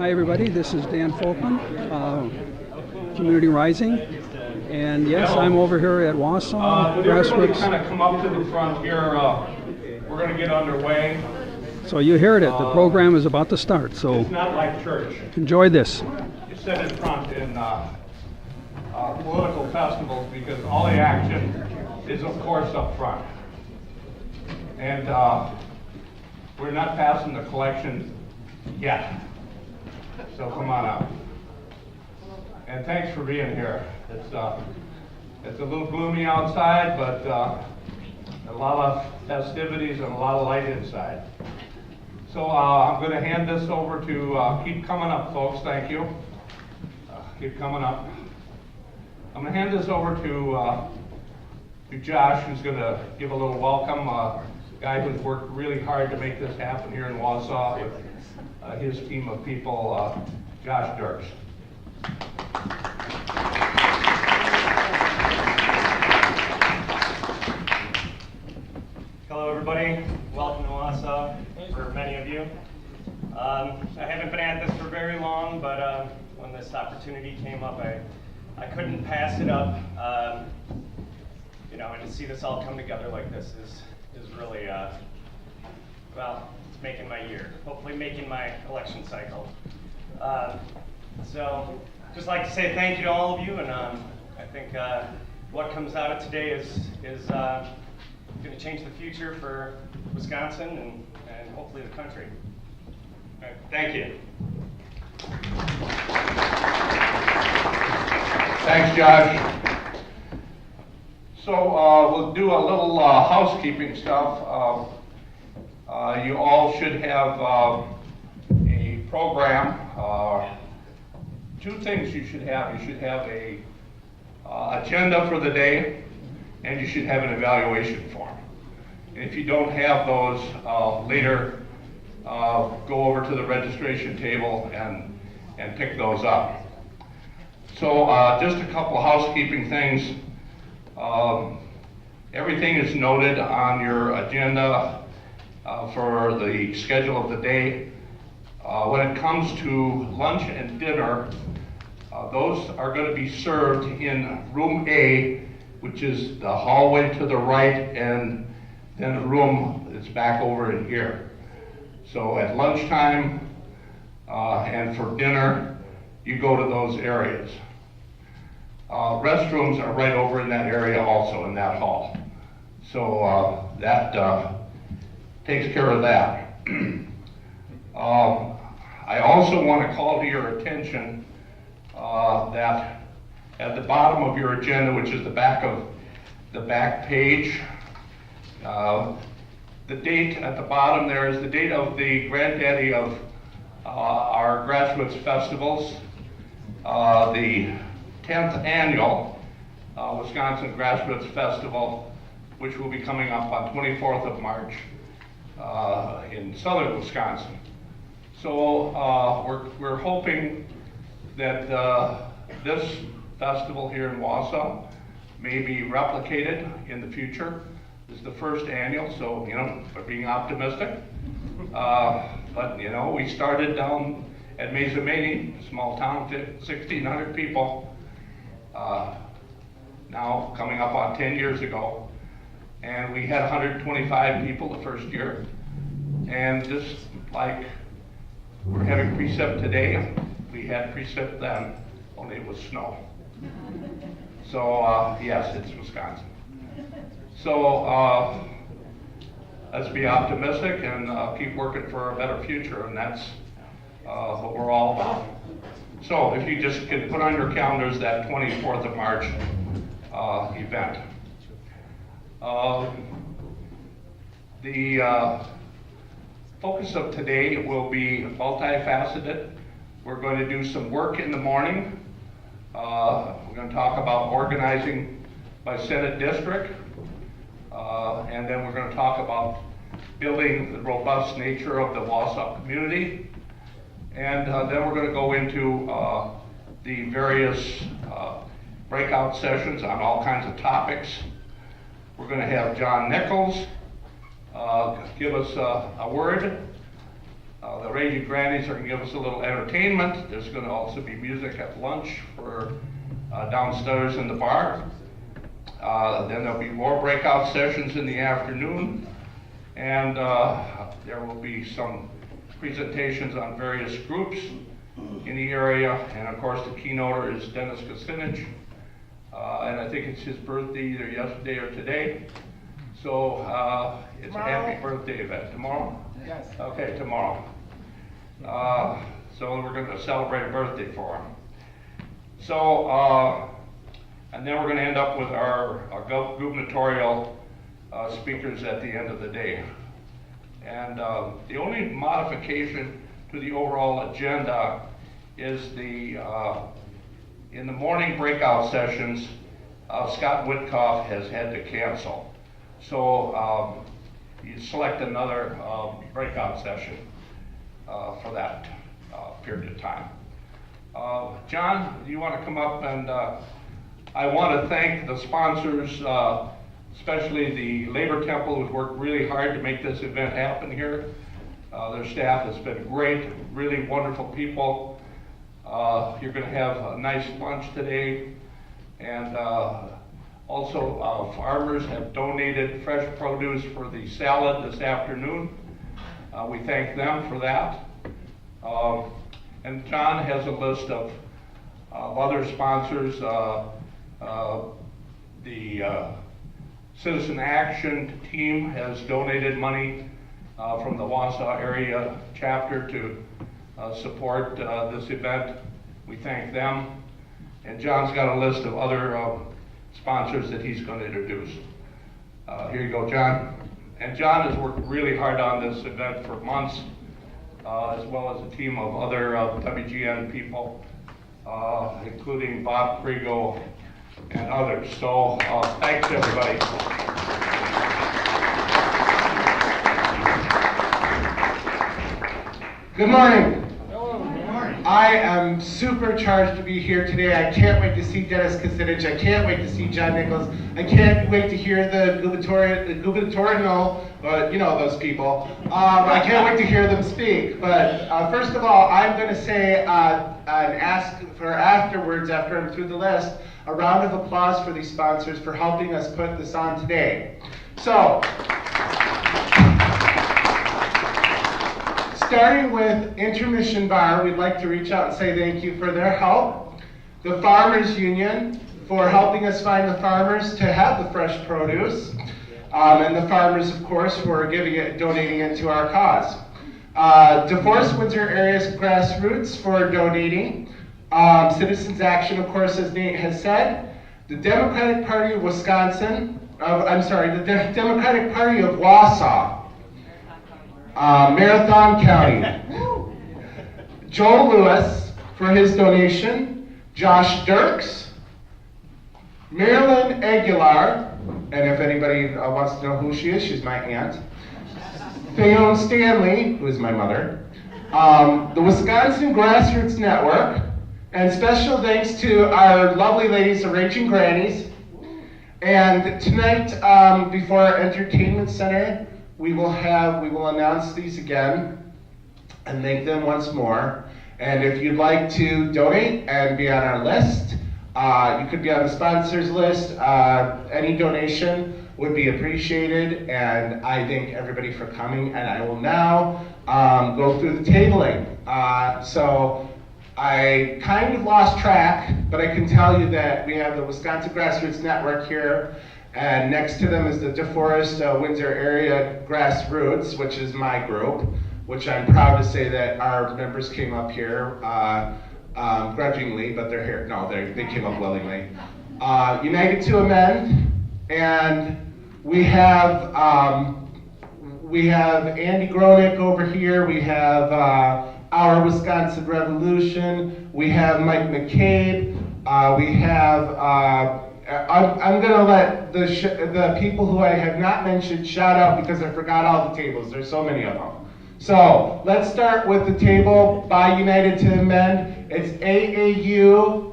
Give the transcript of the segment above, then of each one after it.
Hi everybody, this is Dan Folkman, Community Rising, and yes, I'm over here at Wausau Grassroots. Kind of come up to the front here. We're going to get underway. So you heard it, the program is about to start, so It's not like church. enjoy this. You sit in front in political festivals because all the action is, of course, up front. And we're not passing the collection yet. So come on up. And thanks for being here. It's a little gloomy outside, but a lot of festivities and a lot of light inside. So I'm going to hand this over to, keep coming up, folks, thank you. Keep coming up. I'm going to hand this over to Josh, who's going to give a little welcome. A guy who's worked really hard to make this happen here in Wausau with his team of people, Josh Dirks. Hello everybody, welcome to Wausau for many of you. I haven't been at this for very long, but when this opportunity came up, I couldn't pass it up. And to see this all come together like this is really, well, it's making my year, hopefully making my election cycle. So just like to say thank you to all of you, and I think what comes out of today is going to change the future for Wisconsin and hopefully the country. All right, thank you. Thanks, Josh. So we'll do a little housekeeping stuff. You all should have a program. Two things you should have. You should have a agenda for the day, and you should have an evaluation form. And if you don't have those, later go over to the registration table and pick those up. So just a couple of housekeeping things. Everything is noted on your agenda for the schedule of the day. When it comes to lunch and dinner, those are going to be served in room A, which is the hallway to the right, and then a room that's back over in here. So at lunchtime and for dinner, you go to those areas. Restrooms are right over in that area also, in that hall. So that takes care of that. I also want to call to your attention that at the bottom of your agenda, which is the back page, the date at the bottom there is the date of the granddaddy of our Grassroots festivals, the 10th annual Wisconsin Grassroots Festival, which will be coming up on 24th of March in southern Wisconsin. So we're hoping that this festival here in Wausau may be replicated in the future. This is the first annual, so we're being optimistic. But we started down at Mesa Many, small town, 1,600 people. Now coming up on 10 years ago, and we had 125 people the first year, and just like we're having precip today, we had precip then, only it was snow. So yes, it's Wisconsin. So let's be optimistic and keep working for a better future, and that's what we're all about. So if you just can put on your calendars that 24th of March event. The focus of today will be multifaceted. We're going to do some work in the morning. We're going to talk about organizing by Senate district. And then we're going to talk about building the robust nature of the Wausau community. And then we're going to go into the various breakout sessions on all kinds of topics. We're going to have John Nichols give us a word. The Raging Grannies are going to give us a little entertainment. There's going to also be music at lunch for downstairs in the bar. Then there'll be more breakout sessions in the afternoon, and there will be some presentations on various groups in the area, and of course the keynoter is Dennis Kucinich, and I think it's his birthday either yesterday or today, so it's a happy birthday event. Tomorrow? Yes. Okay, tomorrow. So we're going to celebrate a birthday for him. So, and then we're going to end up with our gubernatorial speakers at the end of the day. And the only modification to the overall agenda is in the morning breakout sessions, Scott Witkoff has had to cancel. So you select another breakout session for that period of time. John, do you want to come up? And I want to thank the sponsors, especially the Labor Temple, who's worked really hard to make this event happen here. Their staff has been great, really wonderful people. You're going to have a nice lunch today. And also farmers have donated fresh produce for the salad this afternoon. We thank them for that. And John has a list of other sponsors. The Citizen Action team has donated money from the Wausau area chapter to support this event. We thank them. And John's got a list of other sponsors that he's going to introduce. Here you go, John. And John has worked really hard on this event for months, as well as a team of other WGN people, including Bob Krigo and others. So thanks, everybody. Good morning. I am super charged to be here today. I can't wait to see Dennis Kucinich. I can't wait to see John Nichols. I can't wait to hear the gubernatorial, you know those people. I can't wait to hear them speak. But first of all, I'm going to say and ask for afterwards, after I'm through the list, a round of applause for these sponsors for helping us put this on today. So, starting with Intermission Bar, we'd like to reach out and say thank you for their help. The Farmers Union for helping us find the farmers to have the fresh produce. And the farmers, of course, for donating it to our cause. DeForest Windsor Area Grassroots for donating. Citizens Action, of course, as Nate has said. The Democratic Party of Wisconsin, the Democratic Party of Wausau. Marathon County. Joel Lewis for his donation. Josh Dirks. Marilyn Aguilar, and if anybody wants to know who she is, she's my aunt. Theone Stanley, who is my mother. The Wausau Grassroots Network. And special thanks to our lovely ladies, the Raging Grannies. And tonight, before our entertainment center, we will announce these again and thank them once more. And if you'd like to donate and be on our list, you could be on the sponsors list. Any donation would be appreciated, and I thank everybody for coming. And I will now go through the tabling. So I kind of lost track, but I can tell you that we have the Wausau Grassroots Network here, and next to them is the DeForest Windsor Area Grassroots, which is my group, which I'm proud to say that our members came up here grudgingly, but they're here. No, they came up willingly. United to Amend, and we have Andy Gronick over here. We have Our Wisconsin Revolution. We have Mike McCabe. We have. I'm going to let the people who I have not mentioned shout out because I forgot all the tables. There's so many of them. So let's start with the table by United to Amend. It's AAUW.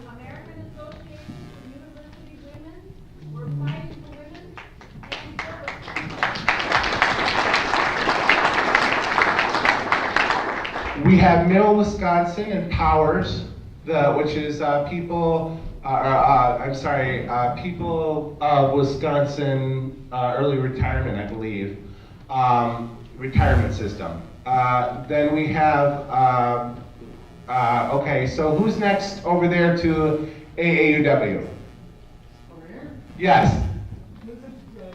American Association for University Women. We're fighting for women and service. We have Middle Wisconsin and Powers, which is people of Wisconsin early retirement, I believe, retirement system. Then we have, okay, so who's next over there to AAUW? Over here? Yes. This is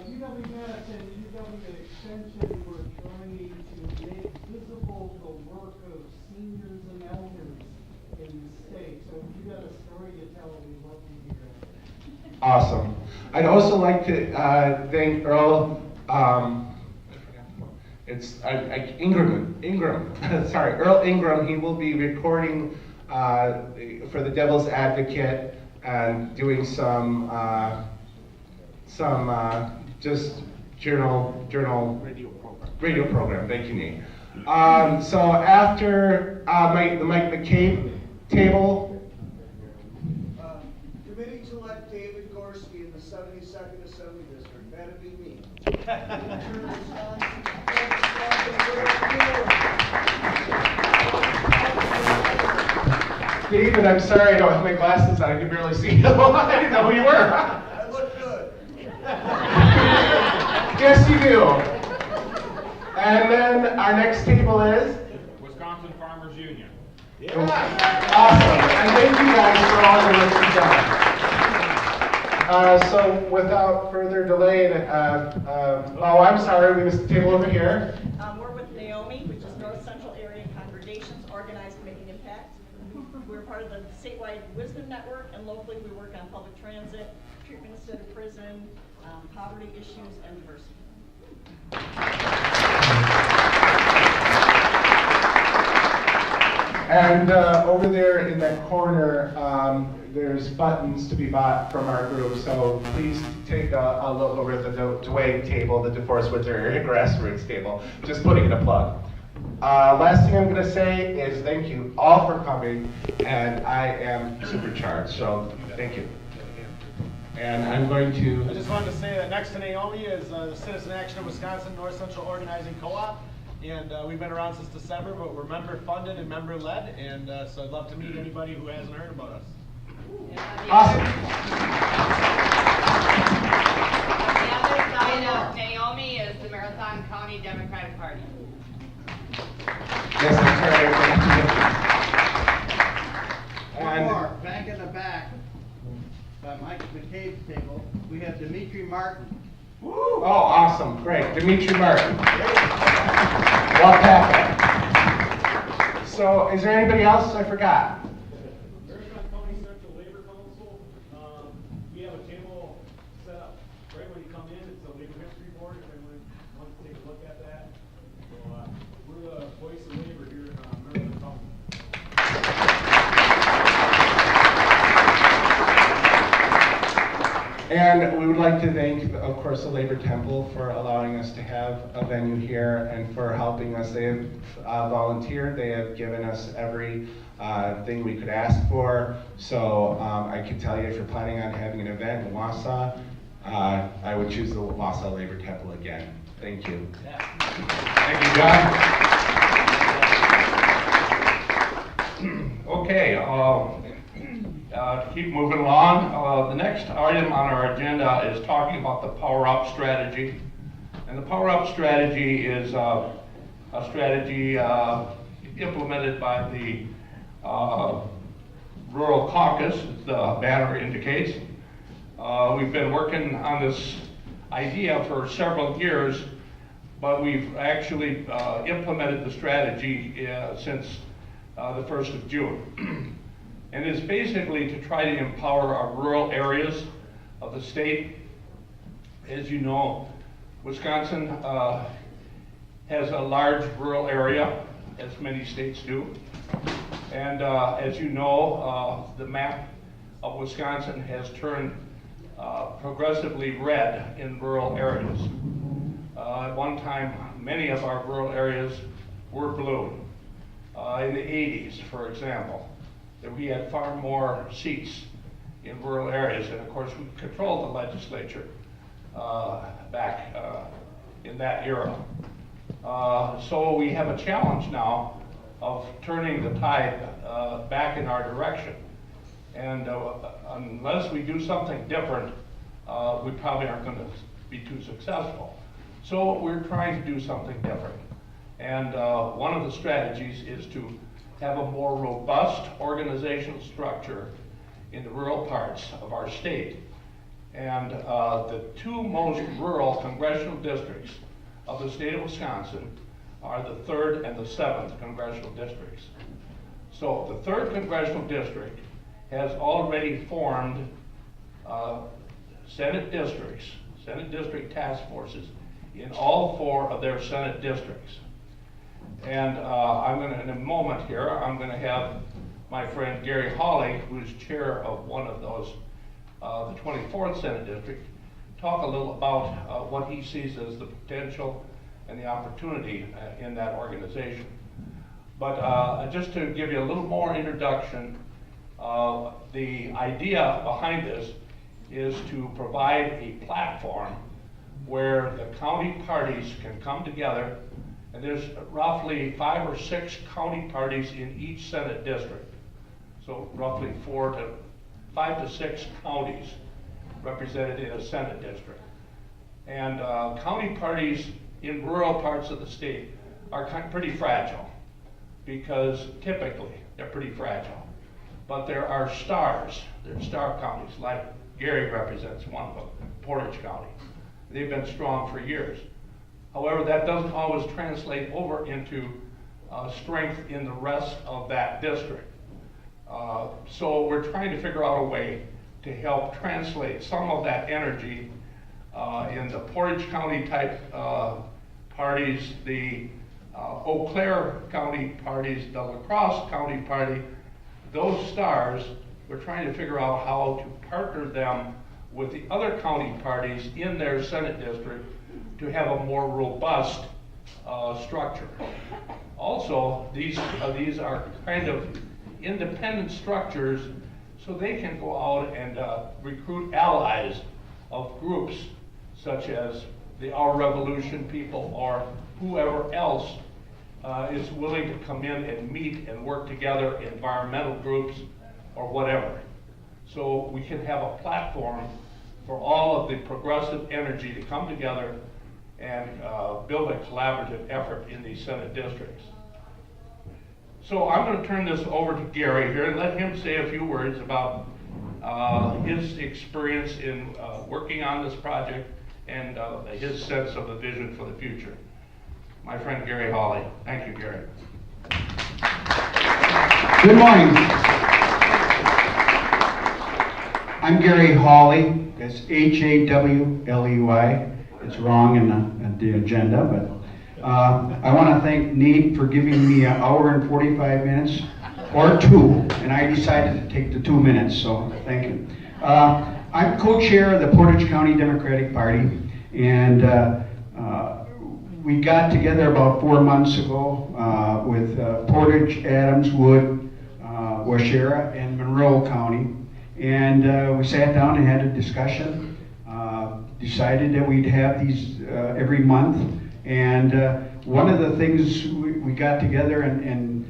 UW-Madison, UW Extension. We're trying to make visible the work of seniors and elders in the state. So if you got a story to tell, we'd love to hear it. Awesome. I'd also like to thank Earl. Ingram. Sorry, Earl Ingram. He will be recording for the Devil's Advocate and doing some just journal radio program. Thank you, Nate. So after the Mike McCabe table. Committee to elect David Gorski in the 72nd Assembly District. That'd be me. David, I'm sorry, I don't have my glasses on. I can barely see you. I didn't know who you were. I look good. Yes, you do. And then our next table is? Wisconsin Farmers Union. Awesome. And thank you guys for all the work you've done. So without further delay, oh, I'm sorry, we missed the table over here. We're with Naomi, which is North Central Area Congregations Organized to Make an Impact. We're part of the statewide Wisdom Network, and locally we work on public transit, treatment instead of prison, poverty issues, and diversity. And over there in that corner, there's buttons to be bought from our group, so please take a look over at the DeWayne table, the DeForest Woods Area Grassroots table. Just putting in a plug. Last thing I'm going to say is thank you all for coming, and I am supercharged, so thank you. And I'm going to... I just wanted to say that next to Naomi is the Citizen Action of Wisconsin North Central Organizing Co-op. And we've been around since December, but we're member-funded and member-led, and so I'd love to meet anybody who hasn't heard about us. Awesome. On the other side of Naomi is the Marathon County Democratic Party. Yes, I'm sorry. One more, back in the back, by Mike McCabe's table, we have Dimitri Martin. Woo! Oh, awesome. Great. Dimitri Martin. Well, Papa. So, is there anybody else I forgot? Marathon County Central Labor Council, we have a table set up right when you come in. It's a labor history board if anyone wants to take a look at that. So we're the voice of labor here in Marathon County. And we would like to thank, of course, the Labor Temple for allowing us to have a venue here and for helping us. They have volunteered. They have given us every thing we could ask for. So I can tell you, if you're planning on having an event in Wausau, I would choose the Wausau Labor Temple again. Thank you. Yeah. Thank you, John. Okay, to keep moving along, the next item on our agenda is talking about the Power Up strategy. And the Power Up strategy is a strategy implemented by the Rural Caucus, as the banner indicates. We've been working on this idea for several years, but we've actually implemented the strategy since the 1st of June. And it's basically to try to empower our rural areas of the state. As you know, Wisconsin has a large rural area, as many states do. And as you know, the map of Wisconsin has turned progressively red in rural areas. At one time, many of our rural areas were blue. In the 80s, for example, that we had far more seats in rural areas, and of course we controlled the legislature back in that era. So we have a challenge now of turning the tide back in our direction. And unless we do something different, we probably aren't going to be too successful. So we're trying to do something different. And one of the strategies is to have a more robust organizational structure in the rural parts of our state. And the two most rural congressional districts of the state of Wisconsin are the 3rd and the 7th congressional districts. So the 3rd congressional district has already formed Senate districts, Senate district task forces in all 4 of their Senate districts. And I'm going to, in a moment here, I'm going to have my friend Gary Hawley, who's chair of one of those, the 24th Senate District, talk a little about what he sees as the potential and the opportunity in that organization. But just to give you a little more introduction, the idea behind this is to provide a platform where the county parties can come together, and there's roughly 5 or 6 county parties in each Senate district. So roughly 5 to 6 counties represented in a Senate district. And county parties in rural parts of the state are pretty fragile, because typically they're pretty fragile. But there are stars, there's star counties, like Gary represents one of them, Portage County. They've been strong for years. However, that doesn't always translate over into strength in the rest of that district. So we're trying to figure out a way to help translate some of that energy in the Portage County type parties, the Eau Claire County parties, the La Crosse County party. Those stars, we're trying to figure out how to partner them with the other county parties in their Senate district to have a more robust structure. Also, these are kind of independent structures, so they can go out and recruit allies of groups such as the Our Revolution people or whoever else is willing to come in and meet and work together, environmental groups or whatever. So we can have a platform for all of the progressive energy to come together and build a collaborative effort in these Senate districts. So I'm going to turn this over to Gary here and let him say a few words about his experience in working on this project and his sense of the vision for the future. My friend Gary Hawley. Thank you, Gary. Good morning. I'm Gary Hawley. It's Hawley. It's wrong in the agenda, but I want to thank Nate for giving me 1 hour and 45 minutes, or 2, and I decided to take the 2 minutes, so thank you. I'm co-chair of the Portage County Democratic Party, and we got together about 4 months ago with Portage, Adams, Wood, Waushara, and Monroe County, and we sat down and had a discussion. Decided that we'd have these every month, and one of the things we got together, and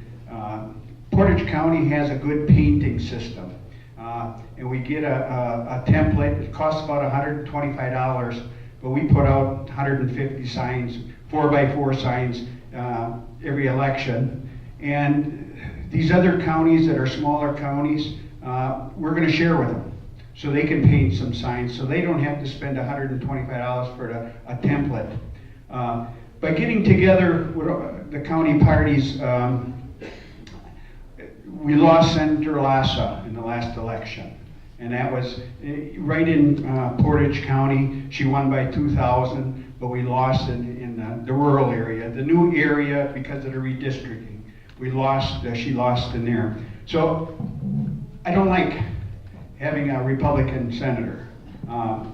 Portage County has a good painting system, and we get a template. It costs about $125, but we put out 150 signs, 4x4 signs every election, and these other counties that are smaller counties, we're going to share with them, so they can paint some signs, so they don't have to spend $125 for a template. By getting together with the county parties, we lost Senator Lassa in the last election, and that was right in Portage County. She won by 2,000, but we lost in the rural area. The new area, because of the redistricting, we lost. She lost in there. So I don't like having a Republican senator.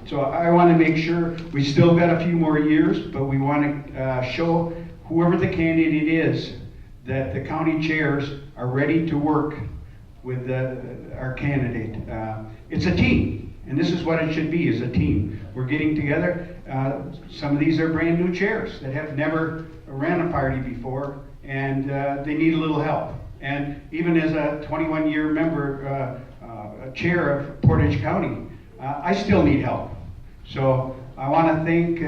So I want to make sure we still got a few more years, but we want to show whoever the candidate is that the county chairs are ready to work with our candidate. It's a team, and this is what it should be, is a team. We're getting together. Some of these are brand new chairs that have never ran a party before, and they need a little help. And even as a 21-year member, chair of Portage County, I still need help. So I want to thank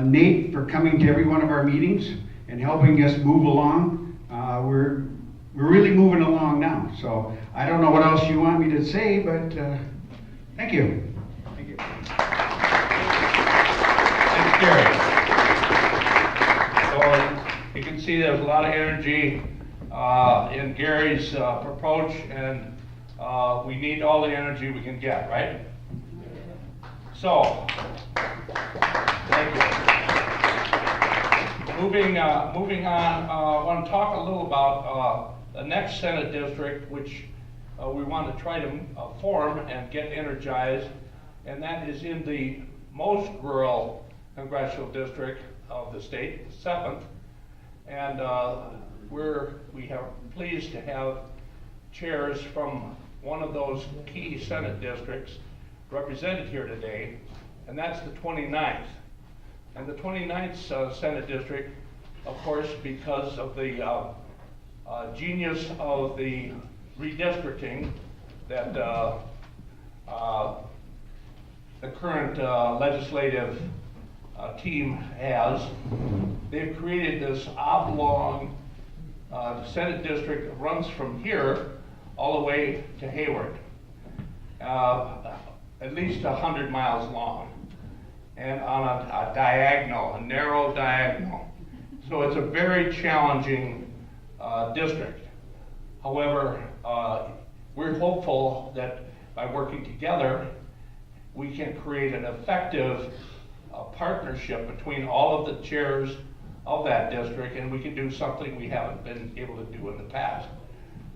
Nate for coming to every one of our meetings and helping us move along. We're really moving along now. So I don't know what else you want me to say, but thank you. Thank you. Thanks, Gary. So you can see there's a lot of energy in Gary's approach, and we need all the energy we can get, right? So, thank you. Moving on, I want to talk a little about the next Senate district, which we want to try to form and get energized, and that is in the most rural congressional district of the state, the 7th. And we are pleased to have chairs from one of those key Senate districts represented here today, and that's the 29th. And the 29th Senate district, of course, because of the genius of the redistricting that the current legislative team has, they've created this oblong Senate district that runs from here all the way to Hayward, at least 100 miles long, and on a diagonal, a narrow diagonal. So it's a very challenging district. However, we're hopeful that by working together, we can create an effective partnership between all of the chairs of that district, and we can do something we haven't been able to do in the past.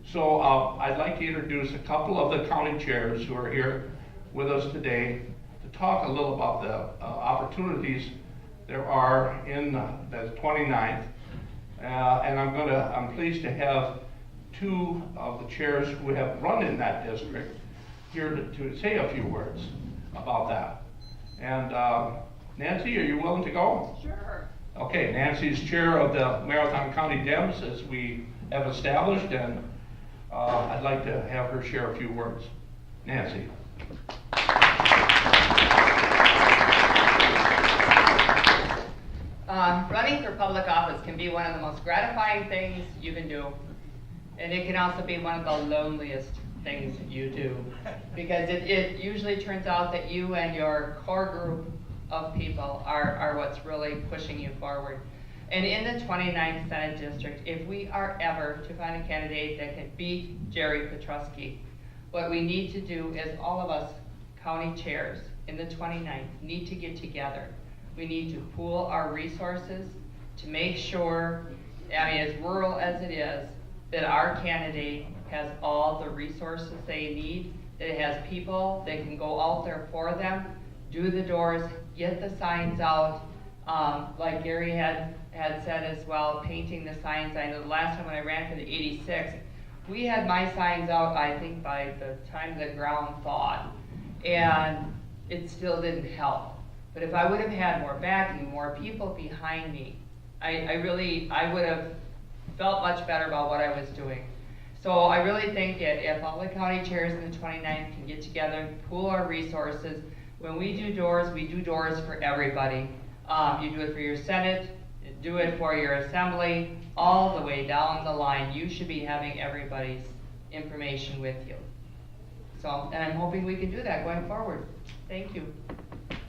So I'd like to introduce a couple of the county chairs who are here with us today to talk a little about the opportunities there are in the 29th. And I'm pleased to have two of the chairs who have run in that district here to say a few words about that. And Nancy, are you willing to go? Sure. Okay, Nancy's chair of the Marathon County Dems, as we have established, and I'd like to have her share a few words. Nancy. Running for public office can be one of the most gratifying things you can do, and it can also be one of the loneliest things you do, because it usually turns out that you and your core group of people are what's really pushing you forward. And in the 29th Senate District, if we are ever to find a candidate that can beat Jerry Petrusky, what we need to do is all of us county chairs in the 29th need to get together. We need to pool our resources to make sure, I mean, as rural as it is, that our candidate has all the resources they need, that it has people that can go out there for them, do the doors, get the signs out, like Gary had said as well, painting the signs. I know the last time when I ran for the 86, we had my signs out, I think, by the time the ground thawed, and it still didn't help. But if I would have had more backing, more people behind me, I would have felt much better about what I was doing. So I really think that if all the county chairs in the 29th can get together, pool our resources, when we do doors for everybody. You do it for your Senate, do it for your assembly, all the way down the line. You should be having everybody's information with you. So, and I'm hoping we can do that going forward. Thank you.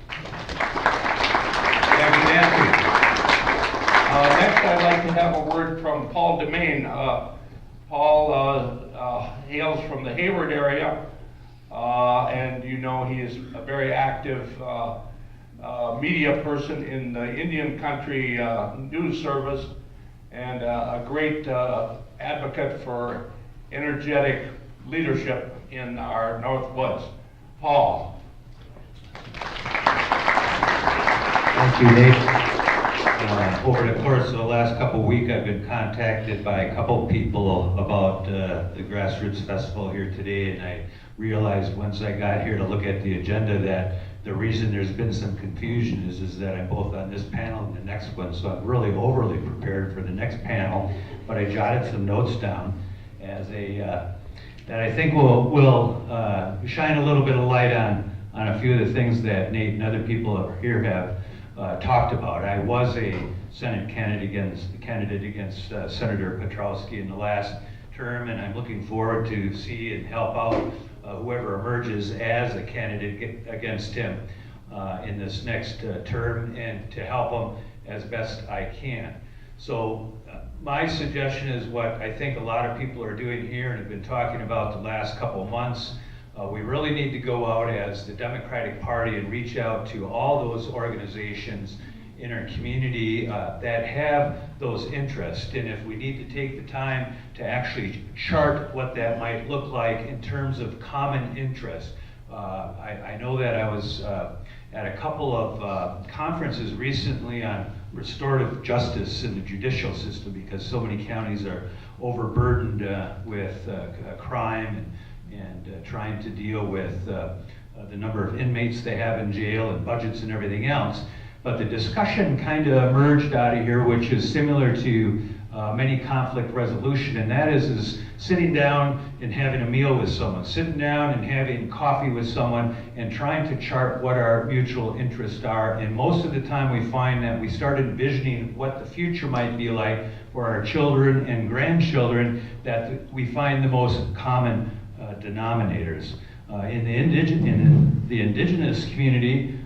Thank you, Nancy. Next, I'd like to have a word from Paul Demain. Paul hails from the Hayward area, and you know he is a very active media person in the Indian Country News Service, and a great advocate for energetic leadership in our North Woods. Paul. Thank you, Nate. Over the course of the last couple of weeks, I've been contacted by a couple people about the Grassroots Festival here today, and I realized once I got here to look at the agenda that The reason there's been some confusion is that I'm both on this panel and the next one, so I'm really overly prepared for the next panel, but I jotted some notes down as that I think will shine a little bit of light on a few of the things that Nate and other people here have talked about. I was a Senate candidate against Senator Petrowski in the last term, and I'm looking forward to see and help out whoever emerges as a candidate against him in this next term, and to help him as best I can. So my suggestion is what I think a lot of people are doing here and have been talking about the last couple months. We really need to go out as the Democratic Party and reach out to all those organizations in our community that have those interests. And if we need to take the time to actually chart what that might look like in terms of common interest. I know that I was at a couple of conferences recently on restorative justice in the judicial system, because so many counties are overburdened with crime and trying to deal with the number of inmates they have in jail and budgets and everything else. But the discussion kind of emerged out of here, which is similar to many conflict resolution, and that is sitting down and having a meal with someone, sitting down and having coffee with someone and trying to chart what our mutual interests are. And most of the time we find that we start envisioning what the future might be like for our children and grandchildren, that we find the most common denominators. In the indigenous community,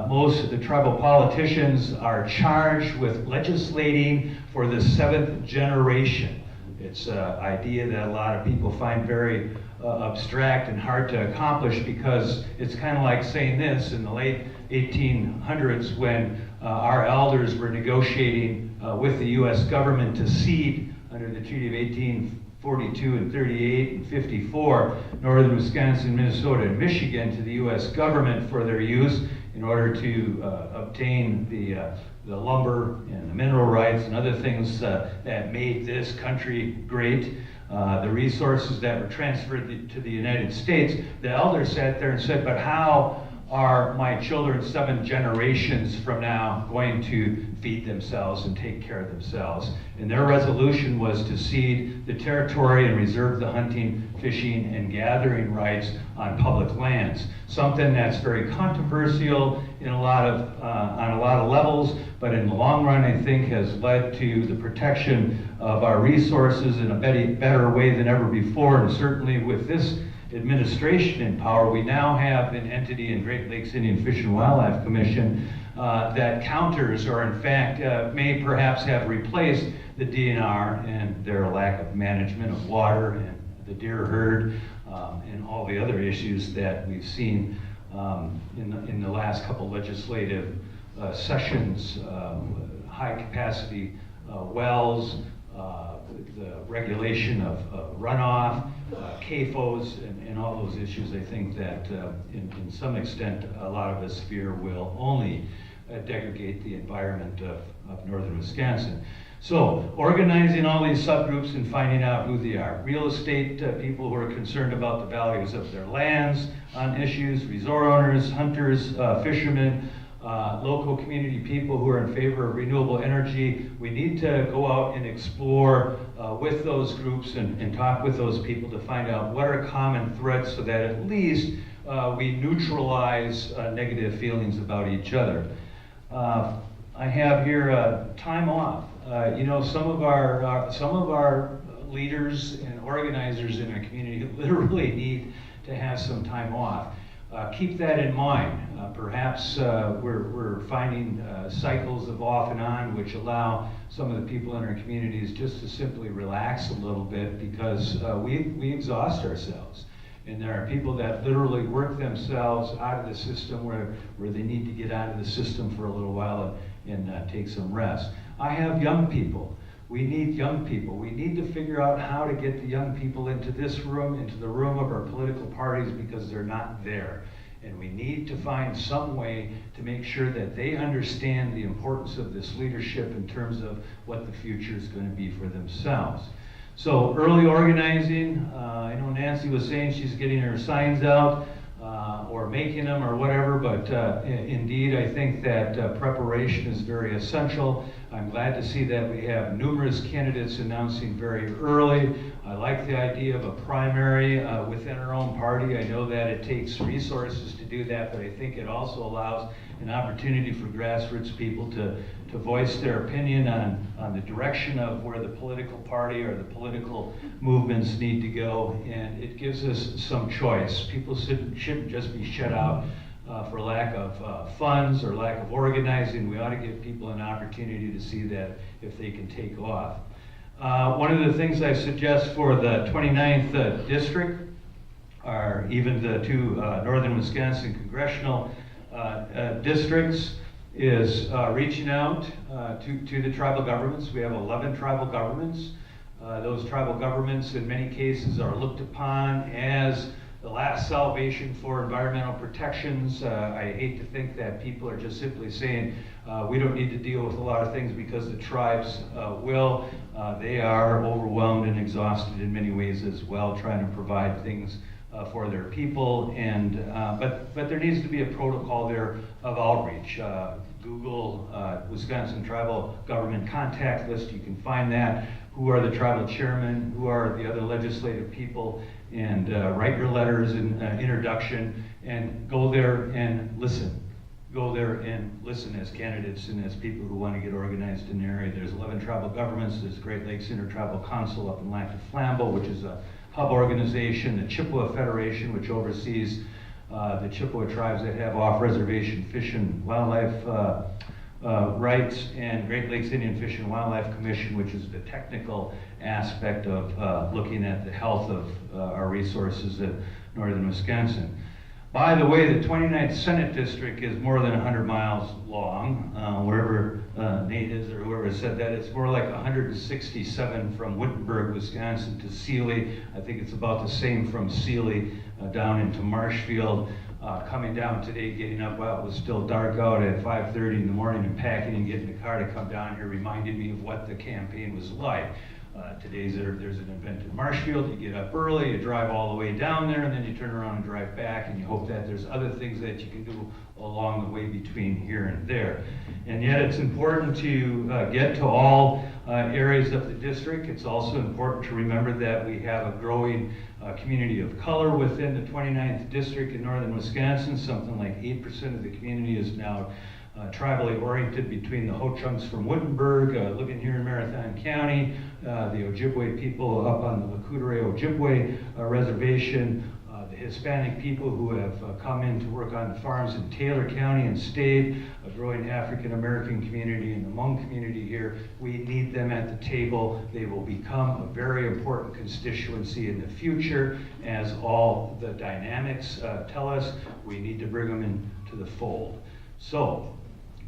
most of the tribal politicians are charged with legislating for the 7th generation. It's an idea that a lot of people find very abstract and hard to accomplish, because it's kind of like saying this: in the late 1800s, when our elders were negotiating with the U.S. government to cede, under the Treaty of 1842 and 38 and 54, northern Wisconsin, Minnesota, and Michigan to the U.S. government for their use in order to obtain the lumber and the mineral rights and other things that made this country great, the resources that were transferred to the United States. The elders sat there and said, but how are my children 7 generations from now going to feed themselves and take care of themselves? And their resolution was to cede the territory and reserve the hunting, fishing, and gathering rights on public lands. Something that's very controversial in on a lot of levels, but in the long run, I think has led to the protection of our resources in a better way than ever before. And certainly with this administration in power, we now have an entity in Great Lakes Indian Fish and Wildlife Commission that counters, or in fact may perhaps have replaced the DNR and their lack of management of water and the deer herd and all the other issues that we've seen in the last couple legislative sessions, high capacity wells, the regulation of runoff, CAFOs, and all those issues. I think that in some extent a lot of us fear will only degrade the environment of northern Wisconsin. So organizing all these subgroups and finding out who they are. Real estate people who are concerned about the values of their lands on issues, resort owners, hunters, fishermen, local community people who are in favor of renewable energy. We need to go out and explore with those groups and talk with those people to find out what are common threads, so that at least we neutralize negative feelings about each other. I have here time off. You know, some of our leaders and organizers in our community literally need to have some time off. Keep that in mind. Perhaps we're finding cycles of off and on which allow some of the people in our communities just to simply relax a little bit, because we exhaust ourselves. And there are people that literally work themselves out of the system where they need to get out of the system for a little while and take some rest. I have young people. We need young people. We need to figure out how to get the young people into this room, into the room of our political parties, because they're not there. And we need to find some way to make sure that they understand the importance of this leadership in terms of what the future is going to be for themselves. So early organizing, I know Nancy was saying she's getting her signs out. or making them or whatever, but indeed I think that preparation is very essential. I'm glad to see that we have numerous candidates announcing very early. I like the idea of a primary within our own party. I know that it takes resources to do that, but I think it also allows an opportunity for grassroots people to voice their opinion on the direction of where the political party or the political movements need to go, and it gives us some choice. People shouldn't just be shut out for lack of funds or lack of organizing. We ought to give people an opportunity to see that if they can take off. One of the things I suggest for the 29th district, or even the two northern Wisconsin congressional districts, is reaching out to the tribal governments. We have 11 tribal governments. Those tribal governments in many cases are looked upon as the last salvation for environmental protections. I hate to think that people are just simply saying we don't need to deal with a lot of things because the tribes will. They are overwhelmed and exhausted in many ways as well, trying to provide things for their people, and but there needs to be a protocol there of outreach. Google Wisconsin Tribal Government Contact List, you can find that. Who are the tribal chairmen, who are the other legislative people, and write your letters in introduction, and go there and listen. Go there and listen as candidates and as people who want to get organized in the area. There's 11 tribal governments. There's Great Lakes Intertribal Council up in Lac du Flambeau, which is a hub organization, the Chippewa Federation, which oversees the Chippewa tribes that have off-reservation fish and wildlife rights, and Great Lakes Indian Fish and Wildlife Commission, which is the technical aspect of looking at the health of our resources in northern Wisconsin. By the way, the 29th Senate District is more than 100 miles long. Wherever Nate is or whoever said that, it's more like 167 from Wittenberg, Wisconsin to Sealy. I think it's about the same from Sealy down into Marshfield. Coming down today, getting up while it was still dark out at 5:30 in the morning and packing and getting the car to come down here reminded me of what the campaign was like. Today's there's an event in Marshfield. You get up early, you drive all the way down there, and then you turn around and drive back, and you hope that there's other things that you can do along the way between here and there. And yet it's important to get to all areas of the district. It's also important to remember that we have a growing community of color within the 29th district in northern Wisconsin. Something like 8% of the community is now tribally oriented, between the Ho-Chunks from Wittenberg, living here in Marathon County, the Ojibwe people up on the Lakudere Ojibwe reservation, the Hispanic people who have come in to work on the farms in Taylor County and stayed, a growing African American community and the Hmong community here. We need them at the table. They will become a very important constituency in the future, as all the dynamics tell us. We need to bring them into the fold. So,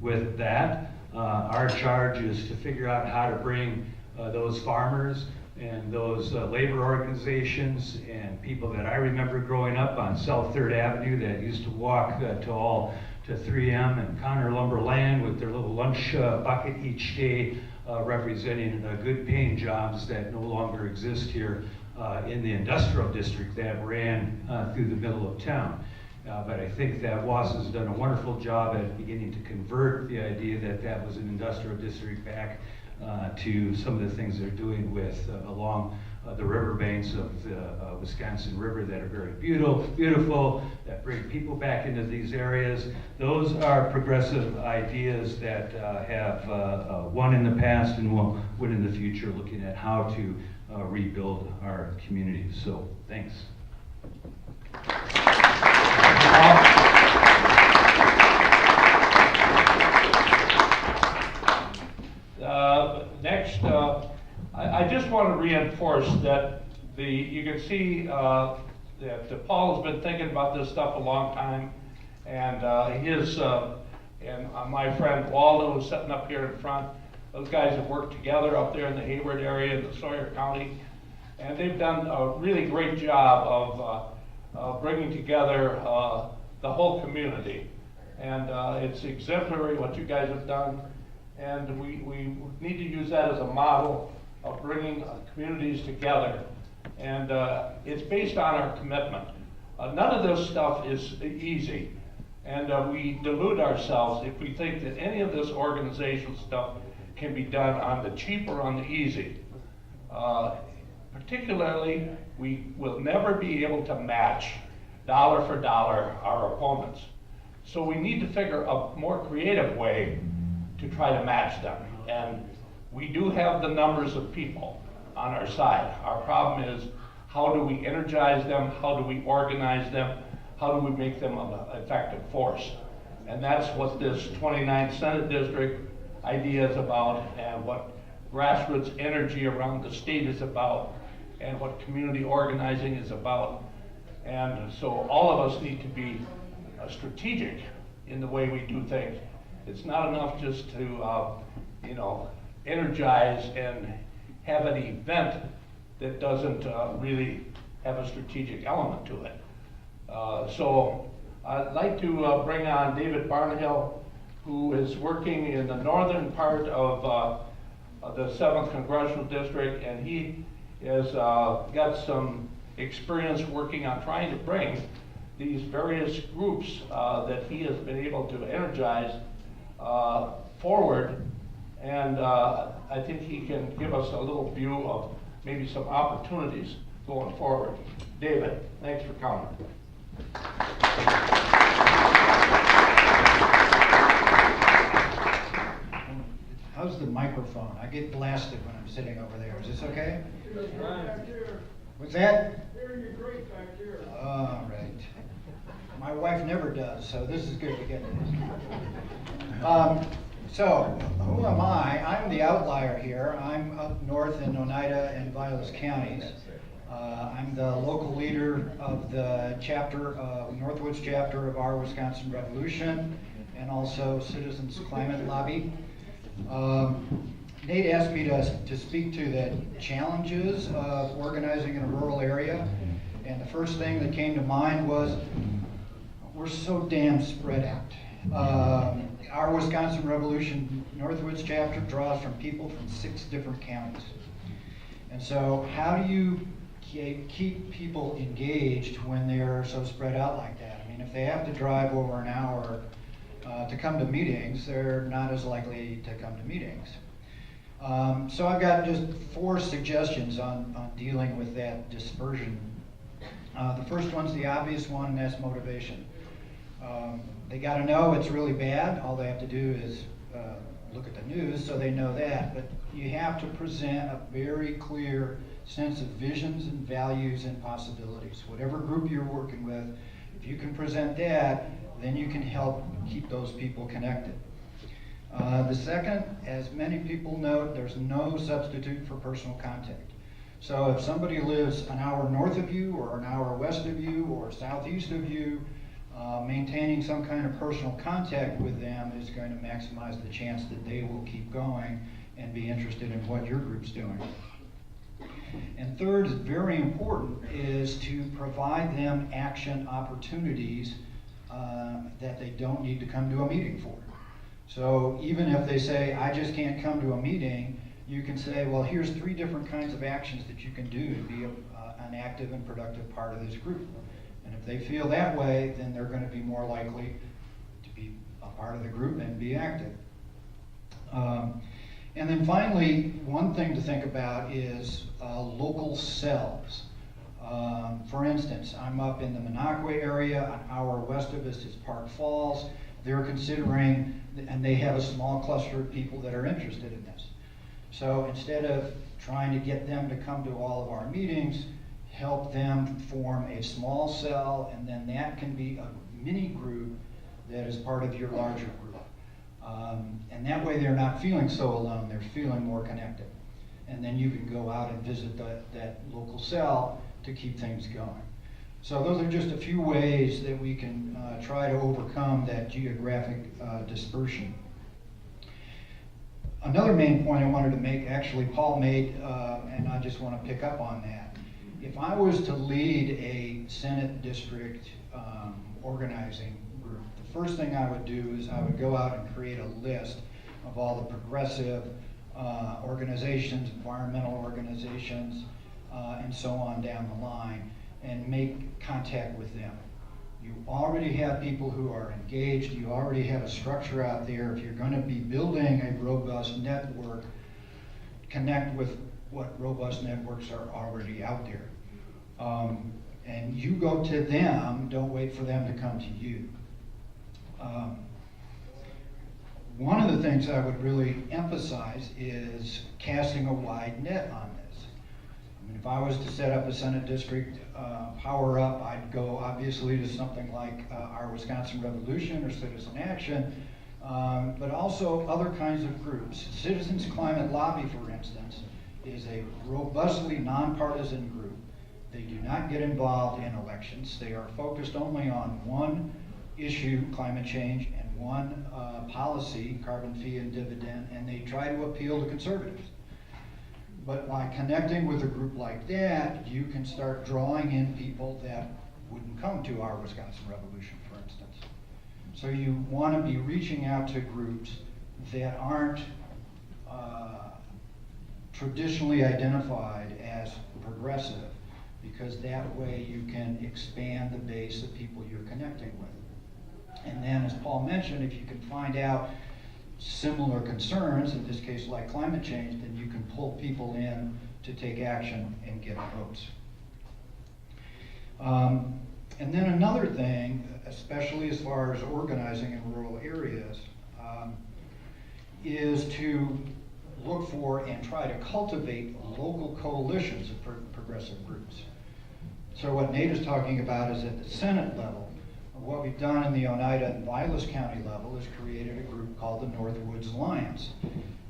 with that, our charge is to figure out how to bring those farmers and those labor organizations and people that I remember growing up on South 3rd Avenue that used to walk to 3M and Connor Lumberland with their little lunch bucket each day, representing good paying jobs that no longer exist here in the industrial district that ran through the middle of town. But I think that Wausau's done a wonderful job at beginning to convert the idea that that was an industrial district back to some of the things they're doing with along the riverbanks of the Wisconsin River that are very beautiful, that bring people back into these areas. Those are progressive ideas that have won in the past and will win in the future, looking at how to rebuild our communities. So, thanks. Next, I just want to reinforce that you can see that Paul has been thinking about this stuff a long time, and my friend Waldo, who's sitting up here in front, those guys have worked together up there in the Hayward area in the Sawyer County, and they've done a really great job of bringing together the whole community. And it's exemplary what you guys have done, and we need to use that as a model of bringing communities together. And it's based on our commitment. None of this stuff is easy, and we delude ourselves if we think that any of this organizational stuff can be done on the cheap or on the easy. Particularly, we will never be able to match dollar for dollar our opponents. So we need to figure a more creative way to try to match them. And we do have the numbers of people on our side. Our problem is, how do we energize them? How do we organize them? How do we make them an effective force? And that's what this 29th Senate District idea is about, and what grassroots energy around the state is about, and what community organizing is about. And so all of us need to be strategic in the way we do things. It's not enough just to, energize and have an event that doesn't really have a strategic element to it. So I'd like to bring on David Barnahill, who is working in the northern part of the 7th Congressional District, and he has got some experience working on trying to bring these various groups that he has been able to energize forward, and I think he can give us a little view of maybe some opportunities going forward. David, thanks for coming. How's the microphone? I get blasted when I'm sitting over there. Is this okay? What's that? Hearing you great back here. All right. My wife never does, so this is good to get this. So, who am I? I'm the outlier here. I'm up north in Oneida and Vilas counties. I'm the local leader of the chapter, Northwoods chapter of our Wisconsin Revolution, and also Citizens Climate Lobby. Nate asked me to speak to the challenges of organizing in a rural area, and the first thing that came to mind was we're so damn spread out. Our Wisconsin Revolution Northwoods chapter draws from people from 6 different counties. And so how do you keep people engaged when they're so spread out like that? I mean, if they have to drive over an hour to come to meetings, they're not as likely to come to meetings. So I've got just 4 suggestions on dealing with that dispersion. The first one's the obvious one, and that's motivation. They got to know it's really bad. All they have to do is look at the news so they know that. But you have to present a very clear sense of visions and values and possibilities. Whatever group you're working with, if you can present that, then you can help keep those people connected. The second, as many people note, there's no substitute for personal contact. So if somebody lives an hour north of you, or an hour west of you, or southeast of you, maintaining some kind of personal contact with them is going to maximize the chance that they will keep going and be interested in what your group's doing. And third, is very important, is to provide them action opportunities that they don't need to come to a meeting for. So even if they say, I just can't come to a meeting, you can say, well, here's 3 different kinds of actions that you can do to be an active and productive part of this group. And if they feel that way, then they're going to be more likely to be a part of the group and be active. And then finally, one thing to think about is local cells. For instance, I'm up in the Minocqua area. An hour west of us is Park Falls. They're considering, and they have a small cluster of people that are interested in this. So instead of trying to get them to come to all of our meetings, help them form a small cell, and then that can be a mini group that is part of your larger group. And that way they're not feeling so alone, they're feeling more connected. And then you can go out and visit that local cell to keep things going. So those are just a few ways that we can try to overcome that geographic dispersion. Another main point I wanted to make, actually Paul made, and I just want to pick up on that. If I was to lead a Senate district organizing group, the first thing I would do is I would go out and create a list of all the progressive organizations, environmental organizations, and so on down the line. and make contact with them. You already have people who are engaged, you already have a structure out there. If you're going to be building a robust network, connect with what robust networks are already out there. And you go to them, don't wait for them to come to you. One of the things I would really emphasize is casting a wide net on this. I mean, if I was to set up a Senate district power up, I'd go obviously to something like our Wisconsin Revolution or Citizen Action, but also other kinds of groups. Citizens Climate Lobby, for instance, is a robustly nonpartisan group. They do not get involved in elections. They are focused only on one issue, climate change, and one policy, carbon fee and dividend, and they try to appeal to conservatives. But by connecting with a group like that, you can start drawing in people that wouldn't come to our Wisconsin Revolution, for instance. So you want to be reaching out to groups that aren't traditionally identified as progressive, because that way you can expand the base of people you're connecting with. And then, as Paul mentioned, if you can find out similar concerns, in this case like climate change, then you can pull people in to take action and get votes. And then another thing, especially as far as organizing in rural areas, is to look for and try to cultivate local coalitions of progressive groups. So what Nate is talking about is at the Senate level. What we've done in the Oneida and Vilas County level is created a group called the Northwoods Alliance.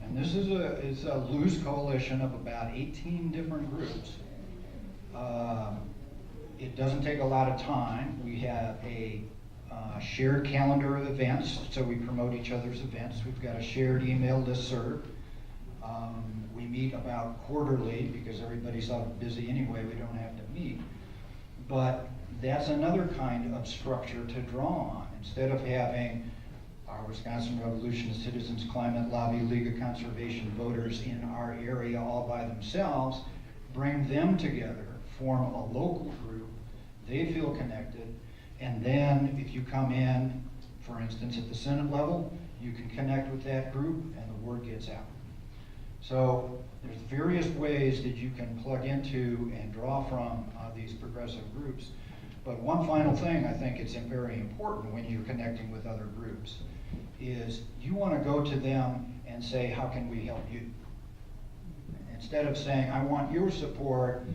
And this is a loose coalition of about 18 different groups. It doesn't take a lot of time. We have a shared calendar of events, so we promote each other's events. We've got a shared email listserv. We meet about quarterly because everybody's out busy anyway, we don't have to meet. But that's another kind of structure to draw on. Instead of having our Wisconsin Revolution Citizens Climate Lobby League of Conservation voters in our area all by themselves, bring them together, form a local group, they feel connected, and then if you come in, for instance, at the Senate level, you can connect with that group and the word gets out. So there's various ways that you can plug into and draw from these progressive groups. But one final thing I think it's very important when you're connecting with other groups is you want to go to them and say, how can we help you? Instead of saying, I want your support,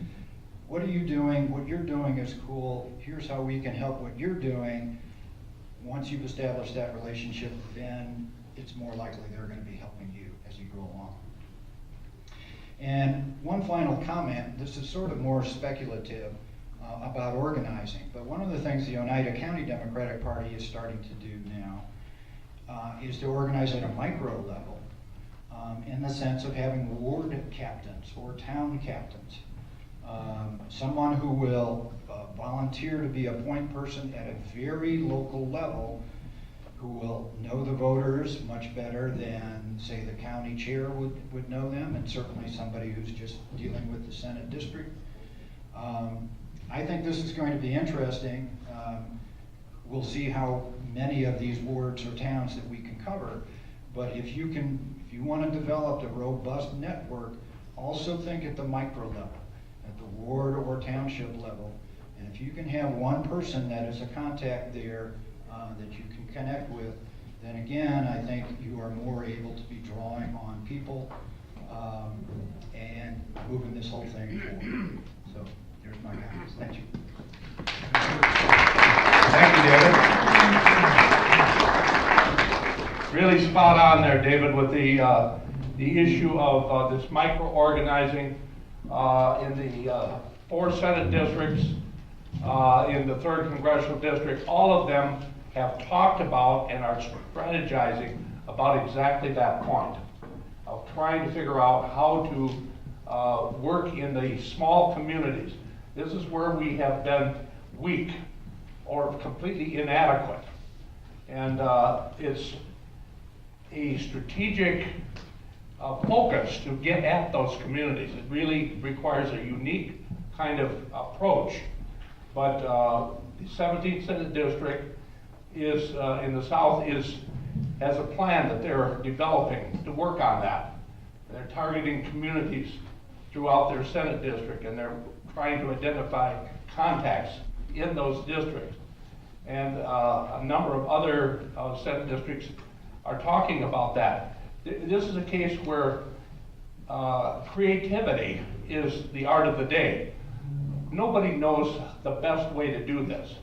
what are you doing? What you're doing is cool. Here's how we can help what you're doing. Once you've established that relationship, then it's more likely they're going to be helping you as you go along. And one final comment, this is sort of more speculative about organizing, but one of the things the Oneida County Democratic Party is starting to do now is to organize at a micro level in the sense of having ward captains or town captains. Someone who will volunteer to be a point person at a very local level, who will know the voters much better than, say, the county chair would know them, and certainly somebody who's just dealing with the Senate district. I think this is going to be interesting. We'll see how many of these wards or towns that we can cover. But if you want to develop a robust network, also think at the micro level, at the ward or township level. And if you can have one person that is a contact there that you can connect with, then again, I think you are more able to be drawing on people and moving this whole thing forward. So there's my comments. Thank you. Thank you, David. Really spot on there, David, with the issue of this micro-organizing in the 4 Senate districts, in the 3rd Congressional District. All of them have talked about and are strategizing about exactly that point of trying to figure out how to work in the small communities. This is where we have been weak or completely inadequate. And it's a strategic focus to get at those communities. It really requires a unique kind of approach But the 17th Senate District is, in the South, has a plan that they're developing to work on that. They're targeting communities throughout their Senate district, and they're trying to identify contacts in those districts. And a number of other Senate districts are talking about that. This is a case where creativity is the art of the day. Nobody knows the best way to do this.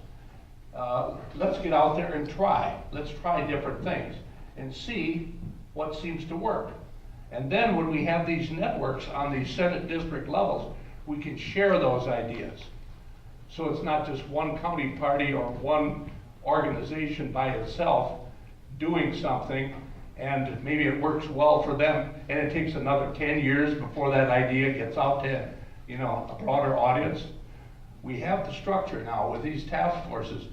Let's get out there and try. Let's try different things and see what seems to work. And then when we have these networks on these Senate district levels, we can share those ideas. So it's not just one county party or one organization by itself doing something, and maybe it works well for them, and it takes another 10 years before that idea gets out to, a broader audience. We have the structure now with these task forces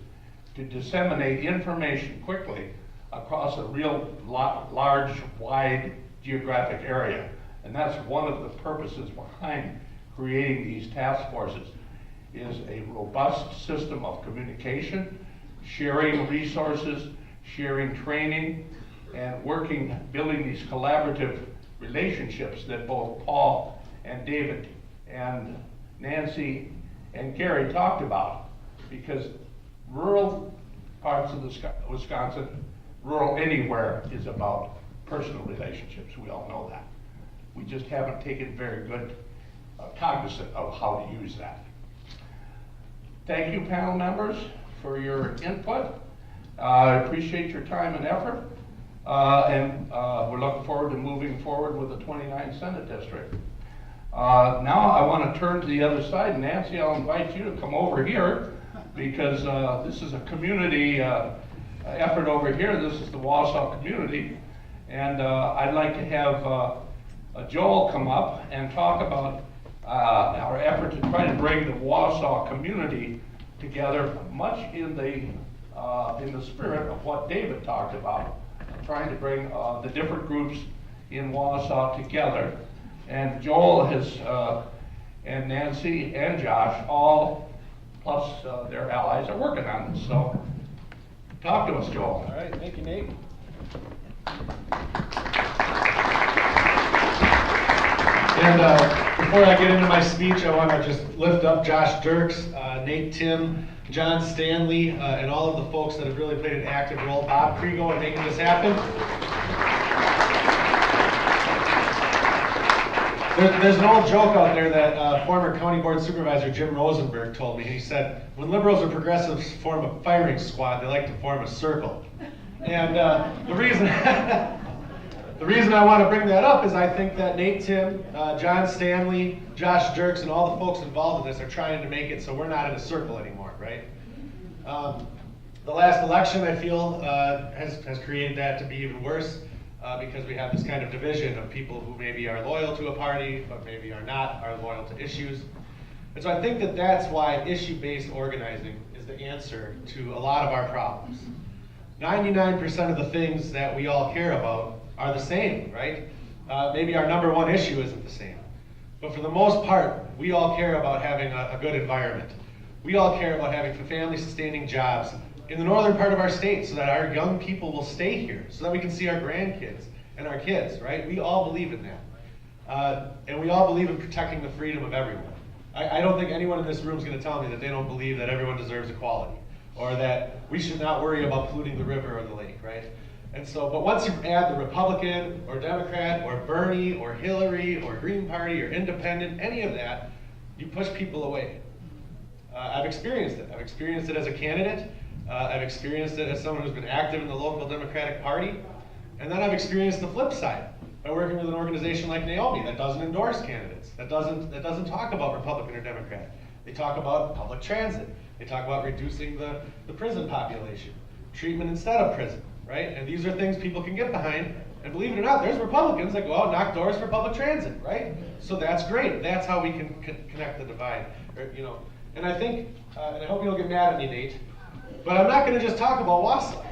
to disseminate information quickly across a real large, wide geographic area. And that's one of the purposes behind creating these task forces, is a robust system of communication, sharing resources, sharing training, and building these collaborative relationships that both Paul and David and Nancy and Gary talked about. Because rural parts of Wisconsin, rural anywhere, is about personal relationships. We all know that. We just haven't taken very good cognizant of how to use that. Thank you, panel members, for your input. I appreciate your time and effort. And we're looking forward to moving forward with the 29th Senate District. Now I want to turn to the other side. Nancy, I'll invite you to come over here, because this is a community effort over here. This is the Wausau community. And I'd like to have Joel come up and talk about our effort to try to bring the Wausau community together, much in the spirit of what David talked about, trying to bring the different groups in Wausau together. And Joel and Nancy and Josh, all plus their allies, are working on this. So talk to us, Joel. All right, thank you, Nate. And before I get into my speech, I want to just lift up Josh Dirks, Nate Tim, John Stanley, and all of the folks that have really played an active role. Bob Krigo in making this happen. There's an old joke out there that former County Board Supervisor Jim Rosenberg told me. He said, when liberals or progressives form a firing squad, they like to form a circle. And the reason I want to bring that up is I think that Nate Tim, John Stanley, Josh Dirks, and all the folks involved in this are trying to make it so we're not in a circle anymore, right? The last election, I feel, has created that to be even worse, because we have this kind of division of people who maybe are loyal to a party, but maybe are not, are loyal to issues. And so I think that that's why issue-based organizing is the answer to a lot of our problems. 99% of the things that we all care about are the same, right? Maybe our number one issue isn't the same. But for the most part, we all care about having a good environment. We all care about having family-sustaining jobs in the northern part of our state so that our young people will stay here, so that we can see our grandkids and our kids, right? We all believe in that. And we all believe in protecting the freedom of everyone. I don't think anyone in this room is going to tell me that they don't believe that everyone deserves equality, or that we should not worry about polluting the river or the lake, right? And so, but once you add the Republican or Democrat or Bernie or Hillary or Green Party or Independent, any of that, you push people away. I've experienced it. I've experienced it as a candidate. I've experienced it as someone who's been active in the local Democratic Party. And then I've experienced the flip side by working with an organization like Naomi that doesn't endorse candidates, that doesn't talk about Republican or Democrat. They talk about public transit. They talk about reducing the prison population, treatment instead of prison, right? And these are things people can get behind. And believe it or not, there's Republicans that go out and knock doors for public transit, right? So that's great. That's how we can connect the divide, And I think, and I hope you don't get mad at me, Nate, but I'm not going to just talk about Wausau.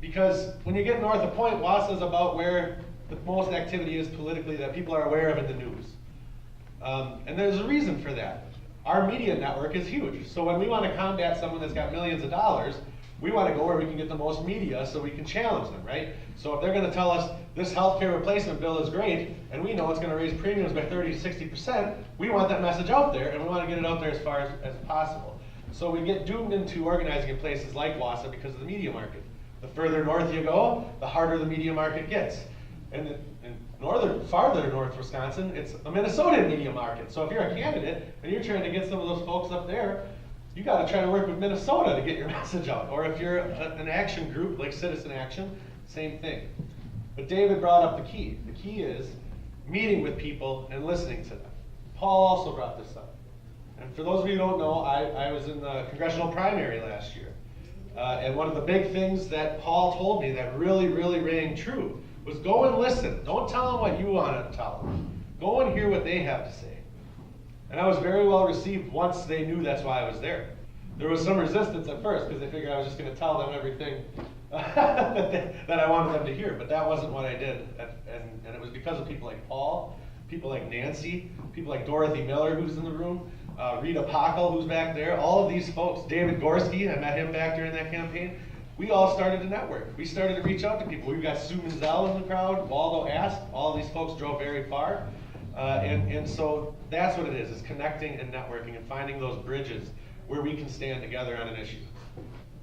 Because when you get north of Point, Wausau is about where the most activity is politically that people are aware of in the news. And there's a reason for that. our media network is huge. So when we want to combat someone that's got millions of dollars, we want to go where we can get the most media so we can challenge them, right? So if they're going to tell us this healthcare replacement bill is great, and we know it's going to raise premiums by 30 to 60%, we want that message out there, and we want to get it out there as far as possible. So we get doomed into organizing in places like Wausau because of the media market. The further north you go, the harder the media market gets. And in farther north Wisconsin, it's a Minnesota media market. So if you're a candidate and you're trying to get some of those folks up there, you got to try to work with Minnesota to get your message out. Or if you're an action group like Citizen Action, same thing. But David brought up the key. The key is meeting with people and listening to them. Paul also brought this up. And for those of you who don't know, I was in the congressional primary last year. And one of the big things that Paul told me that really, really rang true was go and listen. Don't tell them what you want to tell them. Go and hear what they have to say. And I was very well received once they knew that's why I was there. There was some resistance at first because they figured I was just going to tell them everything that I wanted them to hear. But that wasn't what I did. And it was because of people like Paul, people like Nancy, people like Dorothy Miller, who's in the room, Rita Pockel, who's back there, all of these folks, David Gorski, I met him back during that campaign. We all started to network. We started to reach out to people. We've got Sue Menzel in the crowd, Waldo Ask, all of these folks drove very far. And so that's what it is connecting and networking and finding those bridges where we can stand together on an issue.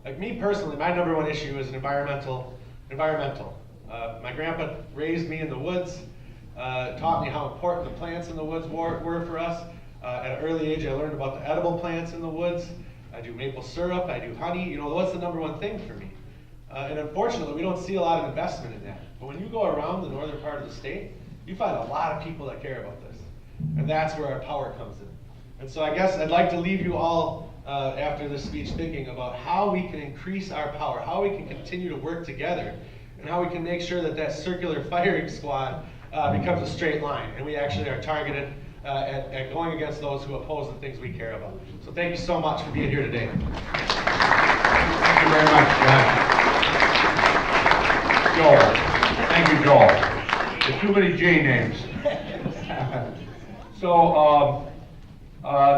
Like me personally, my number one issue is environmental. My grandpa raised me in the woods, taught me how important the plants in the woods were for us. At an early age, I learned about the edible plants in the woods. I do maple syrup, I do honey. You know, what's the number one thing for me? And unfortunately, we don't see a lot of investment in that. But when you go around the northern part of the state, you find a lot of people that care about this. And that's where our power comes in. And so I guess I'd like to leave you all after this speech thinking about how we can increase our power, how we can continue to work together, and how we can make sure that that circular firing squad becomes a straight line, and we actually are targeted at going against those who oppose the things we care about. So thank you so much for being here today. Thank you very much, Joel. Thank you, Joel. There's too many J names. So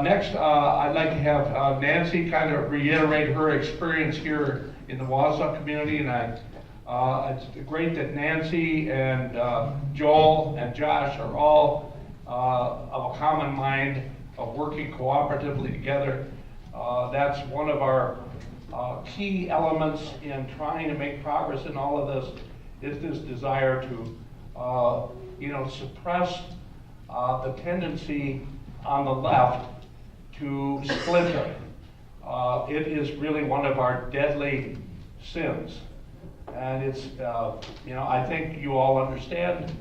next, I'd like to have Nancy kind of reiterate her experience here in the Wausau community, and it's great that Nancy and Joel and Josh are all of a common mind of working cooperatively together. That's one of our key elements in trying to make progress in all of this, is this desire to suppress the tendency on the left to splinter. It is really one of our deadly sins. And it's, I think you all understand that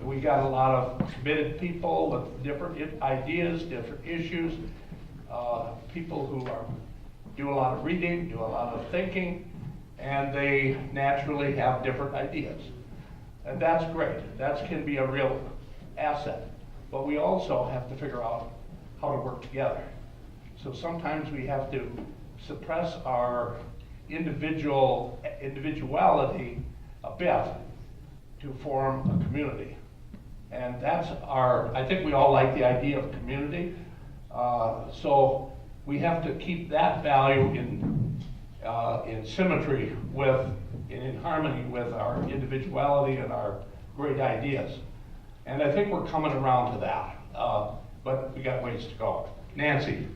we got a lot of committed people with different ideas, different issues, people who do a lot of reading, do a lot of thinking, and they naturally have different ideas. And that's great. That can be a real asset. But we also have to figure out how to work together. So sometimes we have to suppress our individuality a bit to form a community. And that's I think we all like the idea of community. So we have to keep that value in symmetry with, and in harmony with our individuality and our great ideas. And I think we're coming around to that, but we got ways to go. Nancy.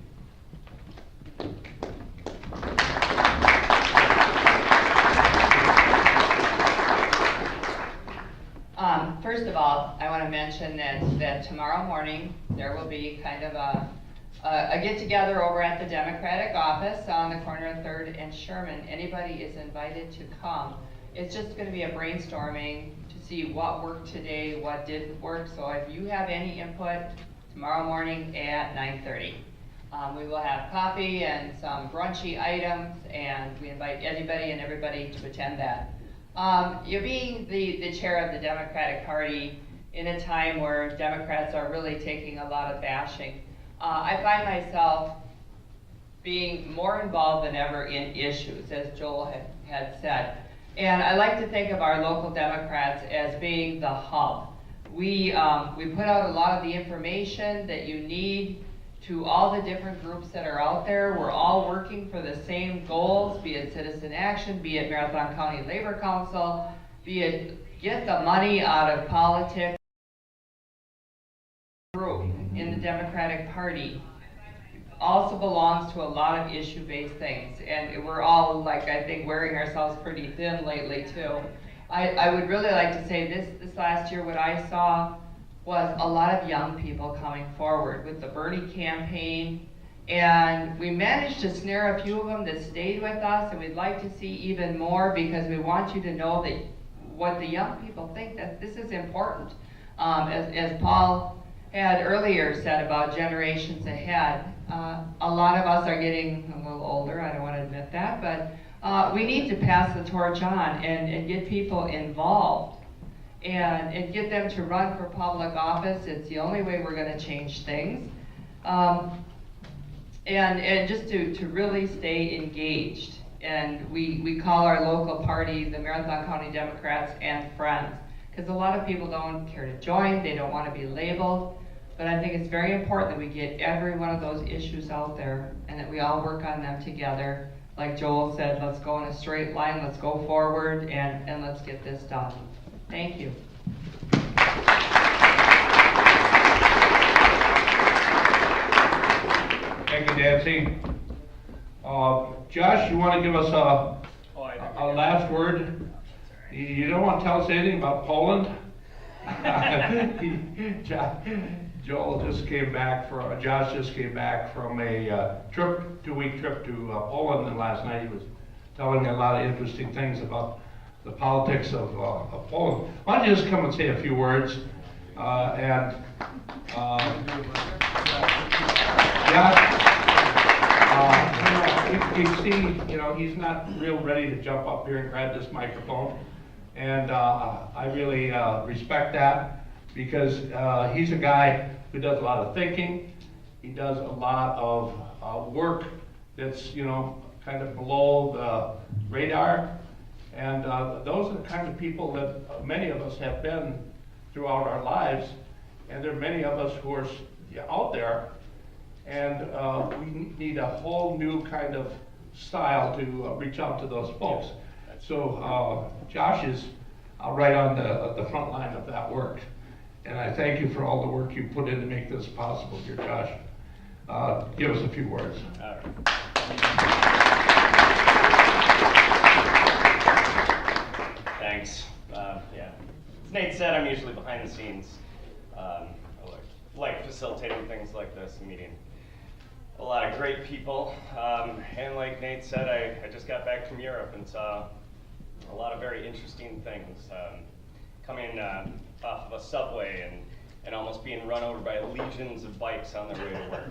First of all, I want to mention that tomorrow morning there will be kind of a get-together over at the Democratic office on the corner of 3rd and Sherman. Anybody is invited to come. It's just going to be a brainstorming to see what worked today, what didn't work. So if you have any input, tomorrow morning at 9:30. We will have coffee and some brunchy items, and we invite anybody and everybody to attend that. You're being the chair of the Democratic Party in a time where Democrats are really taking a lot of bashing. I find myself being more involved than ever in issues, as Joel had said. And I like to think of our local Democrats as being the hub. We put out a lot of the information that you need to all the different groups that are out there. We're all working for the same goals, be it Citizen Action, be it Marathon County Labor Council, be it get the money out of politics. Group in the Democratic Party also belongs to a lot of issue-based things, and we're all, like, I think, wearing ourselves pretty thin lately too. I would really like to say this last year, what I saw was a lot of young people coming forward with the Bernie campaign, and we managed to snare a few of them that stayed with us, and we'd like to see even more, because we want you to know that what the young people think, that this is important. As Paul had earlier said about generations ahead, a lot of us are getting a little older, I don't want to admit that, but we need to pass the torch on and get people involved and get them to run for public office. It's the only way we're going to change things. And just to really stay engaged. And we call our local party the Marathon County Democrats and Friends, because a lot of people don't care to join, they don't want to be labeled. But I think it's very important that we get every one of those issues out there and that we all work on them together. Like Joel said, let's go in a straight line, let's go forward, and let's get this done. Thank you. Thank you, Nancy. Josh, you want to give us a last word? You don't want to tell us anything about Poland? Josh just came back from a trip, 2-week trip to Poland, and last night he was telling me a lot of interesting things about the politics of Poland. Why don't you just come and say a few words? We see, he's not real ready to jump up here and grab this microphone, and I really respect that, because he's a guy who does a lot of thinking. He does a lot of work that's, kind of below the radar, and those are the kinds of people that many of us have been throughout our lives, and there are many of us who are out there, and we need a whole new kind of style to reach out to those folks. So Josh is right on the front line of that work. And I thank you for all the work you put in to make this possible here, Josh. Give us a few words. All right. Thanks. Yeah. As Nate said, I'm usually behind the scenes. I like facilitating things like this, meeting a lot of great people. And like Nate said, I just got back from Europe and saw a lot of very interesting things. Coming off of a subway and almost being run over by legions of bikes on their way to work.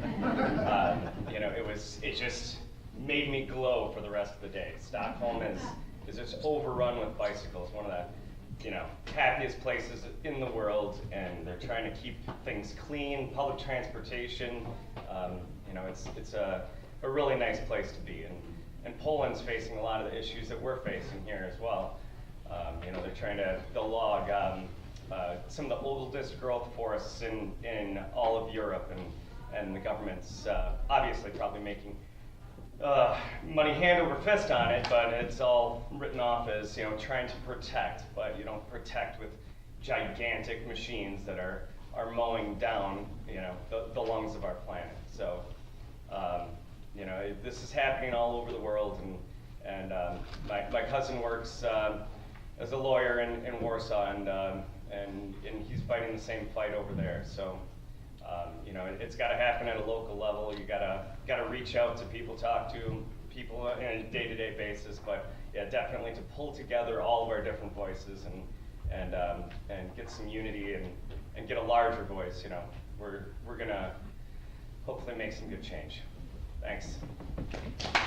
It just made me glow for the rest of the day. Stockholm is just overrun with bicycles, one of the happiest places in the world, and they're trying to keep things clean, public transportation. It's a really nice place to be, and Poland's facing a lot of the issues that we're facing here as well. They'll log some of the oldest growth forests in all of Europe, and the government's obviously probably making money hand over fist on it, but it's all written off as trying to protect, but you don't protect with gigantic machines that are mowing down the lungs of our planet. So this is happening all over the world, and my cousin works as a lawyer in Warsaw, and he's fighting the same fight over there. So it's got to happen at a local level. You gotta reach out to people, talk to people on a day-to-day basis. But yeah, definitely to pull together all of our different voices and get some unity and get a larger voice. We're gonna hopefully make some good change. Thanks.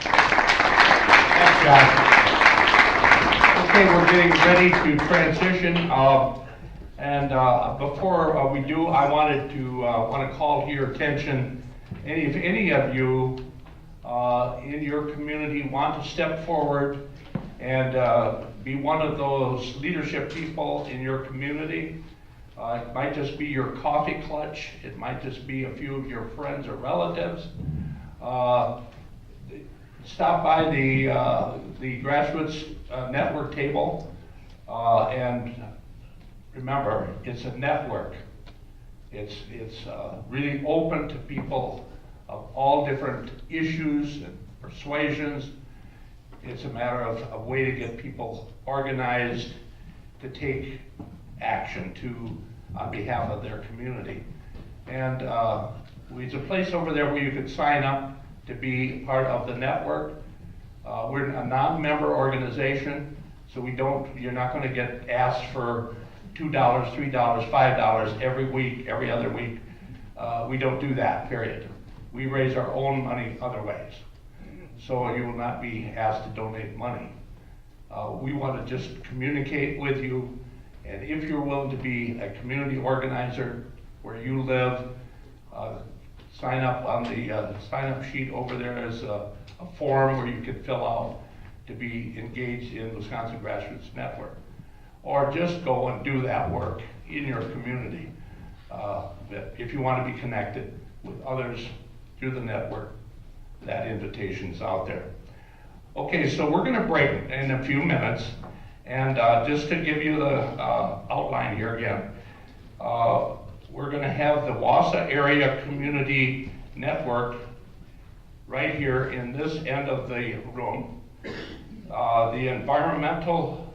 Thanks, Josh. Okay, we're getting ready to transition. And before we do, I want to call to your attention. If any of you in your community want to step forward and be one of those leadership people in your community, It might just be your coffee clutch. It might just be a few of your friends or relatives. Stop by the Grassroots network table, and remember, it's a network. It's really open to people of all different issues and persuasions. It's a matter of a way to get people organized to take action on behalf of their community. And there's a place over there where you could sign up to be part of the network. We're a non-member organization, so you're not going to get asked for $2, $3, $5 every week, every other week. We don't do that, period. We raise our own money other ways. So you will not be asked to donate money. We want to just communicate with you, and if you're willing to be a community organizer where you live, sign up on the sign-up sheet over there. Is a form where you can fill out to be engaged in Wisconsin Grassroots Network. Or just go and do that work in your community. If you want to be connected with others through the network, that invitation's out there. Okay, so we're going to break in a few minutes, and just to give you the outline here again, we're going to have the Wausau Area Community Network right here in this end of the room. The environmental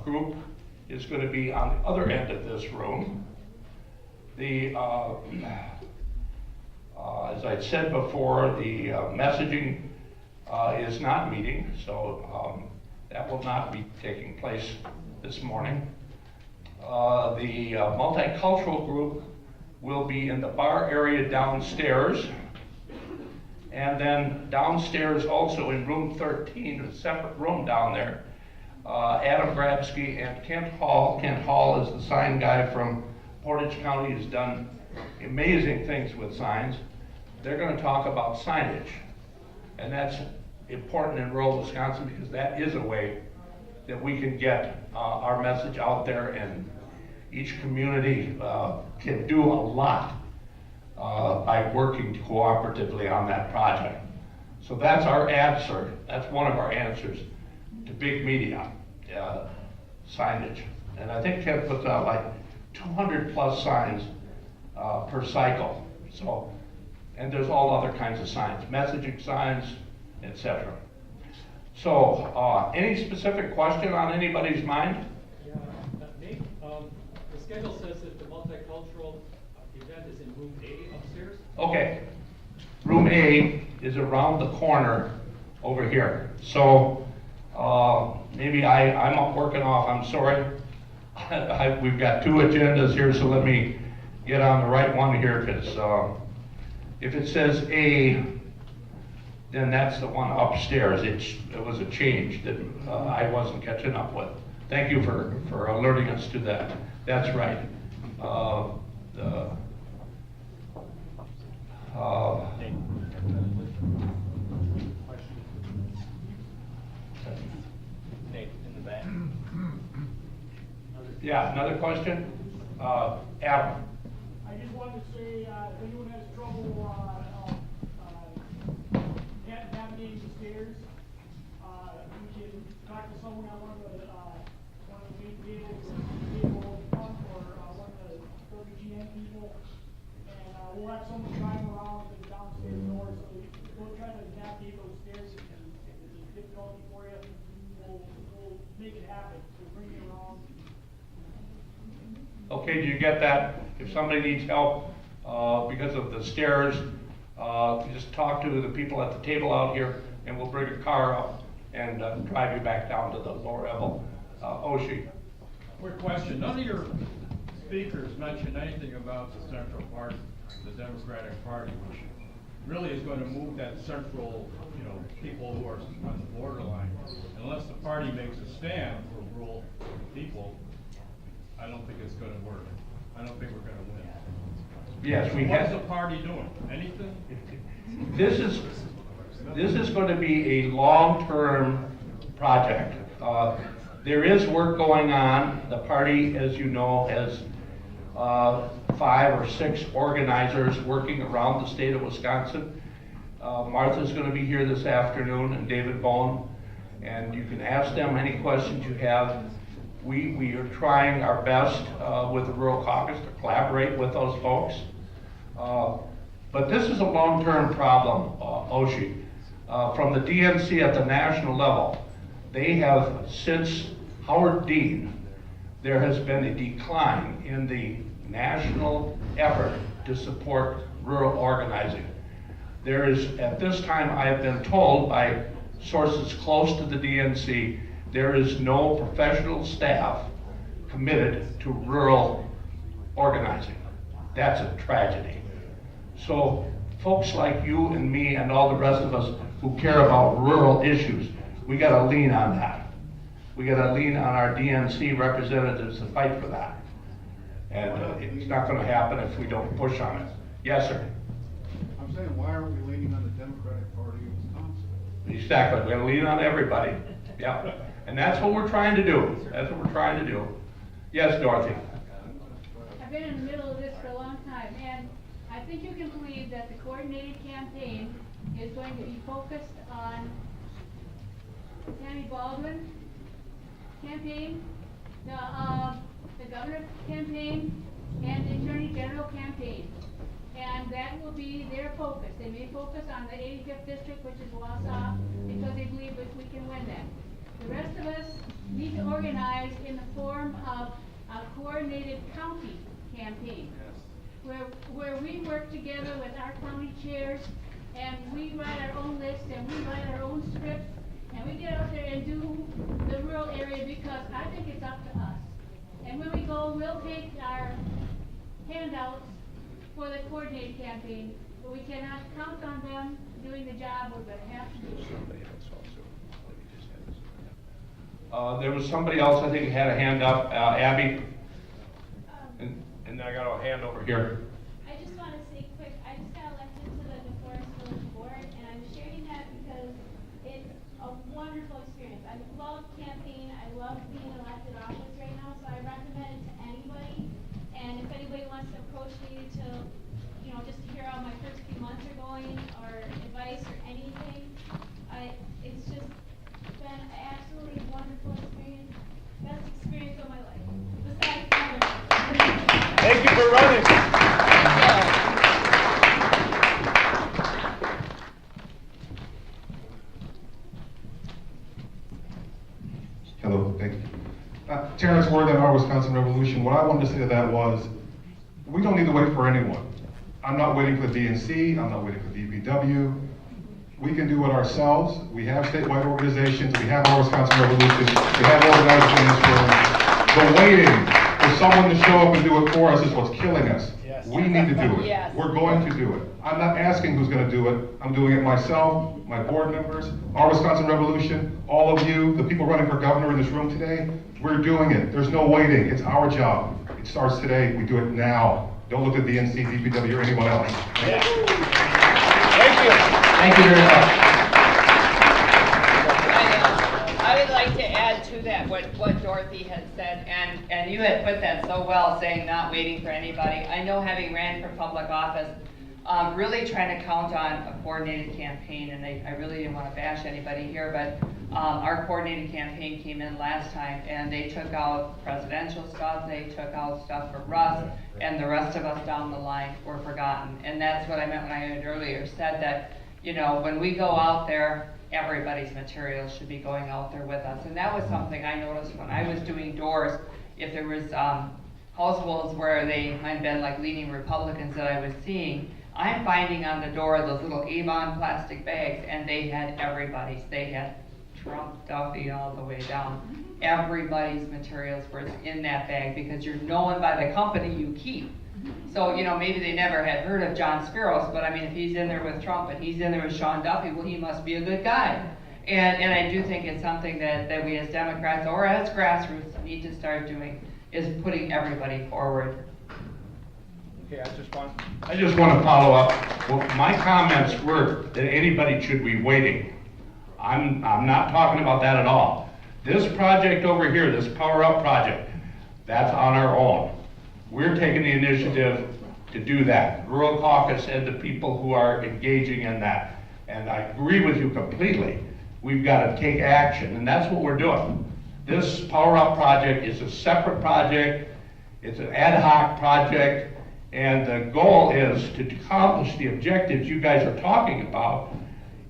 group is going to be on the other end of this room. The as I said before, the messaging is not meeting, so that will not be taking place this morning. The multicultural group will be in the bar area downstairs, and then downstairs also in room 13, a separate room down there, Adam Grabsky and Kent Hall. Kent Hall is the sign guy from Portage County, has done amazing things with signs. They're going to talk about signage, and that's important in rural Wisconsin because that is a way that we can get our message out there, and each community can do a lot by working cooperatively on that project. So that's our answer. That's one of our answers to big media signage. And I think Ken puts out like 200 plus signs per cycle. So, and there's all other kinds of signs, messaging signs, etc. So, any specific question on anybody's mind? Yeah, Nate, the schedule says that the multicultural event is in room A upstairs. Okay, room A is around the corner over here. So, maybe I'm working off, I'm sorry. We've got two agendas here, so let me get on the right one here, because if it says A, then that's the one upstairs. It was a change that I wasn't catching up with. Thank you for alerting us to that. That's right. Nate, in the back. Yeah, another question? Adam. I just wanted to say, if anyone has trouble navigating the stairs, you can talk to someone on one of the main tables, or one of the WGN people, and we'll have someone drive around the downstairs door, so we'll try to navigate those stairs. If there's a difficulty for you, we'll make it happen. We'll bring you around. Okay, do you get that? If somebody needs help because of the stairs, just talk to the people at the table out here, and we'll bring a car up and drive you back down to the lower level. Oshie. Quick question. None of your speakers mentioned anything about the Central Party, the Democratic Party, which really is going to move that central, people who are on the borderline. Unless the party makes a stand for rural people, I don't think it's going to work. I don't think we're going to win. Yes, we What's have. the party doing? Anything? This is going to be a long-term project. There is work going on. The party, as you know, has 5 or 6 organizers working around the state of Wisconsin. Martha's going to be here this afternoon, and David Bone, and you can ask them any questions you have. We are trying our best with the Rural Caucus to collaborate with those folks. But this is a long-term problem, Oshie. From the DNC at the national level, they have, since Howard Dean, there has been a decline in the national effort to support rural organizing. There is, at this time, I have been told by sources close to the DNC, there is no professional staff committed to rural organizing. That's a tragedy. So folks like you and me and all the rest of us who care about rural issues, we gotta lean on that. We gotta lean on our DNC representatives to fight for that. And it's not gonna happen if we don't push on it. Yes, sir? I'm saying, why aren't we leaning on the Democratic Party of Wisconsin? Exactly, we're gonna lean on everybody. Yeah, and that's what we're trying to do. That's what we're trying to do. Yes, Dorothy? I've been in the middle of this for a long time, and I think you can believe that the coordinated campaign is going to be focused on Tammy Baldwin campaign, the governor's campaign, and the attorney general campaign. And that will be their focus. They may focus on the 85th district, which is Wausau, because they believe that we can win that. The rest of us need to organize in the form of a coordinated county campaign, where we work together with our county chairs, and we write our own list, and we write our own script, and we get out there and do the rural area, because I think it's up to us. And when we go, we'll take our handouts for the coordinated campaign, but we cannot count on them doing the job we're going to have to do. There was somebody else, I think, had a hand up, Abby. And then I got a hand over here. I just want to say quick, I just got elected to the DeForest Village Board, and I'm sharing that because it's a wonderful experience. I love campaigning, I love being in elected office right now, so I recommend it to anybody. And if anybody wants to approach me to, you know, just to hear how my first few months are going, or advice or anything, it's just been an absolutely wonderful experience, best experience of my life. Besides Thank you for running. Hello, thank you. Terrence Worthen, Our Wisconsin Revolution. What I wanted to say to that was, we don't need to wait for anyone. I'm not waiting for the DNC, I'm not waiting for DPW. We can do it ourselves. We have statewide organizations, we have Our Wisconsin Revolution, we have organizers in this room. The waiting for someone to show up and do it for us is what's killing us. Yes. We need to do it. Yes. We're going to do it. I'm not asking who's going to do it. I'm doing it myself, my board members, Our Wisconsin Revolution, all of you, the people running for governor in this room today. We're doing it. There's no waiting. It's our job. It starts today. We do it now. Don't look at the NC, DPW, or anyone else. Thank you. Thank you very much. I would like to add to that what Dorothy had said, and you had put that so well, saying not waiting for anybody. I know, having ran for public office, really trying to count on a coordinated campaign, and I really didn't want to bash anybody here, but our coordinated campaign came in last time, and they took out presidential stuff, they took out stuff for Russ, and the rest of us down the line were forgotten. And that's what I meant when I had earlier said that, you know, when we go out there, everybody's materials should be going out there with us. And that was something I noticed when I was doing doors. If there was households where they might have been like leaning Republicans that I was seeing, I'm finding on the door those little Avon plastic bags, and they had everybody's. They had Trump, Duffy, all the way down. Everybody's materials were in that bag, because you're known by the company you keep. So, you know, maybe they never had heard of John Spiros, but I mean, if he's in there with Trump and he's in there with Sean Duffy, well, he must be a good guy. And I do think it's something that we as Democrats or as grassroots need to start doing, is putting everybody forward. Okay, I just want to follow up. Well, my comments were that anybody should be waiting. I'm not talking about that at all. This project over here, this Power Up project, that's on our own. We're taking the initiative to do that. Rural Caucus and the people who are engaging in that. And I agree with you completely. We've got to take action, and that's what we're doing. This Power Up project is a separate project. It's an ad hoc project, and the goal is to accomplish the objectives you guys are talking about.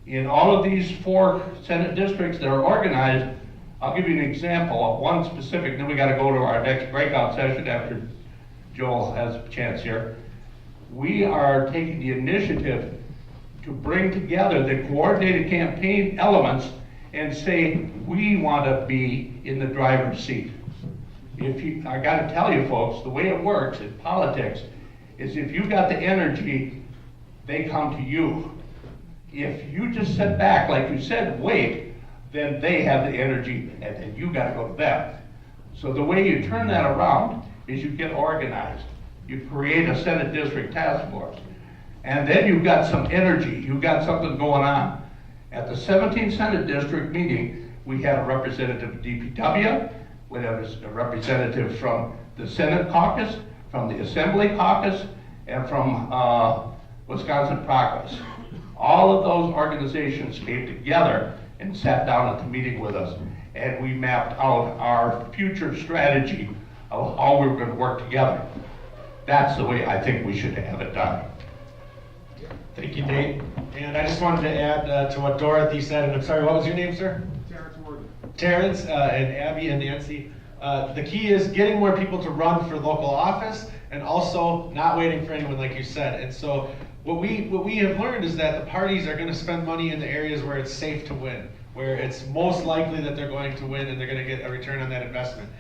In all of these 4 Senate districts that are organized, I'll give you an example of one specific, then we got to go to our next breakout session after Joel has a chance here. We are taking the initiative to bring together the coordinated campaign elements and say, we want to be in the driver's seat. I got to tell you folks, the way it works in politics is if you got the energy, they come to you. If you just sit back, like you said, wait, then they have the energy and then you got to go to them. So the way you turn that around is you get organized. You create a Senate District Task Force. And then you've got some energy, you've got something going on. At the 17th Senate District meeting, we had a representative of DPW, we had a representative from the Senate caucus, from the Assembly caucus, and from Wisconsin Progress. All of those organizations came together and sat down at the meeting with us, and we mapped out our future strategy of how we were going to work together. That's the way I think we should have it done. Thank you, Nate. And I just wanted to add to what Dorothy said, and I'm sorry, what was your name, sir? Terrence Morgan. Terrence and Abby and Nancy. The key is getting more people to run for local office and also not waiting for anyone, like you said. And so what we have learned is that the parties are going to spend money in the areas where it's safe to win, where it's most likely that they're going to win and they're going to get a return on that investment.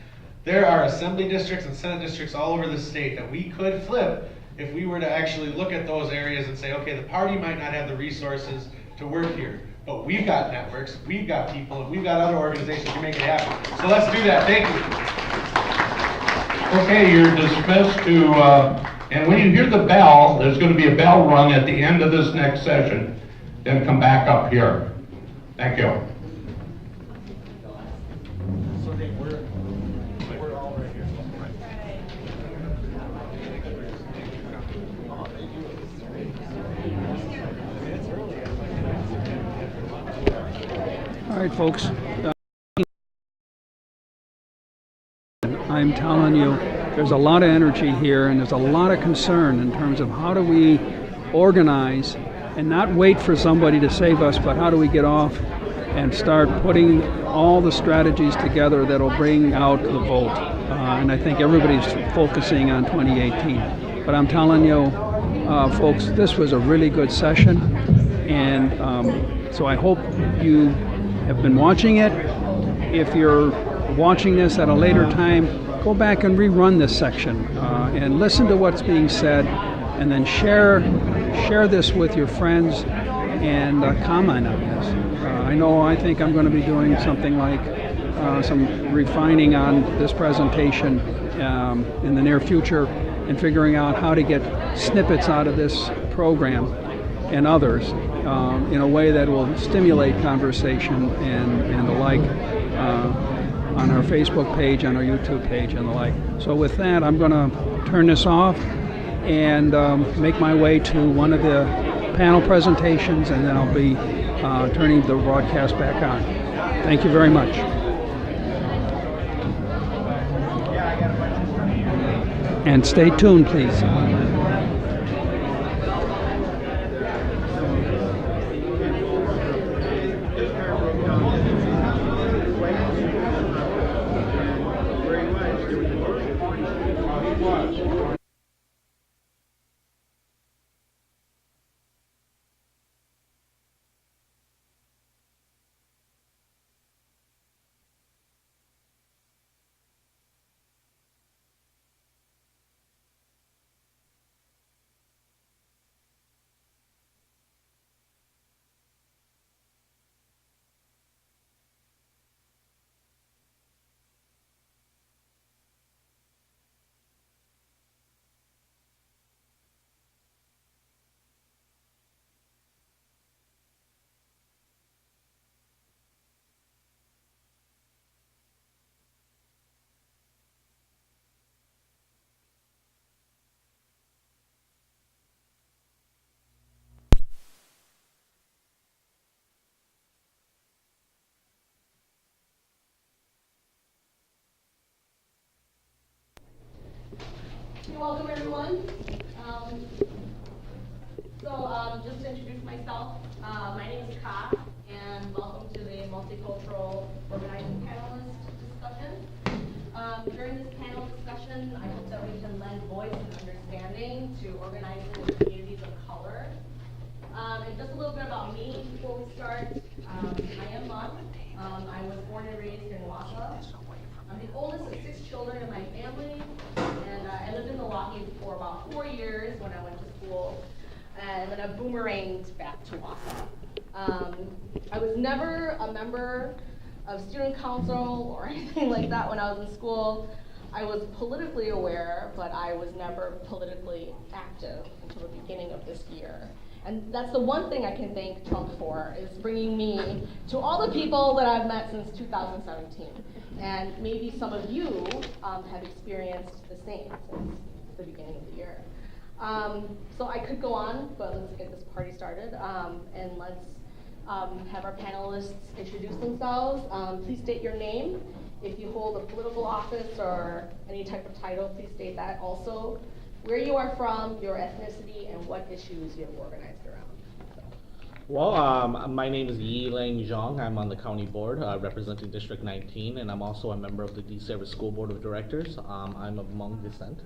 There are assembly districts and Senate districts all over the state that we could flip if we were to actually look at those areas and say, okay, the party might not have the resources to work here, but we've got networks, we've got people, and we've got other organizations to make it happen. So let's do that. Thank you. Okay, you're dismissed to, and when you hear the bell, there's going to be a bell rung at the end of this next session, then come back up here. Thank you. We're all right here. All right, folks. I'm telling you, there's a lot of energy here and there's a lot of concern in terms of how do we organize and not wait for somebody to save us, but how do we get off and start putting all the strategies together that'll bring out the vote. And I think everybody's focusing on 2018. But I'm telling you, folks, this was a really good session. And so I hope you have been watching it. If you're watching this at a later time, go back and rerun this section and listen to what's being said, and then share this with your friends and comment on this. I think I'm going to be doing something like some refining on this presentation in the near future and figuring out how to get snippets out of this program and others in a way that will stimulate conversation and the like on our Facebook page, on our YouTube page, and the like. So with that, I'm going to turn this off and make my way to one of the panel presentations, and then I'll be turning the broadcast back on. Thank you very much. And stay tuned, please. organizing in communities of color. And just a little bit about me before we start. I am mom. I was born and raised in Wausau. I'm the oldest of 6 children in my family, and I lived in Milwaukee for about 4 years when I went to school, and then I boomeranged back to Wausau. I was never a member of student council or anything like that when I was in school. I was politically aware, but I was never politically active until the beginning of this year. And that's the one thing I can thank Trump for, is bringing me to all the people that I've met since 2017. And maybe some of you have experienced the same since the beginning of the year. So I could go on, but let's get this party started. And let's have our panelists introduce themselves. Please state your name. If you hold a political office or any type of title, please state that also. Where you are from, your ethnicity, and what issues you have organized around. Well, my name is Yi Lang Zhang. I'm on the county board representing District 19, and I'm also a member of the East Service School Board of Directors. I'm of Hmong descent,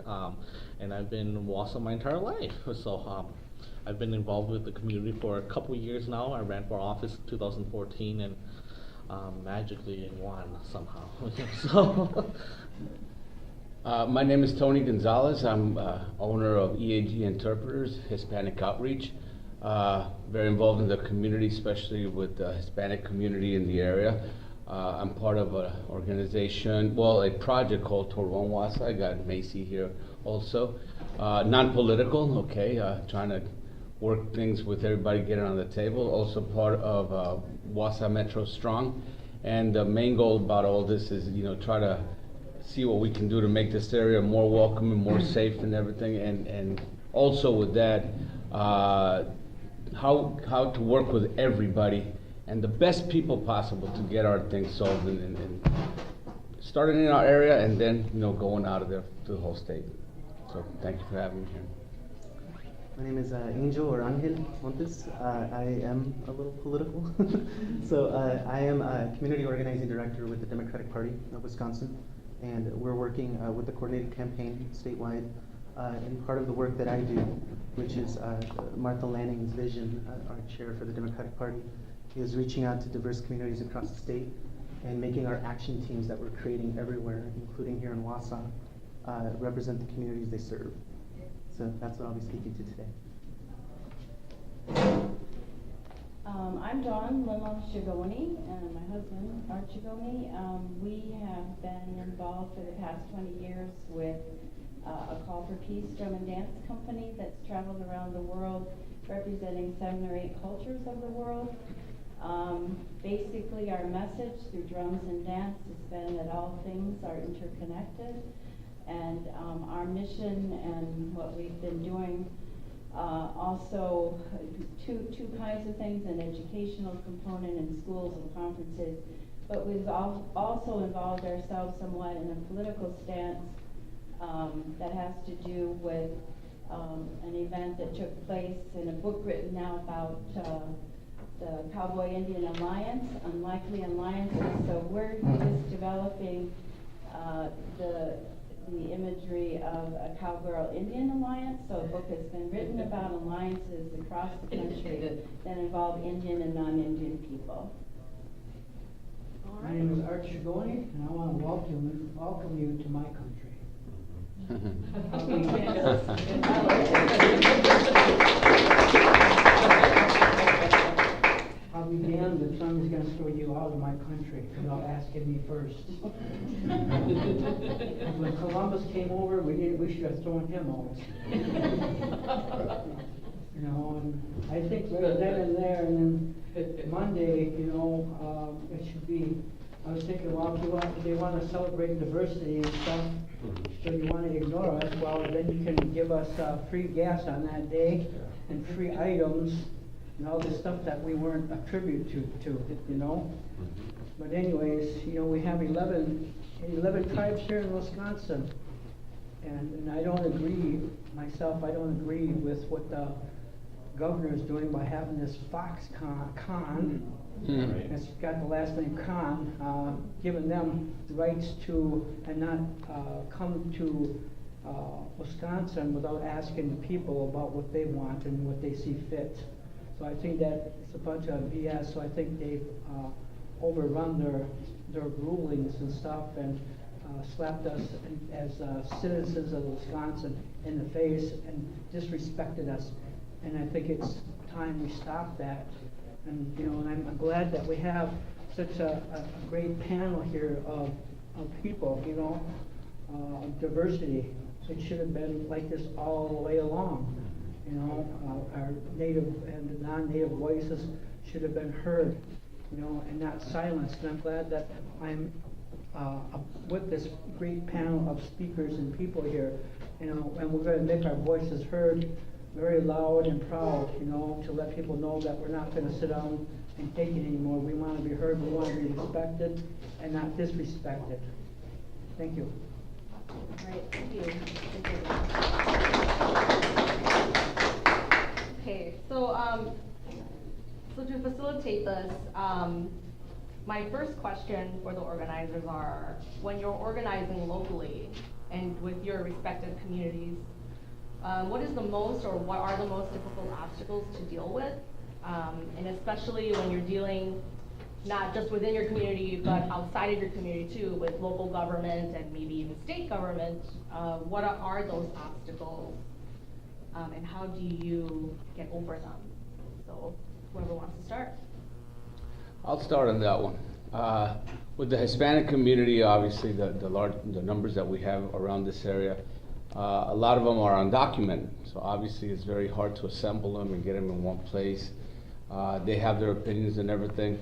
and I've been in Wausau my entire life. So I've been involved with the community for a couple years now. I ran for office in 2014 and magically won somehow. So. My name is Tony Gonzalez. I'm owner of EAG Interpreters, Hispanic Outreach. Very involved in the community, especially with the Hispanic community in the area. I'm part of an organization, well, a project called Torron Wausau. I got Macy here also. Non-political, okay, trying to work things with everybody, get it on the table. Also part of Wausau Metro Strong. And the main goal about all this is, try to see what we can do to make this area more welcoming, more safe and everything, and also with that, how to work with everybody and the best people possible to get our things solved and starting in our area and then going out of there to the whole state. So thank you for having me here. My name is Angel or Angel Montes. I am a little political. So I am a community organizing director with the Democratic Party of Wisconsin. And we're working with the coordinated campaign statewide. And part of the work that I do, which is Martha Lanning's vision, our chair for the Democratic Party, is reaching out to diverse communities across the state and making our action teams that we're creating everywhere, including here in Wausau, represent the communities they serve. So that's what I'll be speaking to today. I'm Dawn Limo Chigoni and my husband, Art Chigoni. We have been involved for the past 20 years with a Call for Peace drum and dance company that's traveled around the world representing 7 or 8 cultures of the world. Basically our message through drums and dance has been that all things are interconnected, and our mission and what we've been doing also two kinds of things, an educational component in schools and conferences, but we've also involved ourselves somewhat in a political stance that has to do with an event that took place in a book written now about the Cowboy Indian Alliance, Unlikely Alliances. So we're just developing the imagery of a Cowgirl Indian Alliance. So a book has been written about alliances across the country that involve Indian and non-Indian people. My name is Art Chigoni, and I want to welcome you to my country. I'll be damned if somebody's going to throw you out of my country without asking me first. When Columbus came over, we should have thrown him out. And I think right then and there, and then Monday, it should be. I was thinking, well, if they want to celebrate diversity and stuff, so you want to ignore us, well, then you can give us free gas on that day and free items and all this stuff that we weren't a tribute to. But anyways, we have 11 tribes here in Wisconsin, and I don't agree, myself, I don't agree with what the governor is doing by having this Foxconn, it's got the last name Khan, giving them rights to and not come to Wisconsin without asking the people about what they want and what they see fit. So I think that it's a bunch of BS. So I think they've overrun their rulings and stuff and slapped us as citizens of Wisconsin in the face and disrespected us. And I think it's time we stop that. And and I'm glad that we have such a great panel here of people. Diversity. It should have been like this all the way along. Our native and non-native voices should have been heard, and not silenced. And I'm glad that I'm with this great panel of speakers and people here, and we're going to make our voices heard very loud and proud, to let people know that we're not going to sit down and take it anymore. We want to be heard, we want to be respected and not disrespected. Thank you. All right, thank you. Okay, so to facilitate this, my first question for the organizers are, when you're organizing locally and with your respective communities, what is the most or what are the most difficult obstacles to deal with? And especially when you're dealing not just within your community, but outside of your community too, with local government and maybe even state government, what are those obstacles and how do you get over them? So whoever wants to start. I'll start on that one. With the Hispanic community, obviously the numbers that we have around this area, a lot of them are undocumented. So obviously it's very hard to assemble them and get them in one place. They have their opinions and everything.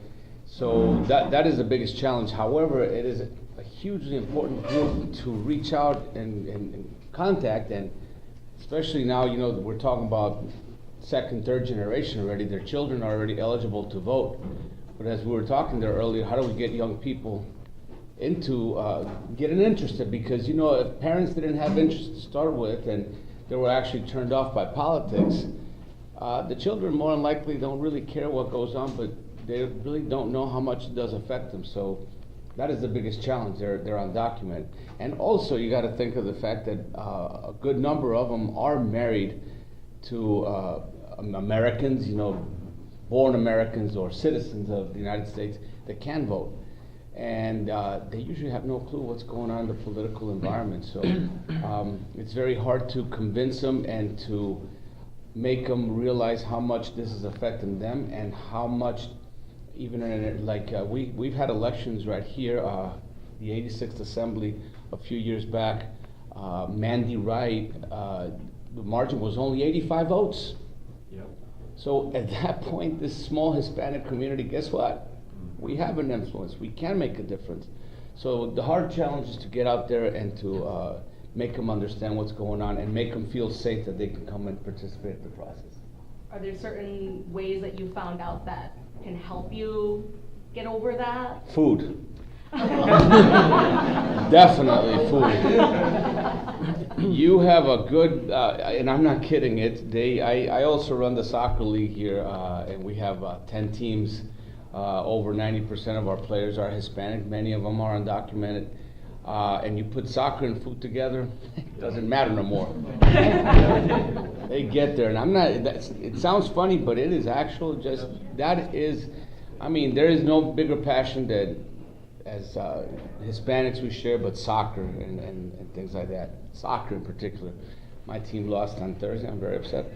So that is the biggest challenge. However, it is a hugely important group to reach out and contact, and especially now, we're talking about second, third generation already. Their children are already eligible to vote. But as we were talking there earlier, how do we get young people into getting interested? Because if parents didn't have interest to start with and they were actually turned off by politics, the children more than likely don't really care what goes on, but they really don't know how much it does affect them. So that is the biggest challenge. They're undocumented. And also you got to think of the fact that a good number of them are married to Americans, born Americans or citizens of the United States that can vote. And they usually have no clue what's going on in the political environment. So it's very hard to convince them and to make them realize how much this is affecting them and how much, even in we've had elections right here, the 86th Assembly a few years back, Mandy Wright, the margin was only 85 votes. Yep. So at that point, this small Hispanic community, guess what? We have an influence. We can make a difference. So the hard challenge is to get out there and to make them understand what's going on and make them feel safe that they can come and participate in the process. Are there certain ways that you found out that can help you get over that? Food. Definitely food. You have a good, and I'm not kidding, I also run the soccer league here, and we have 10 teams. Over 90% of our players are Hispanic, many of them are undocumented. And you put soccer and food together, it doesn't matter no more. They get there, and I'm not, it sounds funny, but it is actual, there is no bigger passion that as Hispanics we share, but soccer and things like that. Soccer in particular. My team lost on Thursday, I'm very upset.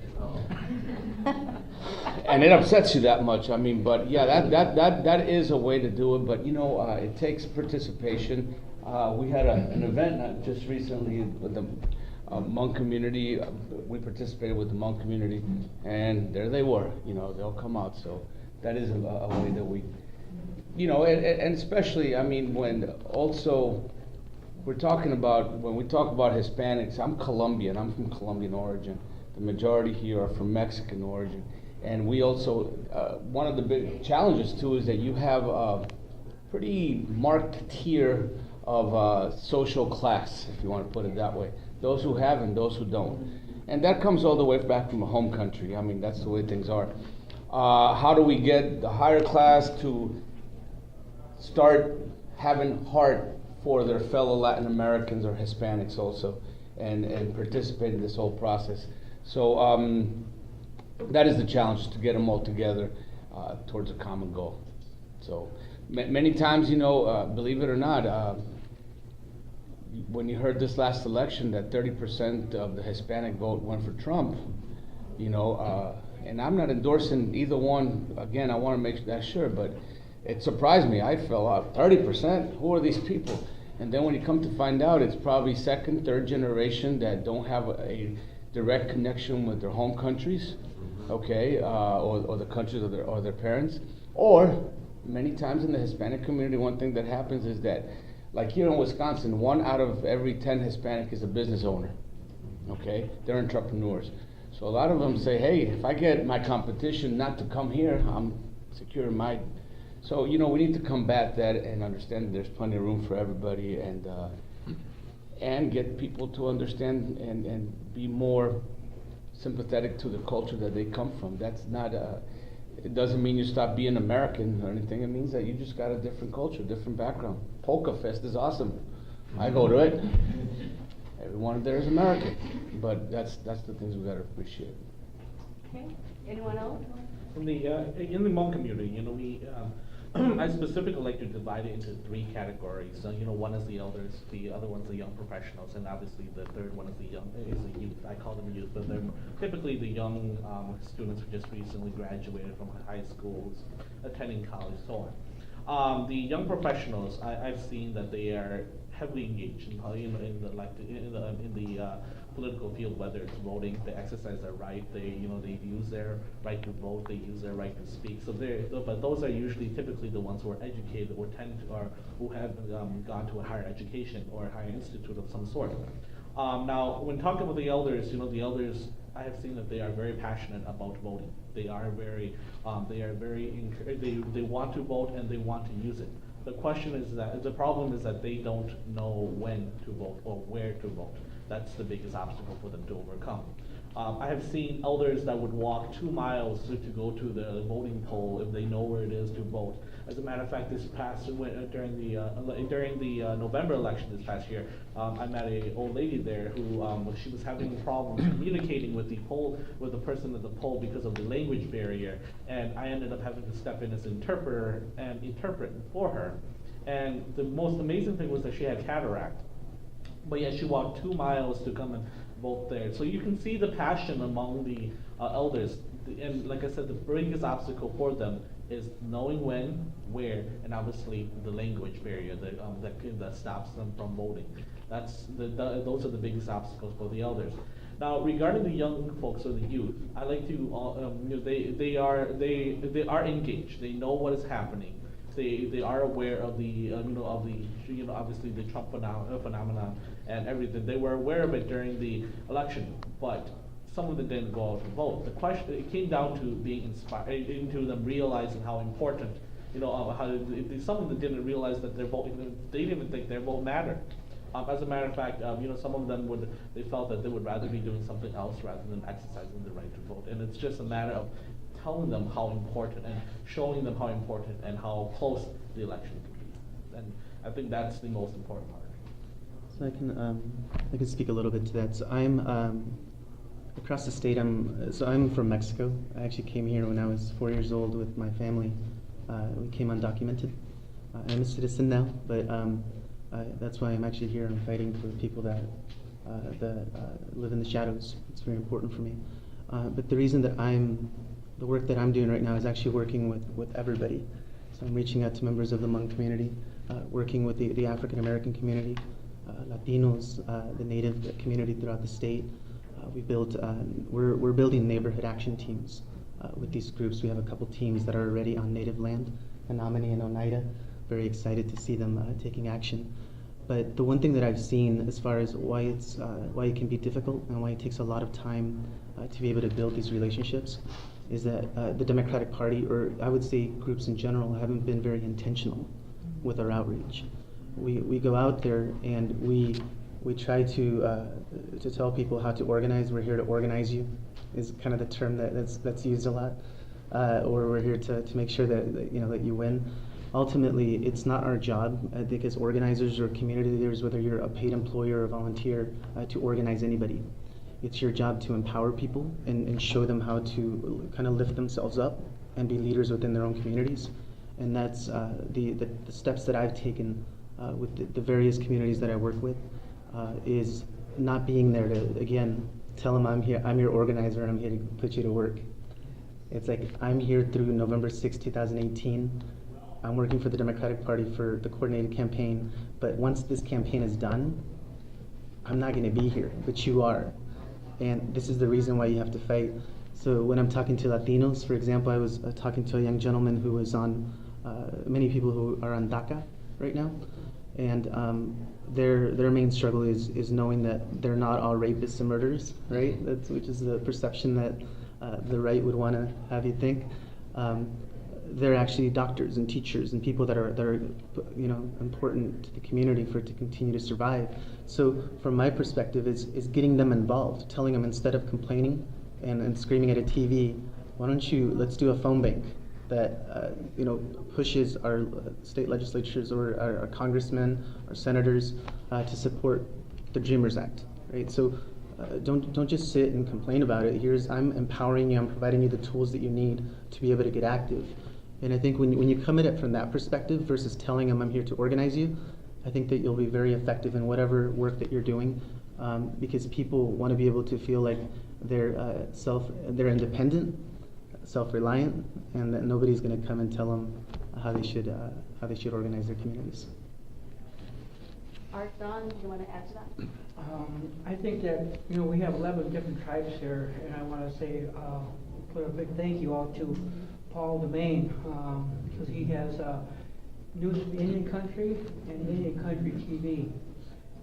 And it upsets you that much, but yeah, that is a way to do it, but it takes participation. We had an event just recently with the Hmong community. We participated with the Hmong community, and there they were. They'll come out. So that is a way that we, and especially, when also we're talking about, when we talk about Hispanics, I'm Colombian. I'm from Colombian origin. The majority here are from Mexican origin, and we also one of the big challenges too is that you have a pretty marked tier of social class, if you want to put it that way. Those who have and those who don't. And that comes all the way back from a home country. That's the way things are. How do we get the higher class to start having heart for their fellow Latin Americans or Hispanics also? and participate in this whole process. So that is the challenge, to get them all together towards a common goal. So many times, you know, believe it or not, when you heard this last election that 30% of the Hispanic vote went for Trump, you know, and I'm not endorsing either one. Again, I want to make that sure, but it surprised me. I fell out. 30%? Who are these people? And then when you come to find out, it's probably second, third generation that don't have a direct connection with their home countries, okay, or the countries of their parents. Or many times in the Hispanic community, one thing that happens is that, like here in Wisconsin, 1 out of every 10 Hispanic is a business owner, okay? They're entrepreneurs. So a lot of them say, hey, if I get my competition not to come here, I'm secure in my... So, you know, we need to combat that and understand that there's plenty of room for everybody, and get people to understand and be more sympathetic to the culture that they come from. That's not it doesn't mean you stop being American or anything. It means that you just got a different culture, different background. Polka Fest is awesome. I go to it. Everyone there is American, but that's the things we got to appreciate. Okay, anyone else? In the Hmong community, you know, we I specifically like to divide it into 3 categories. So, you know, one is the elders, the other one's the young professionals, and obviously the third one is the youth. I call them youth, but they're typically the young students who just recently graduated from high schools, attending college, so on. The young professionals, I've seen that they are heavily engaged in the political field, whether it's voting, they exercise their right, they use their right to vote, they use their right to speak. So but those are usually typically the ones who are educated or who have gone to a higher education or a higher institute of some sort. Now, when talking about the elders, you know, the elders, I have seen that they are very passionate about voting. They want to vote and they want to use it. The problem is that they don't know when to vote or where to vote. That's the biggest obstacle for them to overcome. I have seen elders that would walk 2 miles to go to the voting poll if they know where it is to vote. As a matter of fact, during the November election this past year, I met an old lady there who she was having problems communicating with the person at the poll because of the language barrier, and I ended up having to step in as interpreter and interpret for her. And the most amazing thing was that she had cataract, but yet she walked 2 miles to come and vote there. So you can see the passion among the elders, and like I said, the biggest obstacle for them is knowing when, where, and obviously the language barrier that stops them from voting. Those are the biggest obstacles for the elders. Now, regarding the young folks or the youth, I like to they are engaged. They know what is happening. They are aware of obviously the Trump phenomenon and everything. They were aware of it during the election, but some of them didn't go out to vote. It came down to being inspired, into them realizing how important, some of them didn't realize that their vote, they didn't even think their vote mattered. As a matter of fact, some of them they felt that they would rather be doing something else rather than exercising the right to vote. And it's just a matter of telling them how important and showing them how important and how close the election can be. And I think that's the most important part. So I can speak a little bit to that. So I'm across the state. I'm from Mexico. I actually came here when I was 4 years old with my family. We came undocumented. I'm a citizen now, but that's why I'm actually here. I'm fighting for people that live in the shadows. It's very important for me. But the reason that the work that I'm doing right now is actually working with everybody. So I'm reaching out to members of the Hmong community, working with the African American community, Latinos, the Native community throughout the state. We're building neighborhood action teams with these groups. We have a couple teams that are already on Native land, Menominee and Oneida. Very excited to see them taking action. But the one thing that I've seen as far as why it can be difficult and why it takes a lot of time to be able to build these relationships is that the Democratic Party, or I would say groups in general, haven't been very intentional with our outreach. We go out there and we try to tell people how to organize. We're here to organize you, is kind of the term that's used a lot, or we're here to make sure that you win. ultimately, it's not our job, I think, as organizers or community leaders, whether you're a paid employee or a volunteer, to organize anybody. It's your job to empower people and show them how to kind of lift themselves up and be leaders within their own communities. And that's the steps that I've taken with the various communities that I work with, is not being there to, again, tell them I'm your organizer and I'm here to put you to work. It's like, I'm here through November 6, 2018. I'm working for the Democratic Party for the coordinated campaign, but once this campaign is done, I'm not going to be here, but you are. And this is the reason why you have to fight. So when I'm talking to Latinos, for example, I was talking to a young gentleman who was on, many people who are on DACA right now, and their main struggle is knowing that they're not all rapists and murderers, right? Which is the perception that the right would want to have you think. They're actually doctors and teachers and people that are important to the community for it to continue to survive. So from my perspective, is getting them involved, telling them instead of complaining and screaming at a TV, let's do a phone bank that pushes our state legislatures or our congressmen, our senators to support the Dreamers Act, right? So don't just sit and complain about it. I'm empowering you, I'm providing you the tools that you need to be able to get active. And I think when you come at it from that perspective versus telling them I'm here to organize you, I think that you'll be very effective in whatever work that you're doing, because people want to be able to feel like they're independent, self-reliant, and that nobody's going to come and tell them how they should organize their communities. Art, Don, do you want to add to that? I think that we have 11 different tribes here, and I want to say put a big thank you out to Paul Domain, because he has News of Indian Country and Indian Country TV.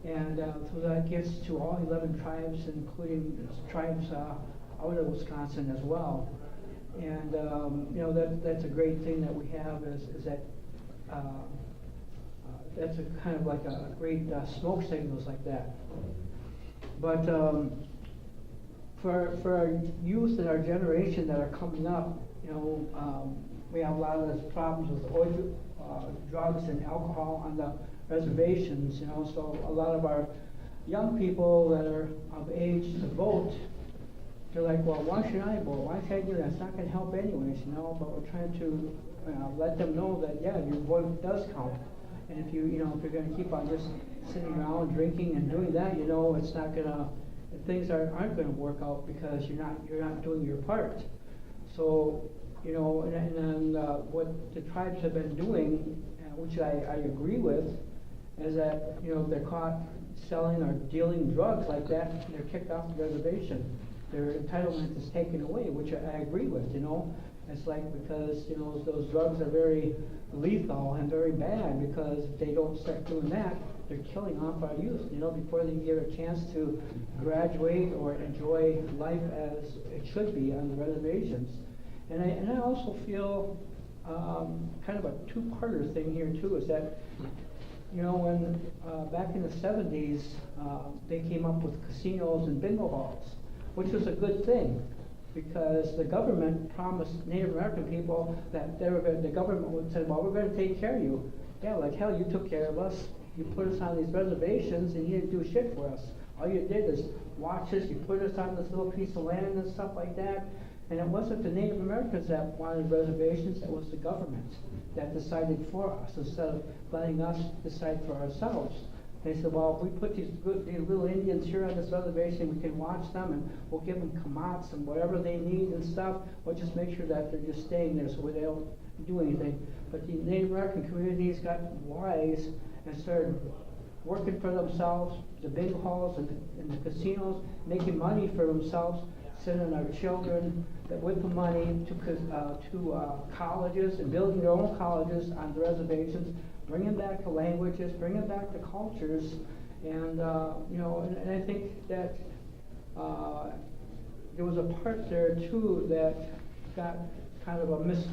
And so that gets to all 11 tribes, including tribes out of Wisconsin as well. And that's a great thing that we have is that that's a kind of like a great smoke signals like that. But for our youth and our generation that are coming up, we have a lot of those problems with drugs and alcohol on the reservations, so a lot of our young people that are of age to vote, they're like, well, why should I vote? Why should I do that? It's not going to help anyways, but we're trying to let them know that, yeah, your vote does count. And if you're going to keep on just sitting around drinking and doing that, it's not going to, things aren't going to work out because you're not doing your part. So, and what the tribes have been doing, which I agree with, is that, if they're caught selling or dealing drugs like that, they're kicked off the reservation. Their entitlement is taken away, which I agree with, It's like, because, those drugs are very lethal and very bad, because if they don't start doing that, they're killing off our youth, before they get a chance to graduate or enjoy life as it should be on the reservations. And I also feel kind of a two-parter thing here too, is that, when back in the 70s, they came up with casinos and bingo halls, which was a good thing, because the government promised Native American people that the government would say, well, we're going to take care of you. Yeah, like hell, you took care of us. You put us on these reservations and you didn't do shit for us. All you did is watch us, you put us on this little piece of land and stuff like that. And it wasn't the Native Americans that wanted reservations, it was the government that decided for us, instead of letting us decide for ourselves. They said, well, if we put these little Indians here on this reservation, we can watch them and we'll give them kamats and whatever they need and stuff. We'll just make sure that they're just staying there so they don't do anything. But the Native American communities got wise and started working for themselves, the big halls and the casinos, making money for themselves, sending our children with the money to colleges and building their own colleges on the reservations, bringing back the languages, bringing back the cultures, and and I think that there was a part there too that got kind of a miss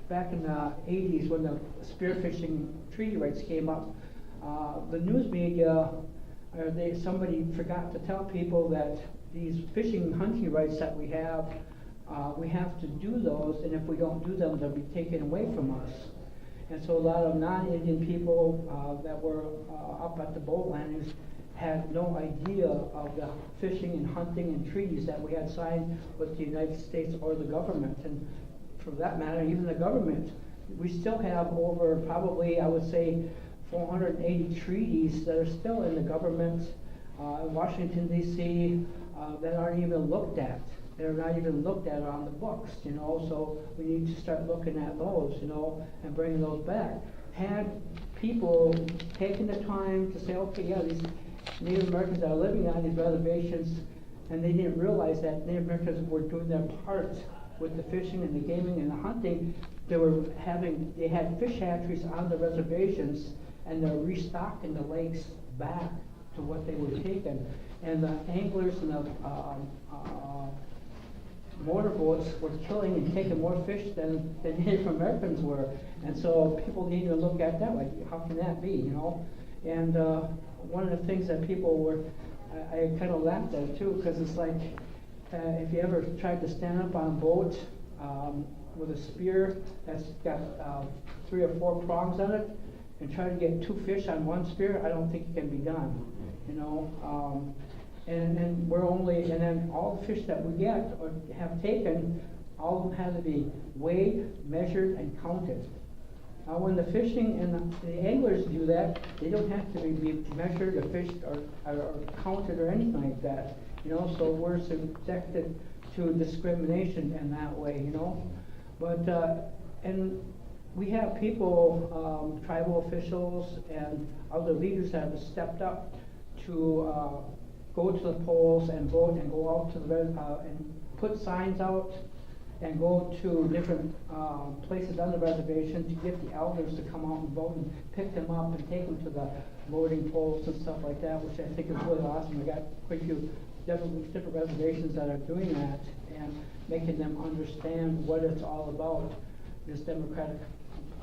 back in the 80s when the spearfishing treaty rights came up. The news media, somebody forgot to tell people that these fishing hunting rights that we have to do those, and if we don't do them, they'll be taken away from us. And so a lot of non-Indian people that were up at the boat landings had no idea of the fishing and hunting and treaties that we had signed with the United States or the government. And for that matter, even the government. We still have over probably, I would say, 480 treaties that are still in the government in Washington, D.C. That aren't even looked at. They're not even looked at on the books, you know, so we need to start looking at those, you know, and bringing those back. Had people taken the time to say, okay, yeah, these Native Americans that are living on these reservations, and they didn't realize that Native Americans were doing their part with the fishing and the gaming and the hunting. They had fish hatcheries on the reservations, and they're restocking the lakes back to what they were taking. And the anglers and the motorboats were killing and taking more fish than the Native Americans were. And so people need to look at that, like, how can that be, you know? And one of the things that people were, I kind of laughed at too, because it's like, if you ever tried to stand up on a boat with a spear that's got 3 or 4 prongs on it, and try to get 2 fish on one spear, I don't think it can be done, you know? And then all the fish that we get or have taken, all of them have to be weighed, measured, and counted. Now, when the fishing and the anglers do that, they don't have to be measured or fished or counted or anything like that, you know. So we're subjected to discrimination in that way, you know. But and we have people, tribal officials and other leaders that have stepped up to go to the polls and vote and go out to the and put signs out and go to different places on the reservation to get the elders to come out and vote and pick them up and take them to the voting polls and stuff like that, which I think is really awesome. We got quite a few different reservations that are doing that and making them understand what it's all about, this democratic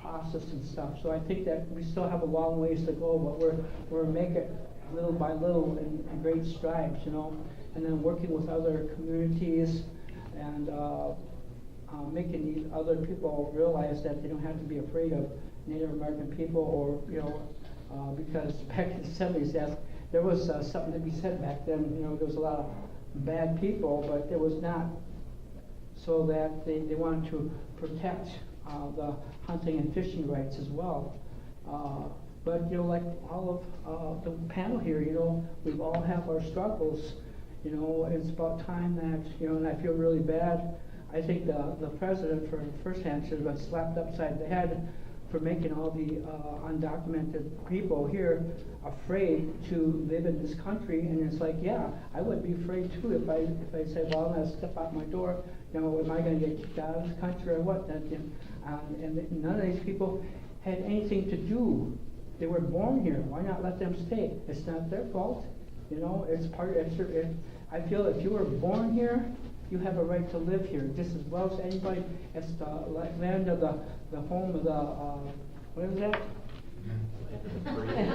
process and stuff. So I think that we still have a long ways to go, but we're making it little by little in great strides, you know, and then working with other communities and making these other people realize that they don't have to be afraid of Native American people, or, you know, because back in the 70s, there was something to be said back then, you know, there was a lot of bad people, but there was not, so that they wanted to protect the hunting and fishing rights as well. But, you know, like all of the panel here, you know, we all have our struggles, you know. It's about time that, you know, and I feel really bad. I think the president, for first hand, should have been slapped upside the head for making all the undocumented people here afraid to live in this country. And it's like, yeah, I would be afraid too if I said, well, I'm gonna step out my door, you know, am I gonna get kicked out of this country or what? And none of these people had anything to do. They were born here. Why not let them stay? It's not their fault. You know, it's part of it. I feel if you were born here, you have a right to live here just as well as anybody. It's the land of the home of the, what is that?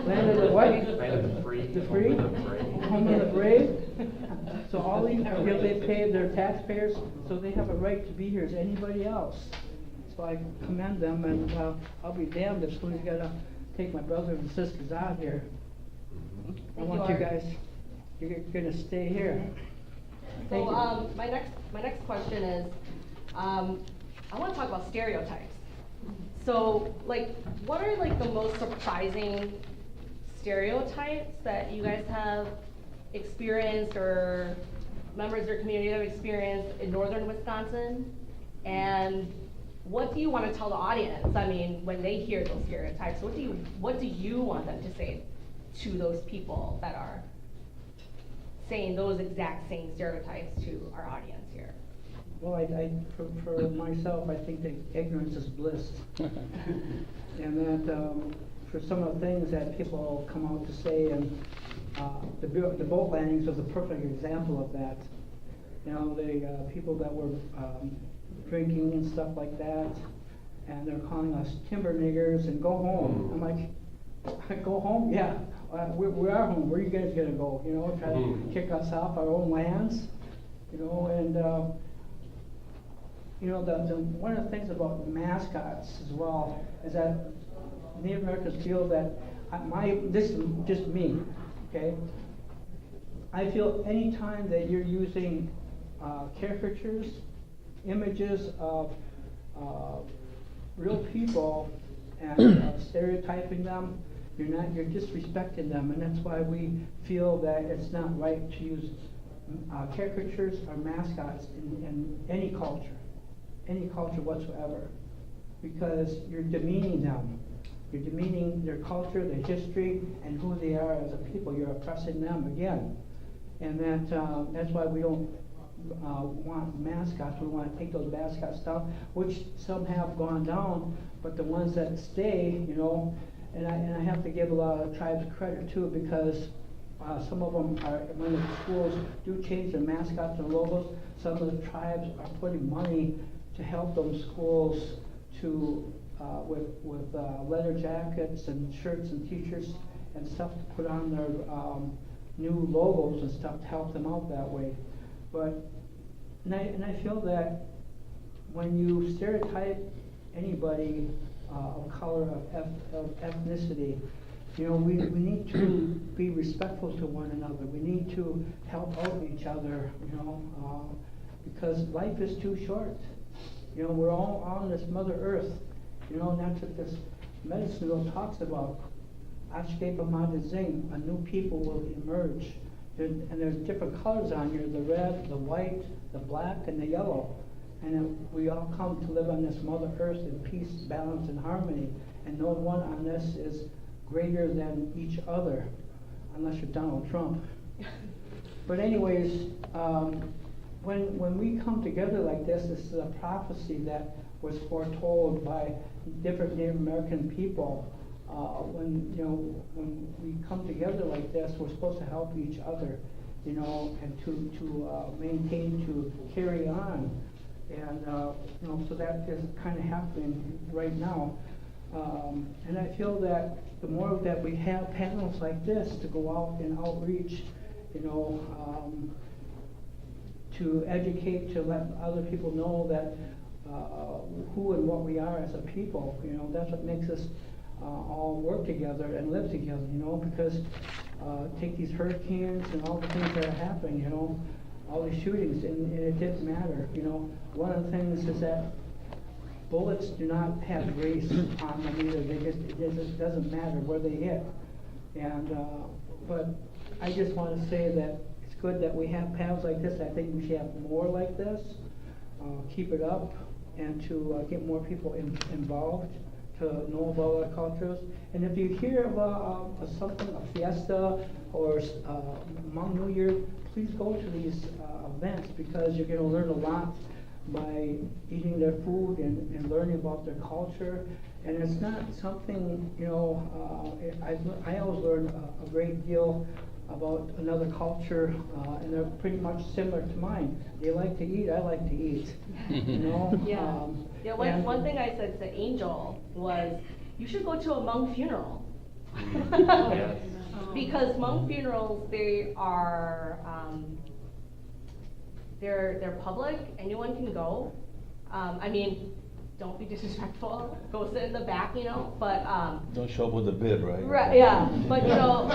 Land of the what? Land of the free. The free? Home of the brave. So all these, you know, they pay their taxpayers, so they have a right to be here as anybody else. So I commend them, and I'll be damned if someone's gonna take my brothers and sisters out here. I want you guys, you're gonna stay here. Thank So my next question is, I want to talk about stereotypes. So, like, what are like the most surprising stereotypes that you guys have experienced, or members of your community have experienced in northern Wisconsin? And what do you want to tell the audience? I mean, when they hear those stereotypes, what do you want them to say to those people that are saying those exact same stereotypes to our audience here? Well, for myself, I think that ignorance is bliss. And that for some of the things that people come out to say, and the boat landings was a perfect example of that. You know, the people that were drinking and stuff like that, and they're calling us timber niggers and go home. I'm like, go home? Yeah, we are home. Where are you guys gonna go? You know, try to kick us off our own lands, you know. And you know, one of the things about mascots as well is that Native Americans feel that, this is just me, okay? I feel anytime that you're using caricatures, images of real people and stereotyping them, you're disrespecting them, and that's why we feel that it's not right to use caricatures or mascots in any culture whatsoever, because you're demeaning them. You're demeaning their culture, their history, and who they are as a people. You're oppressing them again, and that's why we don't want mascots. We want to take those mascots down, which some have gone down, but the ones that stay, you know, and I have to give a lot of tribes credit too, because some of them are, when the schools do change their mascots and logos, some of the tribes are putting money to help those schools to with leather jackets and shirts and t-shirts and stuff to put on their new logos and stuff to help them out that way. But and I feel that when you stereotype anybody of color, of ethnicity, you know, we need to be respectful to one another. We need to help out each other, you know, because life is too short. You know, we're all on this Mother Earth, you know, and that's what this medicine wheel talks about. A new people will emerge. And there's different colors on here, the red, the white, the black, and the yellow. And we all come to live on this Mother Earth in peace, balance, and harmony. And no one on this is greater than each other, unless you're Donald Trump. But anyways, when we come together like this is a prophecy that was foretold by different Native American people. When we come together like this, we're supposed to help each other, you know, and to maintain, to carry on, and you know, so that is kind of happening right now. And I feel that the more that we have panels like this to go out and outreach, you know, to educate, to let other people know that who and what we are as a people, you know, that's what makes us all work together and live together, you know, because take these hurricanes and all the things that are happening, you know, all these shootings, and it didn't matter, you know. One of the things is that bullets do not have race on them either. It just doesn't matter where they hit. And but I just want to say that it's good that we have panels like this. I think we should have more like this. Keep it up, and to get more people involved, to know about our cultures. And if you hear of something, a fiesta or Hmong New Year, please go to these events, because you're going to learn a lot by eating their food and learning about their culture. And it's not something, you know, I always learn a great deal about another culture, and they're pretty much similar to mine. They like to eat, I like to eat, you know? Yeah. One thing I said to Angel was, you should go to a Hmong funeral. Because Hmong funerals, they are, they're public, anyone can go. I mean, don't be disrespectful, go sit in the back, you know, but don't show up with a bib, right? Right, yeah, but you know,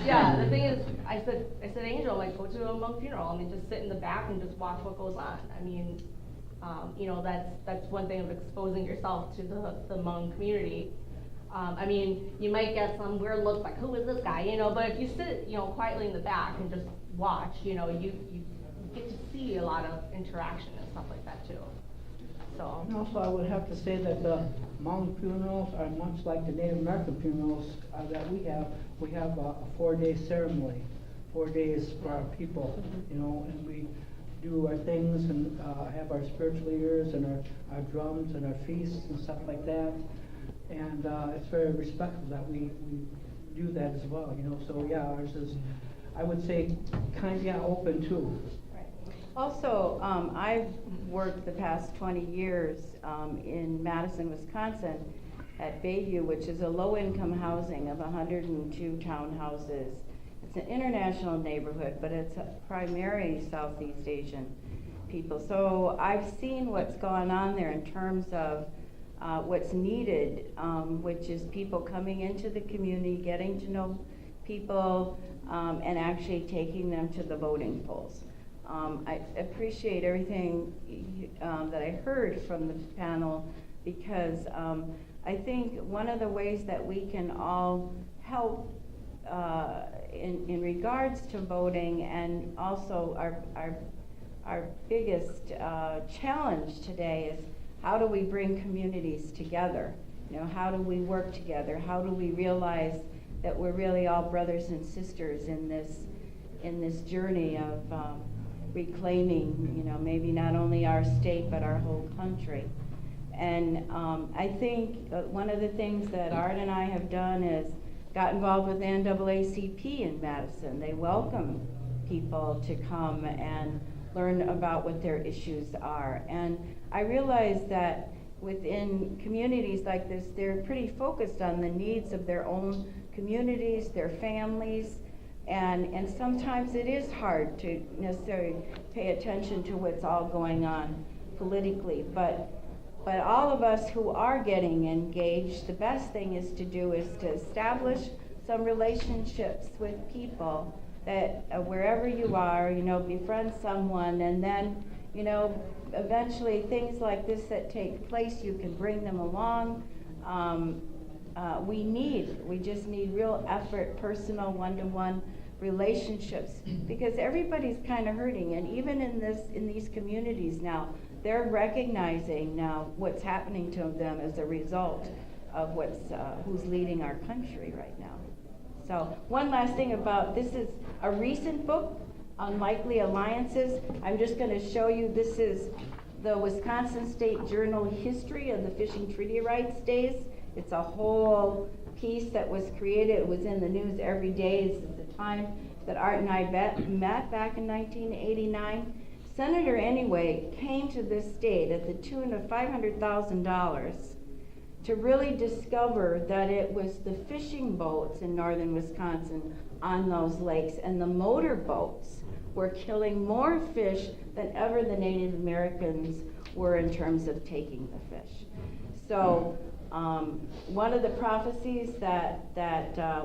yeah, the thing is, I said, Angel, like, go to a Hmong funeral, I mean, just sit in the back and just watch what goes on. I mean, you know, that's one thing of exposing yourself to the Hmong community. I mean, you might get some weird looks like, who is this guy, you know, but if you sit, you know, quietly in the back and just watch, you know, you get to see a lot of interaction and stuff like that too. So. And also, I would have to say that the Hmong funerals are much like the Native American funerals that we have. We have a 4-day ceremony, 4 days for our people, you know, and we do our things and have our spiritual leaders and our drums and our feasts and stuff like that. And it's very respectful that we do that as well, you know. So yeah, ours is, I would say, kind of open too. Also, I've worked the past 20 years in Madison, Wisconsin at Bayview, which is a low-income housing of 102 townhouses. It's an international neighborhood, but it's primarily Southeast Asian people. So I've seen what's going on there in terms of what's needed, which is people coming into the community, getting to know people, and actually taking them to the voting polls. I appreciate everything that I heard from the panel, because I think one of the ways that we can all help in regards to voting, and also our biggest challenge today is how do we bring communities together? You know, how do we work together? How do we realize that we're really all brothers and sisters in this journey of reclaiming, you know, maybe not only our state but our whole country. And I think one of the things that Art and I have done is got involved with NAACP in Madison. They welcome people to come and learn about what their issues are. And I realize that within communities like this, they're pretty focused on the needs of their own communities, their families, and sometimes it is hard to necessarily pay attention to what's all going on politically. But all of us who are getting engaged, the best thing is to establish some relationships with people that wherever you are, you know, befriend someone, and then, you know, eventually things like this that take place, you can bring them along. We just need real effort, personal, one-to-one relationships, because everybody's kind of hurting, and even in these communities now, they're recognizing now what's happening to them as a result of who's leading our country right now. So one last thing about, this is a recent book, Unlikely Alliances. I'm just going to show you, this is the Wisconsin State Journal history of the Fishing Treaty Rights Days. It's a whole piece that was created. It was in the news every day. This is the time that Art and I met back in 1989. Senator Anyway came to this state at the tune of $500,000 to really discover that it was the fishing boats in northern Wisconsin on those lakes, and the motor boats were killing more fish than ever the Native Americans were in terms of taking the fish. So one of the prophecies that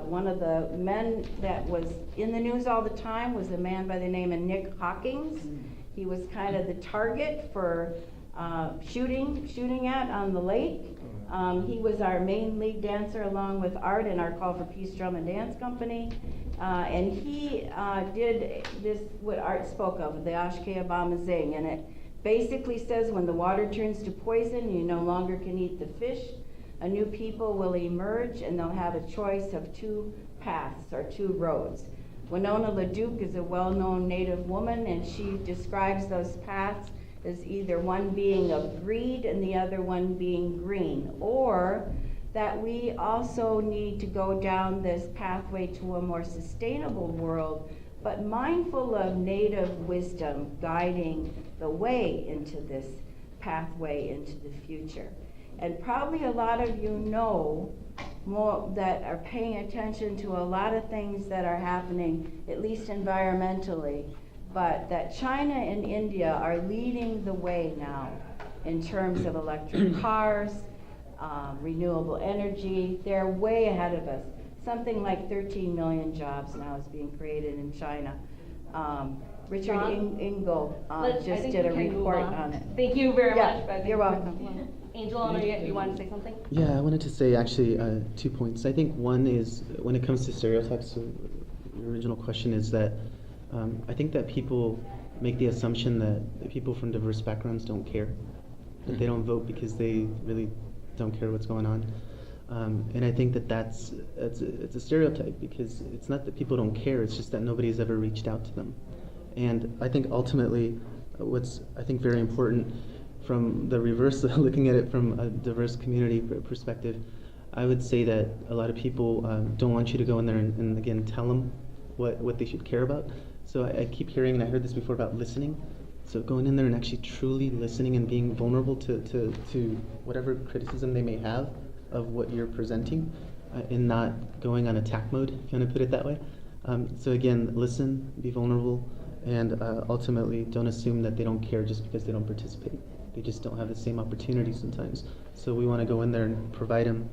one of the men that was in the news all the time was a man by the name of Nick Hawkins. He was kind of the target for shooting at on the lake. He was our main lead dancer along with Art in our Call for Peace Drum and Dance Company. And he did this, what Art spoke of, the Ashke Abama Zing. And it basically says when the water turns to poison, you no longer can eat the fish. A new people will emerge, and they'll have a choice of two paths or two roads. Winona LaDuke is a well-known Native woman, and she describes those paths as either one being of greed and the other one being green, or that we also need to go down this pathway to a more sustainable world, but mindful of Native wisdom guiding the way into this pathway into the future. And probably a lot of you know more that are paying attention to a lot of things that are happening, at least environmentally, but that China and India are leading the way now in terms of electric cars, renewable energy. They're way ahead of us. Something like 13 million jobs now is being created in China. Richard Engel just did a report on it. Thank you very much. You're welcome. Angel, you want to say something? Yeah, I wanted to say actually 2 points. I think one is when it comes to stereotypes, so your original question is that I think that people make the assumption that people from diverse backgrounds don't care, that they don't vote because they really don't care what's going on. And I think that it's a stereotype, because it's not that people don't care, it's just that nobody's ever reached out to them. And I think ultimately what's I think very important from the reverse, looking at it from a diverse community perspective, I would say that a lot of people don't want you to go in there and again tell them what they should care about. So I keep hearing, and I heard this before, about listening. So going in there and actually truly listening and being vulnerable to whatever criticism they may have of what you're presenting, and not going on attack mode, if you want to put it that way. So again, listen, be vulnerable, and ultimately don't assume that they don't care just because they don't participate. They just don't have the same opportunities sometimes. So we want to go in there and provide them,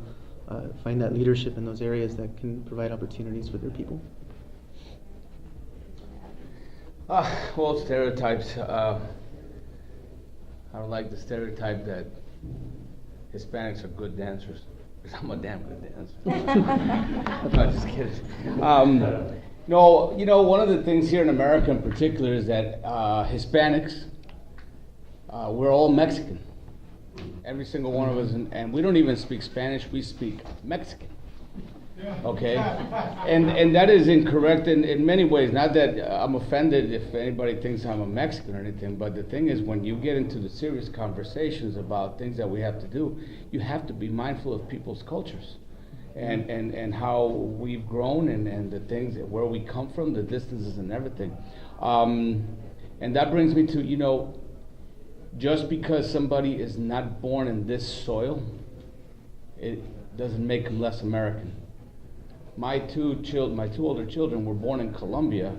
find that leadership in those areas that can provide opportunities for their people. Well, stereotypes. I don't like the stereotype that Hispanics are good dancers. Because I'm a damn good dancer. No, just kidding. No, you know, one of the things here in America in particular is that Hispanics, we're all Mexican. Every single one of us, and we don't even speak Spanish, we speak Mexican. Okay? And that is incorrect in many ways. Not that I'm offended if anybody thinks I'm a Mexican or anything, but the thing is, when you get into the serious conversations about things that we have to do, you have to be mindful of people's cultures and how we've grown and the things, where we come from, the distances and everything. And that brings me to, you know, just because somebody is not born in this soil, it doesn't make them less American. My two older children were born in Colombia,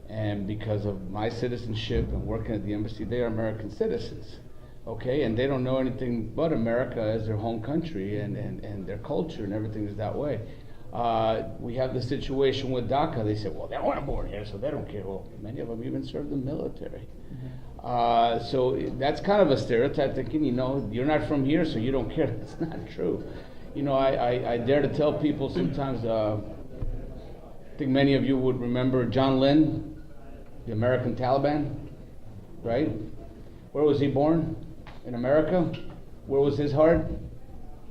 and because of my citizenship and working at the embassy, they are American citizens, okay? And they don't know anything but America as their home country, and their culture and everything is that way. We have the situation with DACA. They say, well, they weren't born here, so they don't care. Well, many of them even served in the military. So that's kind of a stereotype, thinking, you know, you're not from here, so you don't care. That's not true. You know, I dare to tell people sometimes, I think many of you would remember John Lynn, the American Taliban, right? Where was he born? In America? Where was his heart?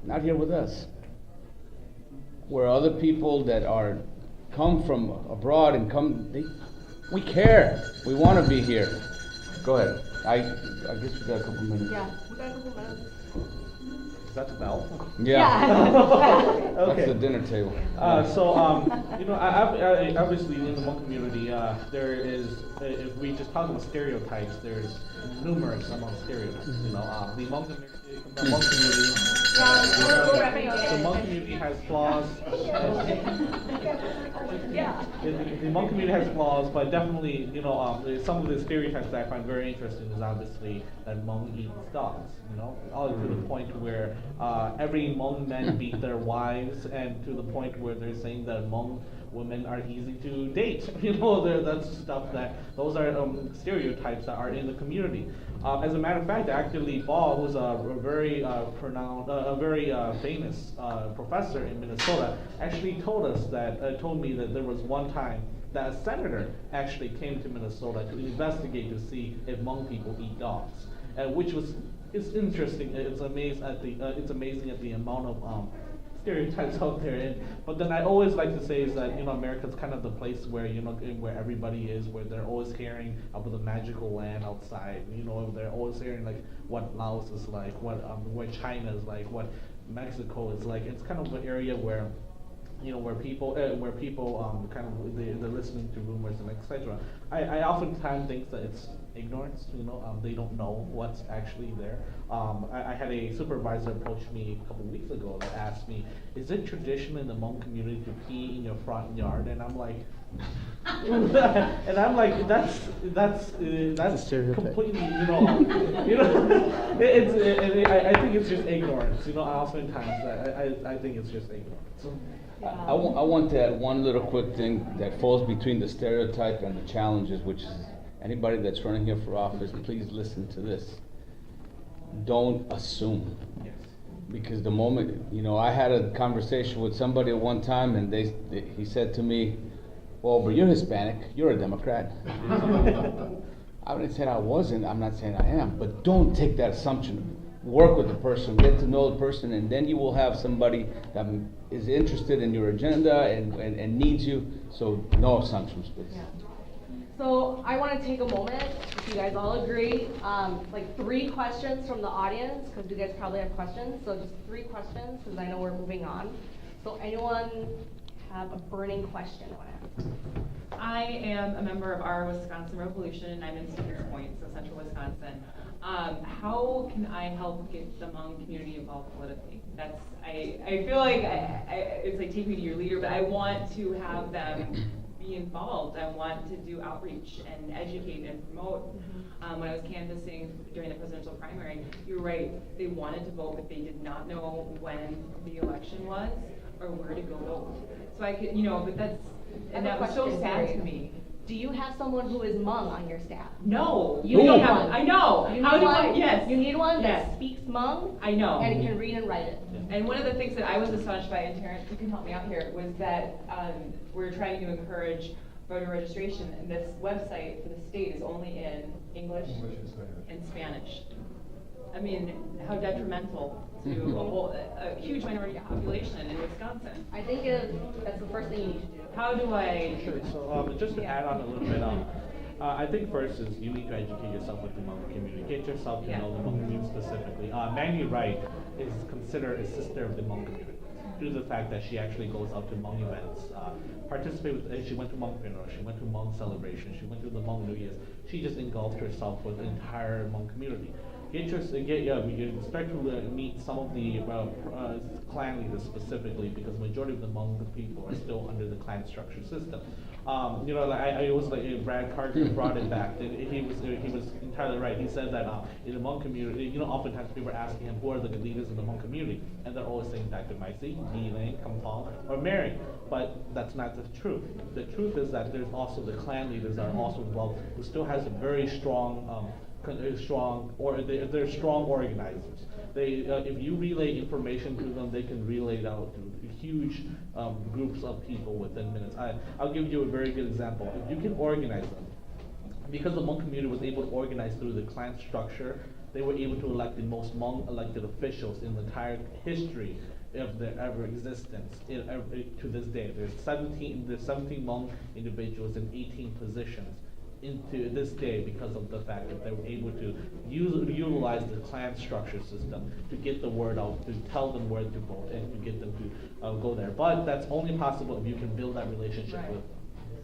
Not here with us. Where other people that come from abroad and we care. We want to be here. Go ahead. I guess we got a couple minutes. Yeah, we got a couple minutes. Is that the bell? Yeah. Okay. That's the dinner table. You know, obviously in the Hmong community, there is, if we just talk about stereotypes, there's numerous among stereotypes. You know, the Hmong community, the Hmong community has flaws. The Hmong community has flaws, but definitely, you know, some of the stereotypes that I find very interesting is obviously that Hmong eats dogs. You know, all to the point where every Hmong men beat their wives, and to the point where they're saying that Hmong women are easy to date. You know, that's stuff those are stereotypes that are in the community. As a matter of fact, actually, Paul, who's a very famous professor in Minnesota, actually told me that there was one time that a senator actually came to Minnesota to investigate to see if Hmong people eat dogs, it's interesting. It's amazing at the amount of stereotypes out there. But then I always like to say is that, you know, America's kind of the place where, you know, where everybody is, where they're always hearing about the magical land outside. You know, they're always hearing like what Laos is like, what China is like, what Mexico is like. It's kind of an area where, you know, where people kind of they're listening to rumors and etc. I oftentimes think that it's ignorance. You know, they don't know what's actually there. I had a supervisor approach me a couple of weeks ago that asked me, "Is it tradition in the Hmong community to pee in your front yard?" And I'm like, that's completely, you know, I think it's just ignorance. You know, oftentimes I think it's just ignorance. I want to add one little quick thing that falls between the stereotype and the challenges, which is anybody that's running here for office, please listen to this. Don't assume. Yes. Because the moment, you know, I had a conversation with somebody at one time, and he said to me, well, but you're Hispanic, you're a Democrat. I didn't say I wasn't, I'm not saying I am, but don't take that assumption. Work with the person, get to know the person, and then you will have somebody that is interested in your agenda and needs you. So no assumptions, please. Yeah. So I want to take a moment, if you guys all agree, like 3 questions from the audience, because you guys probably have questions. So just 3 questions, because I know we're moving on. So anyone have a burning question? I am a member of our Wisconsin Revolution, and I'm in Stevens Point, so central Wisconsin. How can I help get the Hmong community involved politically? I feel like it's like take me to your leader, but I want to have them be be involved. I want to do outreach and educate and promote. When I was canvassing during the presidential primary, you're right, they wanted to vote, but they did not know when the election was or where to go vote. So I could, but that's, and that was so sad to me. Do you have someone who is Hmong on your staff? No. You need one. I know. How do I? Yes. You need one Yes. that speaks Hmong. I know. And can read and write it. And one of the things that I was astonished by, and Terrence, you can help me out here, was that we're trying to encourage voter registration, and this website for the state is only in English and Spanish. I mean, how detrimental to a huge minority population in Wisconsin. I think that's the first thing you need to do. How do I? Sure. So just to add on a little bit, I think first is you need to educate yourself with the Hmong community. Get yourself to know the Hmong community specifically. Mandy Wright is considered a sister of the Hmong community due to the fact that she actually goes out to Hmong events, she went to Hmong funeral, she went to Hmong celebration, she went to the Hmong New Year's. She just engulfed herself with the entire Hmong community. You start to meet some of the clan leaders specifically, because the majority of the Hmong people are still under the clan structure system. I was like Brad Carter brought it back. He was entirely right. He said that in the Hmong community, oftentimes people are asking him who are the leaders in the Hmong community, and they're always saying Dr. Maisi, Yiling, Kampong, or Mary. But that's not the truth. The truth is that there's also the clan leaders that are also involved, who still has a very strong. They're strong organizers. If you relay information to them, they can relay it out to huge groups of people within minutes. I'll give you a very good example. If you can organize them, because the Hmong community was able to organize through the clan structure, they were able to elect the most Hmong elected officials in the entire history of their ever existence to this day. There's 17 Hmong individuals in 18 positions into this day because of the fact that they were able to utilize the clan structure system to get the word out, to tell them where to vote, and to get them to go there. But that's only possible if you can build that relationship with them.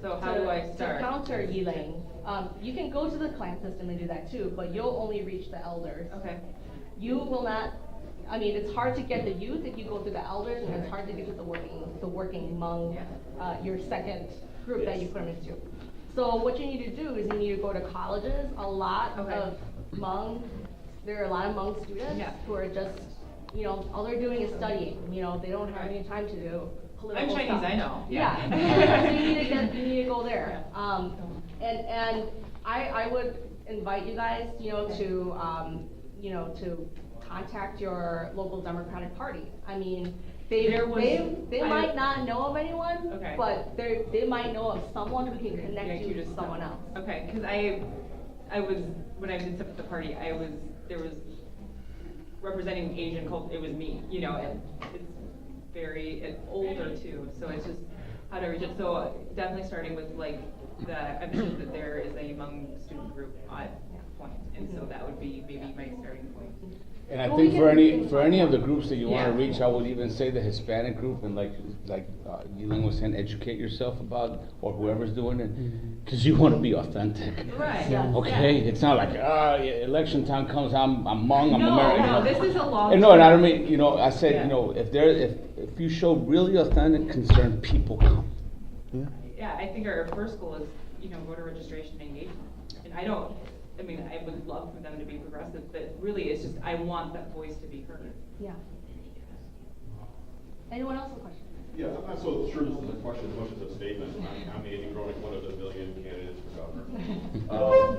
So how do I start? To counter Yiling, you can go to the clan system and do that too, but you'll only reach the elders. Okay. You will not. I mean, it's hard to get the youth if you go through the elders, and it's hard to get to the working among your second group that you put them into. So what you need to do is you need to go to colleges. A lot of Hmong, there are a lot of Hmong students who are just, all they're doing is studying. They don't have any time to do political I'm Chinese, stuff. I know. Yeah. So you need to go there. And I would invite you guys, to contact your local Democratic Party. I mean, they might not know of anyone, but they might know of someone who can connect you to someone else. Okay, because I was, when I did stuff at the party, there was representing Asian culture, it was me, and it's older too, so it's just how to reach it. So definitely starting with I mentioned that there is a Hmong student group point, and so that would be maybe my starting point. And I think for any of the groups that you want to reach, I would even say the Hispanic group, and like Yiling was saying, educate yourself about, or whoever's doing it, because you want to be authentic. Right. Okay. It's not like election time comes, I'm Hmong, I'm no, American. No, this is a long. No, and I don't mean, I said, if you show really authentic concern, people come. Yeah, I think our first goal is voter registration and engagement, and I would love for them to be progressive, but really it's just, I want that voice to be heard. Yeah. Anyone else have a question? Yeah, I'm not so sure this is a question as much as a statement. I'm Andy Cronin, one of the million candidates for governor.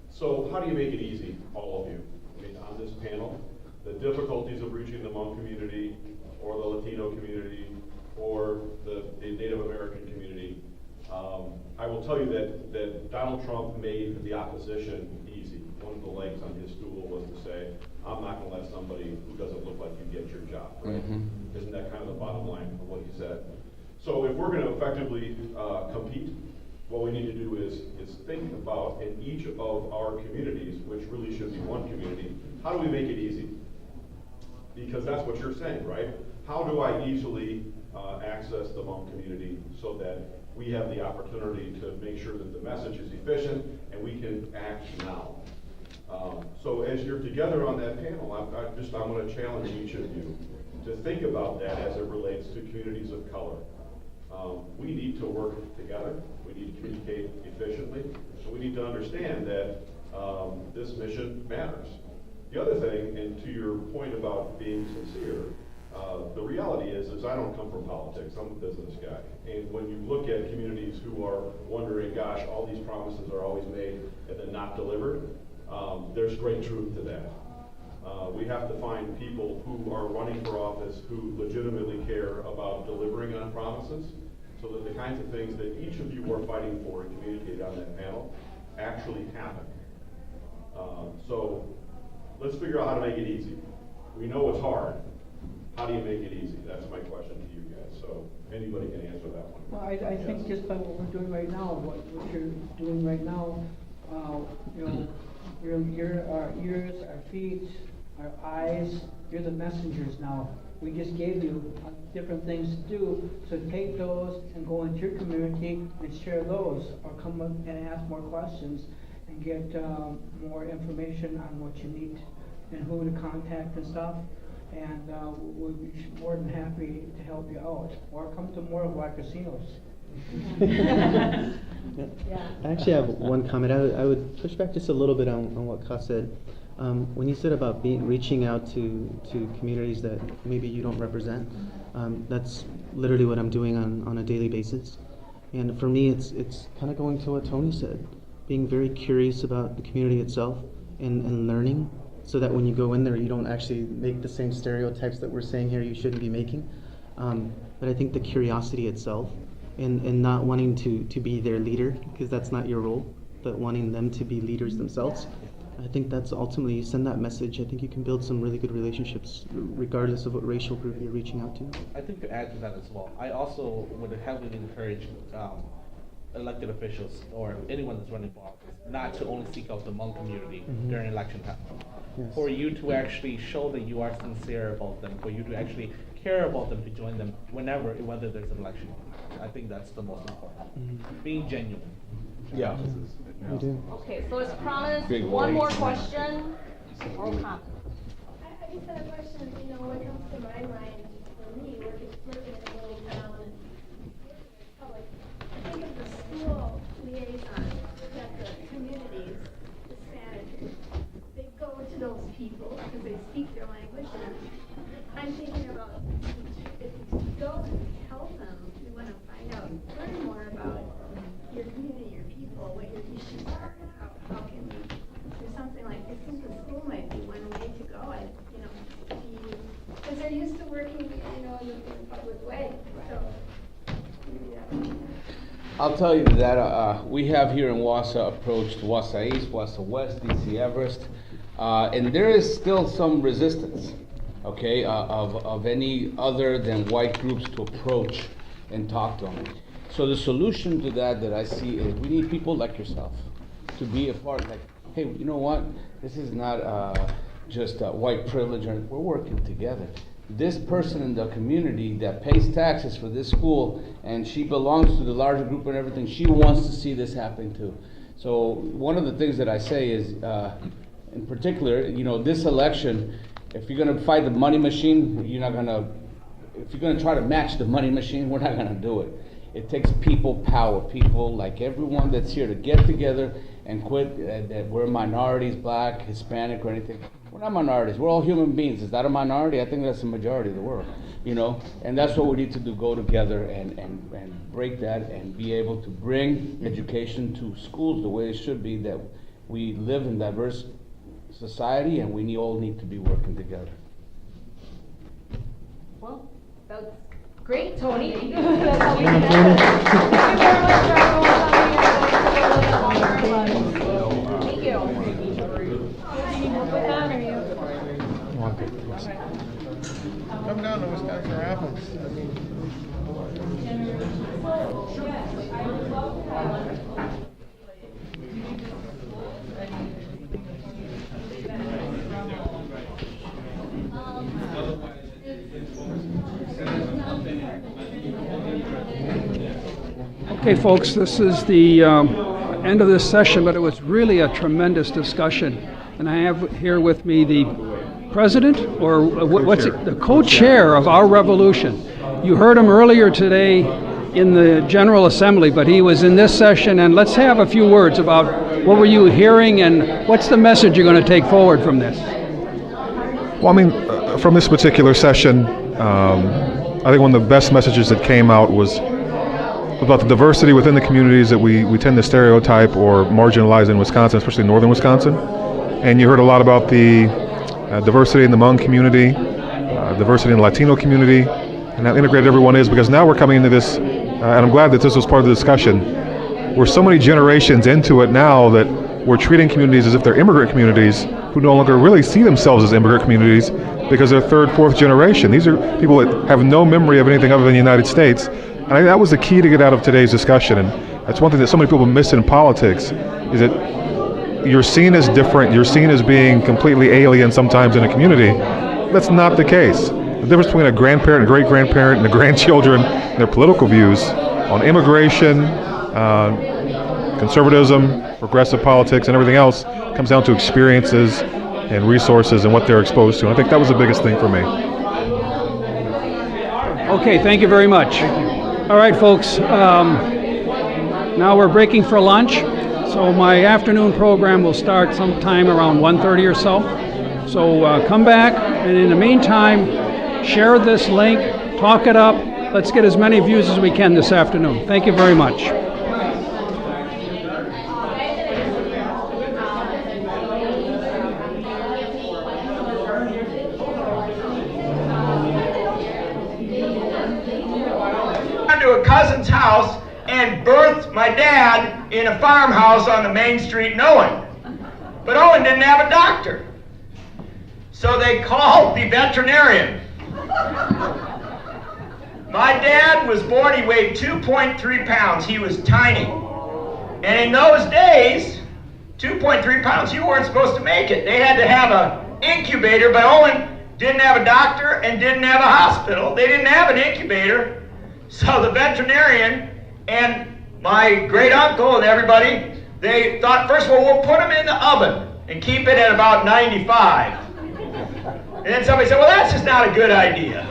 So how do you make it easy, all of you? I mean, on this panel, the difficulties of reaching the Hmong community, or the Latino community, or the Native American community. I will tell you that Donald Trump made the opposition easy. One of the legs on his stool was to say, I'm not going to let somebody who doesn't look like you get your job. Right? Isn't that kind of the bottom line of what he said? So if we're going to effectively compete, what we need to do is think about, in each of our communities, which really should be one community, how do we make it easy? Because that's what you're saying, right? How do I easily access the Hmong community so that we have the opportunity to make sure that the message is efficient and we can act now? So as you're together on that panel, I'm going to challenge each of you to think about that as it relates to communities of color. We need to work together, we need to communicate efficiently, and we need to understand that this mission matters. The other thing, and to your point about being sincere, the reality is I don't come from politics, I'm a business guy. And when you look at communities who are wondering, gosh, all these promises are always made and then not delivered, there's great truth to that. We have to find people who are running for office who legitimately care about delivering on promises, so that the kinds of things that each of you are fighting for and communicated on that panel actually happen. So let's figure out how to make it easy. We know it's hard. How do you make it easy? That's my question to you guys. So anybody can answer that one. Well, I think just by what we're doing right now, what you're doing right now, you know, you're our ears, our feet, our eyes, you're the messengers now. We just gave you different things to do, so take those and go into your community and share those, or come up and ask more questions and get more information on what you need and who to contact and stuff. And we'll be more than happy to help you out, or come to more of our casinos. I actually have one comment. I would push back just a little bit on what Ka said. When you said about reaching out to communities that maybe you don't represent, that's literally what I'm doing on a daily basis. And for me, it's kind of going to what Tony said, being very curious about the community itself and learning, so that when you go in there, you don't actually make the same stereotypes that we're saying here you shouldn't be making. But I think the curiosity itself, and not wanting to be their leader, because that's not your role, but wanting them to be leaders themselves. I think that's ultimately, you send that message, I think you can build some really good relationships regardless of what racial group you're reaching out to. I think to add to that as well, I also would heavily encourage elected officials or anyone that's running for office not to only seek out the Hmong community during election time. Yes. For you to actually show that you are sincere about them, for you to actually care about them, to join them whether there's an election. I think that's the most important. Being genuine. Yeah. We do. Okay, so as promised, Big one more waves. question or comment. I just had a question, you know, what comes to my mind for me, working in a little town and public, I think of the school liaison that the communities, Hispanic, they go to those people because they speak their language, and I'm thinking about if you go and help them, you want to find out, learn more about your community, your people, what your issues are, and how can we do something like this. I think the school might be one way to go, because they're used to working, you know, in a public way, so maybe I'll tell you that we have here in Wausau approached Wausau East, Wausau West, DC Everest, and there is still some resistance, okay, of any other than white groups to approach and talk to them. So the solution to that I see is we need people like yourself to be a part, like, hey, you know what, this is not just white privilege, we're working together. This person in the community that pays taxes for this school, and she belongs to the larger group and everything, she wants to see this happen too. So one of the things that I say is, in particular, you know, this election, if you're gonna fight the money machine, if you're gonna try to match the money machine, we're not gonna do it. It takes people power, people like everyone that's here to get together and quit that we're minorities, black, Hispanic, or anything. We're not minorities, we're all human beings. Is that a minority? I think that's the majority of the world, you know? And that's what we need to do, go together and break that and be able to bring education to schools the way it should be, that we live in diverse society and we all need to be working together. Well, that's great, Tony. That's how we can end it. Thank you very much for everyone coming here. Thank you. Come down to Wisconsin Rapids. Okay, folks, this is the end of this session, but it was really a tremendous discussion. And I have here with me the president, or what's it, the co-chair of our revolution. You heard him earlier today in the General Assembly, but he was in this session, and let's have a few words about what were you hearing and what's the message you're going to take forward from this? Well, I mean, from this particular session, I think one of the best messages that came out was about the diversity within the communities that we tend to stereotype or marginalize in Wisconsin, especially northern Wisconsin. And you heard a lot about the diversity in the Hmong community, diversity in the Latino community, and how integrated everyone is, because now we're coming into this, and I'm glad that this was part of the discussion, we're so many generations into it now that we're treating communities as if they're immigrant communities who no longer really see themselves as immigrant communities because they're third, fourth generation. These are people that have no memory of anything other than the United States. And I think that was the key to get out of today's discussion. And that's one thing that so many people miss in politics, is that you're seen as different, you're seen as being completely alien sometimes in a community. That's not the case. The difference between a grandparent, a great-grandparent, and the grandchildren, and their political views on immigration, conservatism, progressive politics, and everything else comes down to experiences and resources and what they're exposed to. And I think that was the biggest thing for me. Okay, thank you very much. All right, folks, now we're breaking for lunch. So my afternoon program will start sometime around 1:30 or so. So come back, and in the meantime, share this link, talk it up. Let's get as many views as we can this afternoon. Thank you very much. To a cousin's house and birthed my dad in a farmhouse on the main street in Owen. But Owen didn't have a doctor. So they called the veterinarian. My dad was born, he weighed 2.3 pounds. He was tiny. And in those days, 2.3 pounds, you weren't supposed to make it. They had to have an incubator, but Owen didn't have a doctor and didn't have a hospital. They didn't have an incubator. So the veterinarian and my great uncle and everybody, they thought, first of all, we'll put him in the oven and keep it at about 95. And then somebody said, well, that's just not a good idea.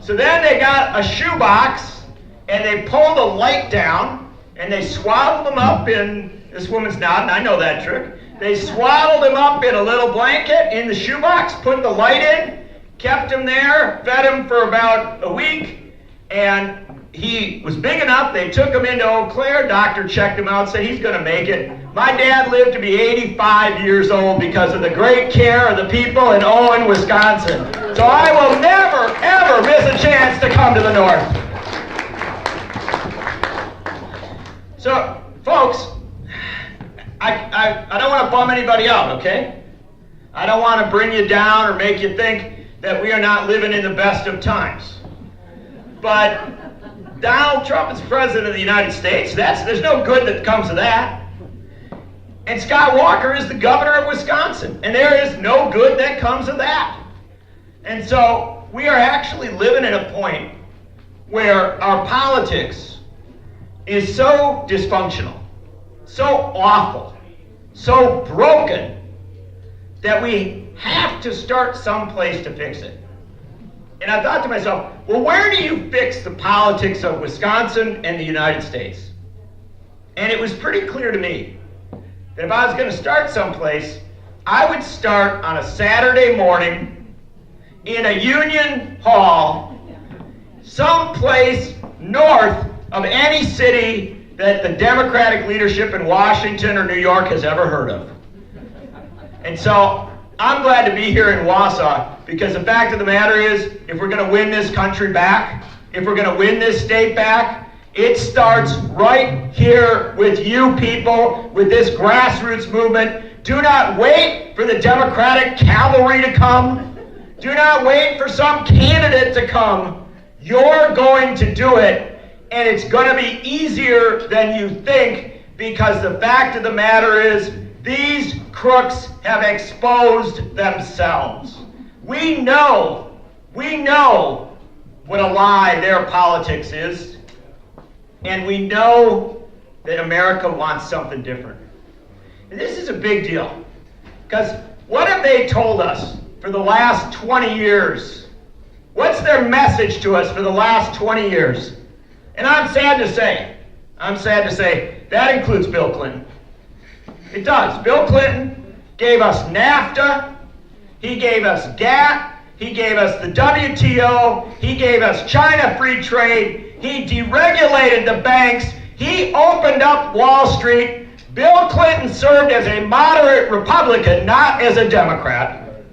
So then they got a shoebox and they pulled a light down and they swaddled him up in, this woman's nodding, I know that trick. They swaddled him up in a little blanket in the shoebox, put the light in, kept him there, fed him for about a week, and he was big enough. They took him into Eau Claire. Doctor checked him out, said he's going to make it. My dad lived to be 85 years old because of the great care of the people in Owen, Wisconsin. So I will never, ever miss a chance to come to the north. So, folks, I don't want to bum anybody out, okay? I don't want to bring you down or make you think that we are not living in the best of times. But Donald Trump is president of the United States. There's no good that comes of that. And Scott Walker is the governor of Wisconsin. And there is no good that comes of that. And so we are actually living at a point where our politics is so dysfunctional, so awful, so broken, that we have to start someplace to fix it. And I thought to myself, well, where do you fix the politics of Wisconsin and the United States? And it was pretty clear to me that if I was going to start someplace, I would start on a Saturday morning in a union hall, someplace north of any city that the Democratic leadership in Washington or New York has ever heard of. And so I'm glad to be here in Wausau, because the fact of the matter is, if we're going to win this country back, if we're going to win this state back, it starts right here with you people, with this grassroots movement. Do not wait for the Democratic cavalry to come. Do not wait for some candidate to come. You're going to do it, and it's going to be easier than you think, because the fact of the matter is, these crooks have exposed themselves. We know what a lie their politics is, and we know that America wants something different. And this is a big deal, because what have they told us for the last 20 years? What's their message to us for the last 20 years? And I'm sad to say, that includes Bill Clinton. It does. Bill Clinton gave us NAFTA, he gave us GATT, he gave us the WTO, he gave us China free trade, he deregulated the banks, he opened up Wall Street. Bill Clinton served as a moderate Republican, not as a Democrat.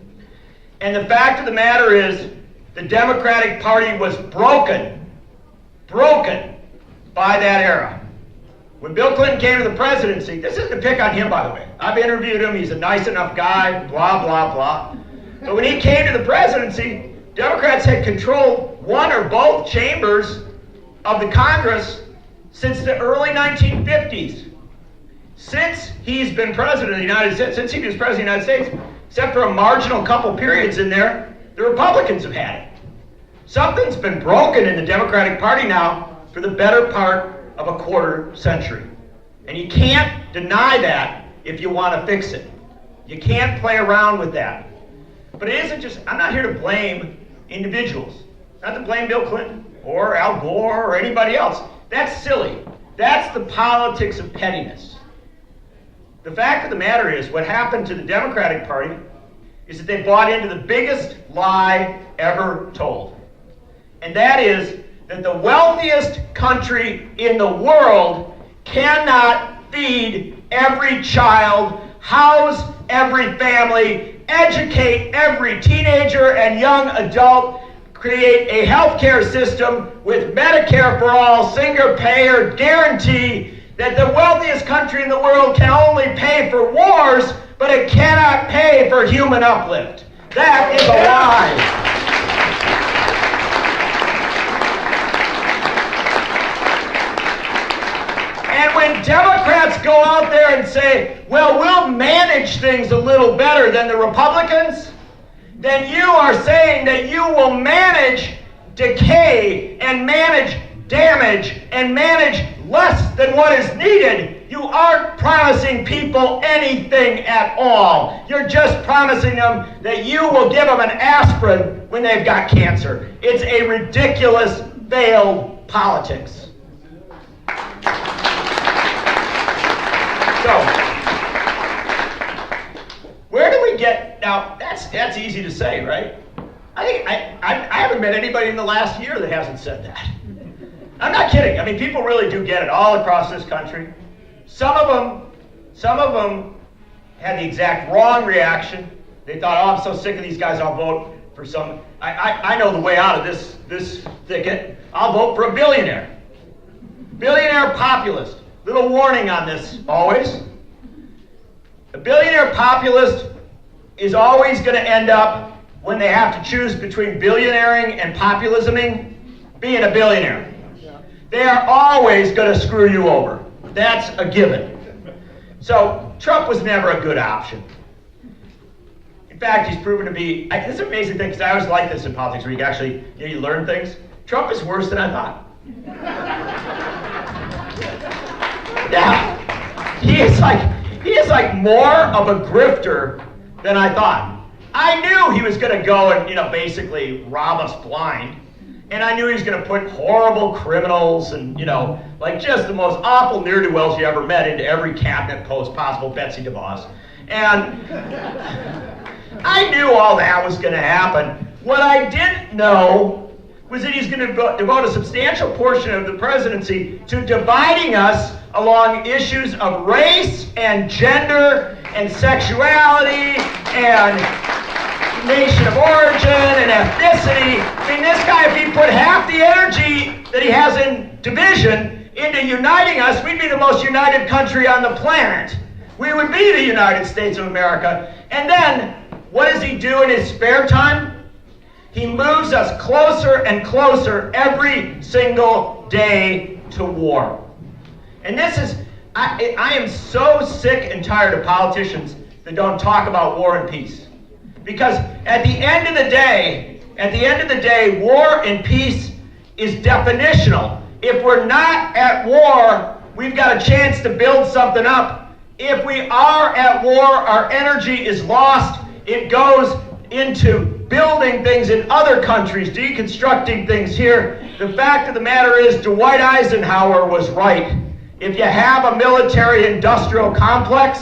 And the fact of the matter is, the Democratic Party was broken by that era. When Bill Clinton came to the presidency, this isn't to pick on him, by the way. I've interviewed him, he's a nice enough guy, blah, blah, blah. But when he came to the presidency, Democrats had controlled one or both chambers of the Congress since the early 1950s. Since he's been president of the United States, since he was president of the United States, except for a marginal couple periods in there, the Republicans have had it. Something's been broken in the Democratic Party now for the better part of a quarter century. And you can't deny that if you want to fix it. You can't play around with that. But it isn't just, I'm not here to blame individuals. Not to blame Bill Clinton or Al Gore or anybody else. That's silly. That's the politics of pettiness. The fact of the matter is, what happened to the Democratic Party is that they bought into the biggest lie ever told. And that is that the wealthiest country in the world cannot feed every child, house every family, educate every teenager and young adult, create a healthcare system with Medicare for all, single payer guarantee, that the wealthiest country in the world can only pay for wars, but it cannot pay for human uplift. That is a lie. And when Democrats go out there and say, well, we'll manage things a little better than the Republicans, then you are saying that you will manage decay and manage damage and manage less than what is needed. You aren't promising people anything at all. You're just promising them that you will give them an aspirin when they've got cancer. It's a ridiculous, failed politics. So, where do we get, now that's easy to say, right? I haven't met anybody in the last year that hasn't said that. I'm not kidding. I mean, people really do get it all across this country. Some of them had the exact wrong reaction. They thought, oh, I'm so sick of these guys, I'll vote for some. I know the way out of this thicket. I'll vote for a billionaire. Billionaire populist. Little warning on this, always. A billionaire populist is always going to end up, when they have to choose between billionairing and populisming, being a billionaire. They are always going to screw you over. That's a given. So Trump was never a good option. In fact, he's proven to be, this is an amazing thing, because I always like this in politics, where you actually, you learn things. Trump is worse than I thought. Yeah, he is like more of a grifter than I thought. I knew he was going to go and, basically rob us blind. And I knew he was going to put horrible criminals and, like just the most awful ne'er-do-wells you ever met into every cabinet post possible, Betsy DeVos. And I knew all that was going to happen. What I didn't know was that he's going to devote a substantial portion of the presidency to dividing us along issues of race and gender and sexuality and nation of origin and ethnicity. I mean, this guy, if he put half the energy that he has in division into uniting us, we'd be the most united country on the planet. We would be the United States of America. And then, what does he do in his spare time? He moves us closer and closer every single day to war. And this is, I am so sick and tired of politicians that don't talk about war and peace. Because at the end of the day, war and peace is definitional. If we're not at war, we've got a chance to build something up. If we are at war, our energy is lost. It goes into building things in other countries, deconstructing things here. The fact of the matter is, Dwight Eisenhower was right. If you have a military-industrial complex,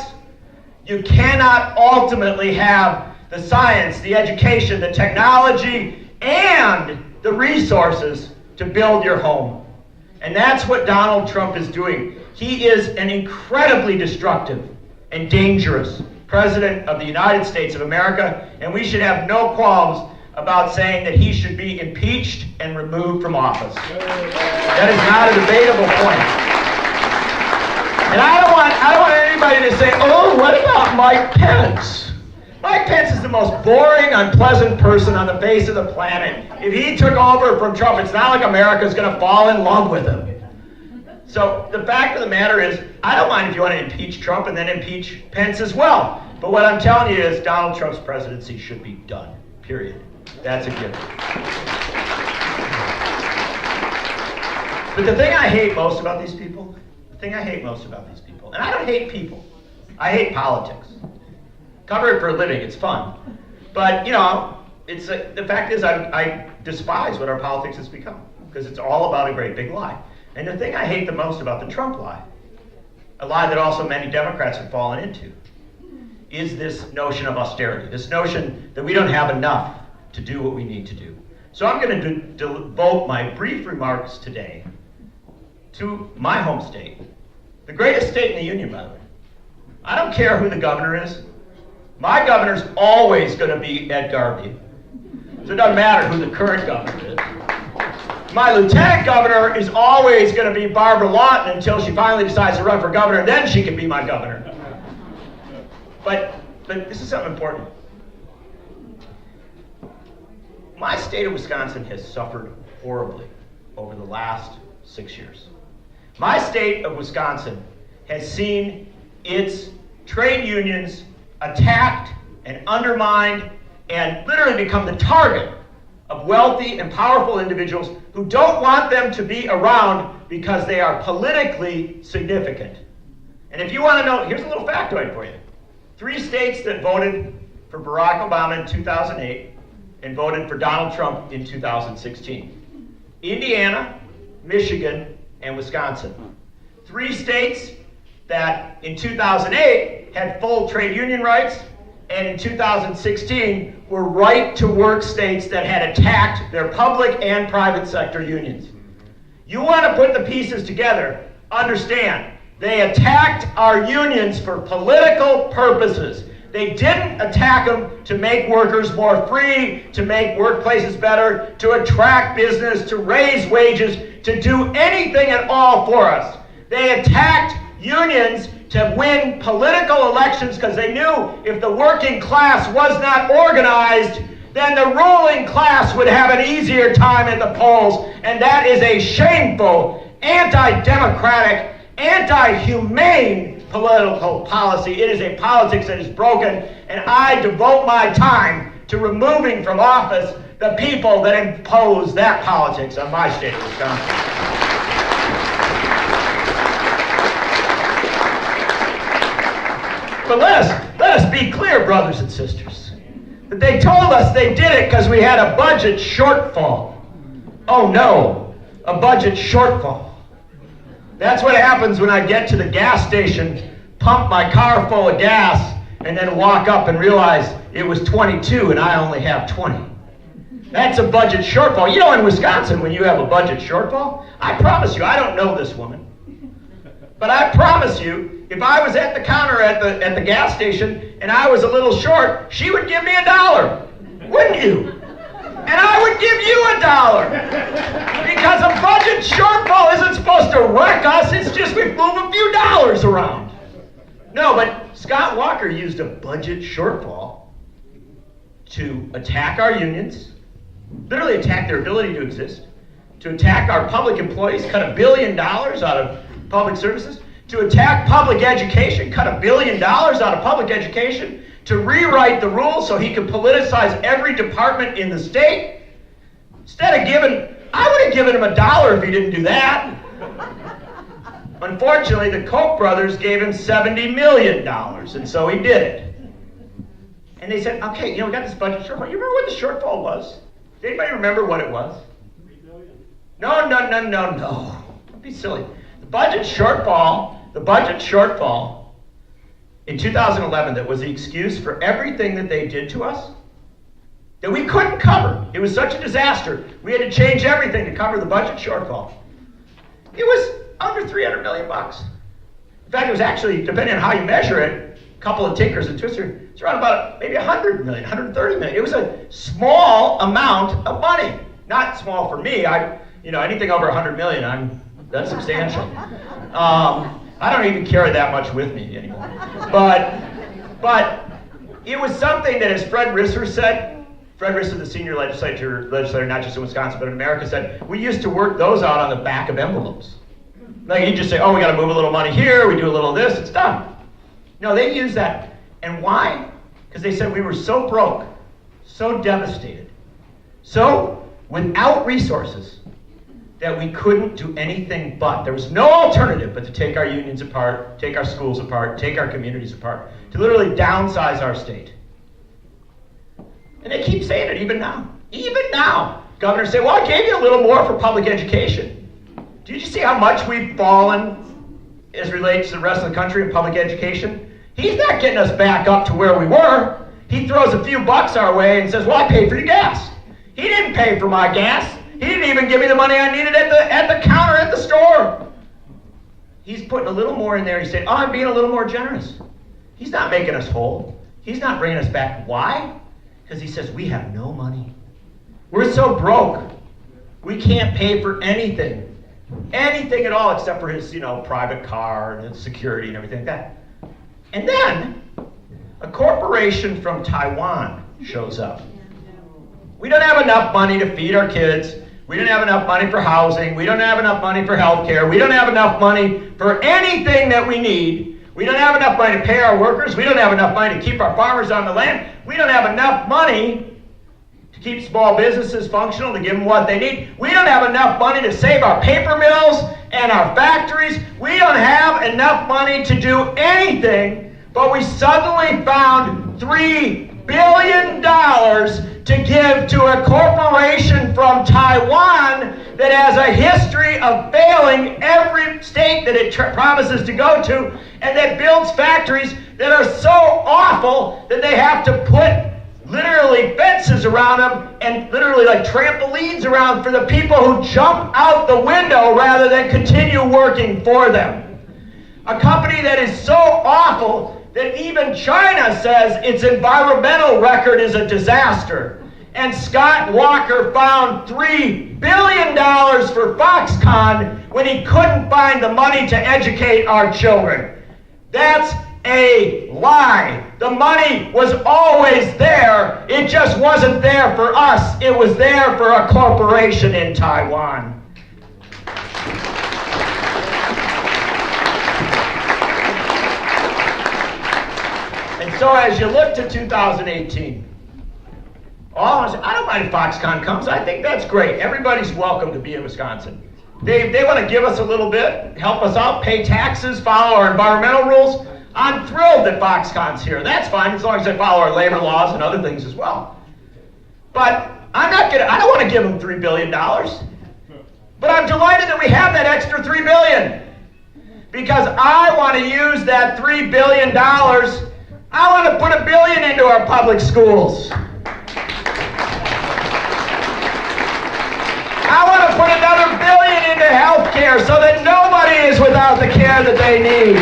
you cannot ultimately have the science, the education, the technology, and the resources to build your home. And that's what Donald Trump is doing. He is an incredibly destructive and dangerous President of the United States of America, and we should have no qualms about saying that he should be impeached and removed from office. That is not a debatable point. And I don't want anybody to say, oh, what about Mike Pence? Mike Pence is the most boring, unpleasant person on the face of the planet. If he took over from Trump, it's not like America's going to fall in love with him. So the fact of the matter is, I don't mind if you want to impeach Trump and then impeach Pence as well. But what I'm telling you is Donald Trump's presidency should be done, period. That's a given. But the thing I hate most about these people, and I don't hate people, I hate politics. Cover it for a living, it's fun. But, you know, the fact is I despise what our politics has become, because it's all about a great big lie. And the thing I hate the most about the Trump lie, a lie that also many Democrats have fallen into, is this notion of austerity, this notion that we don't have enough to do what we need to do. So I'm going to devote my brief remarks today to my home state, the greatest state in the union, by the way. I don't care who the governor is. My governor's always going to be Ed Garvey. So it doesn't matter who the current governor is. My lieutenant governor is always going to be Barbara Lawton until she finally decides to run for governor, and then she can be my governor. But this is something important. My state of Wisconsin has suffered horribly over the last 6 years. My state of Wisconsin has seen its trade unions attacked and undermined and literally become the target of wealthy and powerful individuals who don't want them to be around because they are politically significant. And if you want to know, here's a little factoid for you. 3 states that voted for Barack Obama in 2008 and voted for Donald Trump in 2016. Indiana, Michigan, and Wisconsin. 3 states that in 2008 had full trade union rights, and in 2016 were right-to-work states that had attacked their public and private sector unions. You want to put the pieces together, understand, they attacked our unions for political purposes. They didn't attack them to make workers more free, to make workplaces better, to attract business, to raise wages, to do anything at all for us. They attacked unions to win political elections because they knew if the working class was not organized, then the ruling class would have an easier time at the polls. And that is a shameful, anti-democratic, anti-humane political policy. It is a politics that is broken, and I devote my time to removing from office the people that impose that politics on my state of Wisconsin. But let us be clear, brothers and sisters, that they told us they did it because we had a budget shortfall. Oh no, a budget shortfall. That's what happens when I get to the gas station, pump my car full of gas, and then walk up and realize it was 22 and I only have 20. That's a budget shortfall. You know, in Wisconsin, when you have a budget shortfall, I promise you, I don't know this woman, but I promise you, if I was at the counter at the gas station and I was a little short, she would give me $1, wouldn't you? And I would give you $1. Because a budget shortfall isn't supposed to wreck us, it's just we move a few dollars around. No, but Scott Walker used a budget shortfall to attack our unions, literally attack their ability to exist, to attack our public employees, cut $1 billion out of public services, to attack public education, cut $1 billion out of public education, to rewrite the rules so he could politicize every department in the state. Instead of giving, I would have given him $1 if he didn't do that. Unfortunately, the Koch brothers gave him $70 million, and so he did it. And they said, okay, we got this budget shortfall. You remember what the shortfall was? Does anybody remember what it was? $3 billion. No. Don't be silly. The budget shortfall in 2011 that was the excuse for everything that they did to us that we couldn't cover. It was such a disaster. We had to change everything to cover the budget shortfall. It was under $300 million. In fact, it was actually, depending on how you measure it, a couple of tinkers and twisters, it's around about maybe $100 million, $130 million. It was a small amount of money. Not small for me. Anything over $100 million, that's substantial. I don't even carry that much with me anymore. But it was something that, as Fred Risser said, Fred Risser, the senior legislator, not just in Wisconsin, but in America, said, we used to work those out on the back of envelopes. Like, you just say, oh, we got to move a little money here, we do a little of this, it's done. No, they use that. And why? Because they said we were so broke, so devastated, so without resources, that we couldn't do anything but. There was no alternative but to take our unions apart, take our schools apart, take our communities apart, to literally downsize our state. And they keep saying it even now. Even now. Governors say, well, I gave you a little more for public education. Did you see how much we've fallen as relates to the rest of the country in public education? He's not getting us back up to where we were. He throws a few bucks our way and says, well, I paid for your gas. He didn't pay for my gas. He didn't even give me the money I needed at the counter at the store. He's putting a little more in there. He's saying, oh, I'm being a little more generous. He's not making us whole. He's not bringing us back. Why? Because he says, we have no money. We're so broke. We can't pay for anything. Anything at all except for his, private car and his security and everything like that. And then a corporation from Taiwan shows up. We don't have enough money to feed our kids. We don't have enough money for housing. We don't have enough money for health care. We don't have enough money for anything that we need. We don't have enough money to pay our workers. We don't have enough money to keep our farmers on the land. We don't have enough money to keep small businesses functional, to give them what they need. We don't have enough money to save our paper mills and our factories. We don't have enough money to do anything, but we suddenly found $3 billion to give to a corporation from Taiwan that has a history of failing every state that it promises to go to, and that builds factories that are so awful that they have to put literally fences around them and literally like trampolines around for the people who jump out the window rather than continue working for them. A company that is so awful that even China says its environmental record is a disaster. And Scott Walker found $3 billion for Foxconn when he couldn't find the money to educate our children. That's a lie. The money was always there. It just wasn't there for us. It was there for a corporation in Taiwan. And so as you look to 2018, I don't mind if Foxconn comes. I think that's great. Everybody's welcome to be in Wisconsin. They want to give us a little bit, help us out, pay taxes, follow our environmental rules. I'm thrilled that Foxconn's here. That's fine as long as they follow our labor laws and other things as well. But I don't want to give them $3 billion. But I'm delighted that we have that extra $3 billion. Because I want to use that $3 billion. I want to put $1 billion into our public schools. I want to put another $1 billion into health care so that nobody is without the care that they need.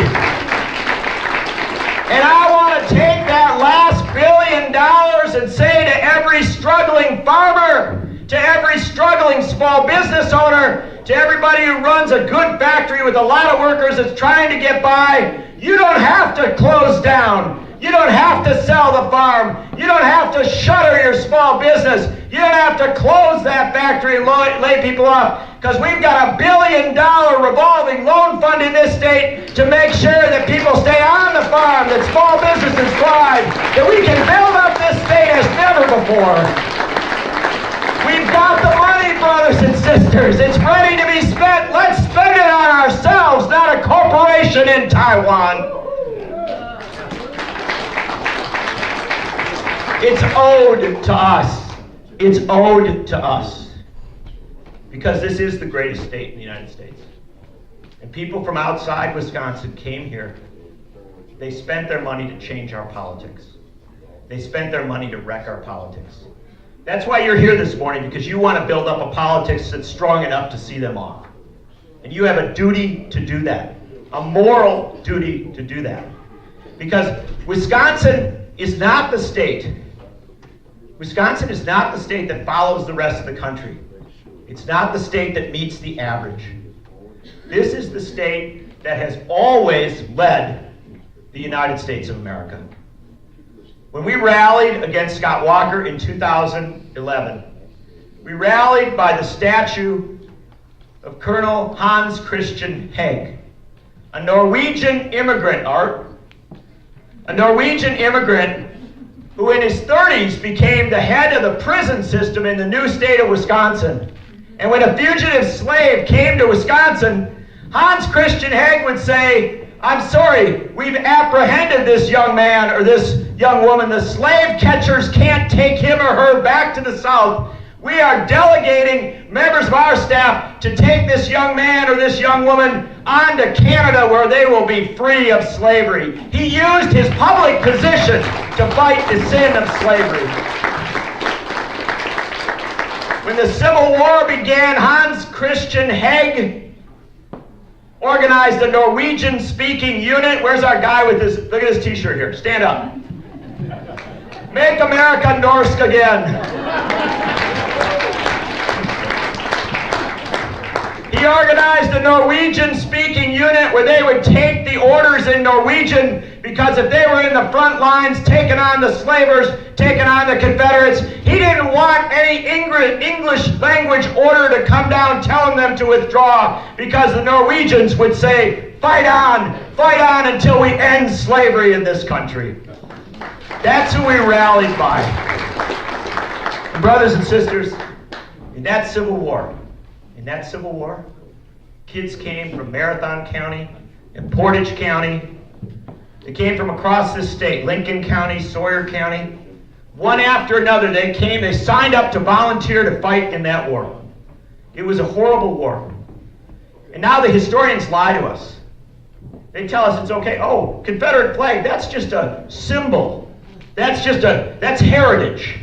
And I want to take that last $1 billion and say to every struggling farmer, to every struggling small business owner, to everybody who runs a good factory with a lot of workers that's trying to get by, you don't have to close down. You don't have to sell the farm. You don't have to shutter your small business. You don't have to close that factory and lay people off, because we've got $1 billion revolving loan fund in this state to make sure that people stay on the farm, that small businesses thrive, that we can build up this state as never before. We've got the money, brothers and sisters. It's ready to be spent. Let's spend it on ourselves, not a corporation in Taiwan. It's owed to us. It's owed to us. Because this is the greatest state in the United States. And people from outside Wisconsin came here. They spent their money to change our politics. They spent their money to wreck our politics. That's why you're here this morning, because you want to build up a politics that's strong enough to see them off. And you have a duty to do that, a moral duty to do that. Because Wisconsin is not the state. Wisconsin is not the state that follows the rest of the country. It's not the state that meets the average. This is the state that has always led the United States of America. When we rallied against Scott Walker in 2011, we rallied by the statue of Colonel Hans Christian Heg, a Norwegian immigrant, a Norwegian immigrant who in his 30s became the head of the prison system in the new state of Wisconsin. And when a fugitive slave came to Wisconsin, Hans Christian Heg would say, "I'm sorry, we've apprehended this young man or this young woman. The slave catchers can't take him or her back to the South. We are delegating members of our staff to take this young man or this young woman on to Canada where they will be free of slavery." He used his public position to fight the sin of slavery. When the Civil War began, Hans Christian Heg organized a Norwegian-speaking unit. Where's our guy with his, look at his t-shirt here, stand up. Make America Norsk again. He organized a Norwegian-speaking unit where they would take the orders in Norwegian, because if they were in the front lines taking on the slavers, taking on the Confederates, he didn't want any English language order to come down telling them to withdraw, because the Norwegians would say, fight on until we end slavery in this country. That's who we rallied by. And brothers and sisters, in that Civil War, kids came from Marathon County and Portage County. They came from across this state, Lincoln County, Sawyer County. One after another, they came, they signed up to volunteer to fight in that war. It was a horrible war. And now the historians lie to us. They tell us it's okay. Oh, Confederate flag, that's just a symbol. That's heritage.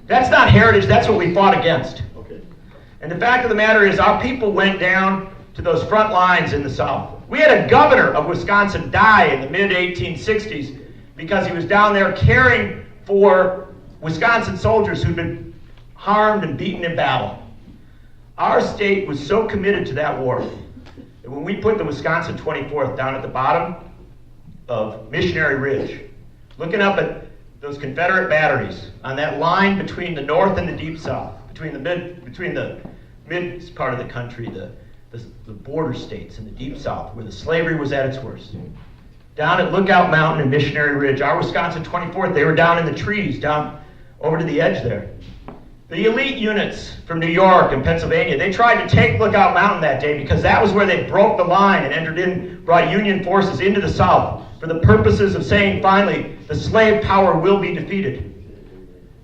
That's not heritage, that's what we fought against. And the fact of the matter is, our people went down to those front lines in the South. We had a governor of Wisconsin die in the mid-1860s because he was down there caring for Wisconsin soldiers who'd been harmed and beaten in battle. Our state was so committed to that war that when we put the Wisconsin 24th down at the bottom of Missionary Ridge, looking up at those Confederate batteries on that line between the North and the Deep South, between the mid part of the country, the border states and the Deep South, where the slavery was at its worst. Down at Lookout Mountain and Missionary Ridge, our Wisconsin 24th, they were down in the trees, down over to the edge there. The elite units from New York and Pennsylvania, they tried to take Lookout Mountain that day because that was where they broke the line and brought Union forces into the South for the purposes of saying, finally, the slave power will be defeated.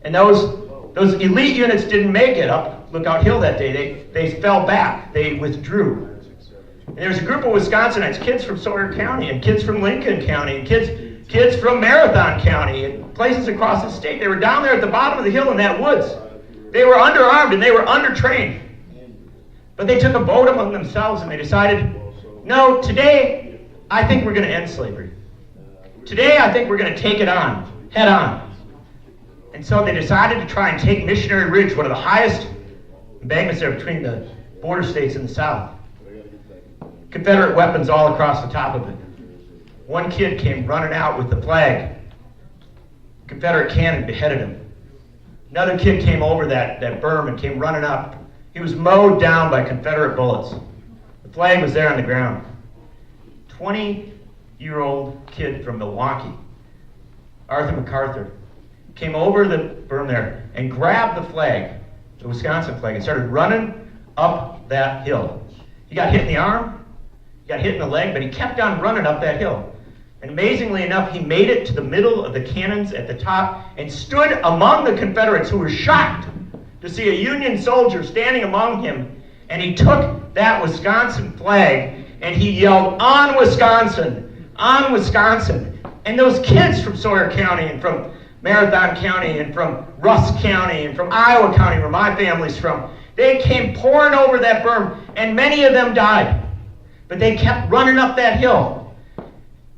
And those elite units didn't make it up Lookout Hill that day. They fell back. They withdrew. And there was a group of Wisconsinites, kids from Sawyer County and kids from Lincoln County and kids from Marathon County and places across the state. They were down there at the bottom of the hill in that woods. They were underarmed and they were undertrained. But they took a vote among themselves and they decided, no, today I think we're going to end slavery. Today I think we're going to take it on, head on. And so they decided to try and take Missionary Ridge, one of the highest embankments there between the border states in the South. Confederate weapons all across the top of it. One kid came running out with the flag. Confederate cannon beheaded him. Another kid came over that berm and came running up. He was mowed down by Confederate bullets. The flag was there on the ground. 20-year-old kid from Milwaukee, Arthur MacArthur, came over the berm there and grabbed the flag, the Wisconsin flag, and started running up that hill. He got hit in the arm, he got hit in the leg, but he kept on running up that hill. And amazingly enough, he made it to the middle of the cannons at the top and stood among the Confederates who were shocked to see a Union soldier standing among him. And he took that Wisconsin flag and he yelled, "On Wisconsin! On Wisconsin!" And those kids from Sawyer County and from Marathon County and from Rusk County and from Iowa County, where my family's from, they came pouring over that berm, and many of them died. But they kept running up that hill.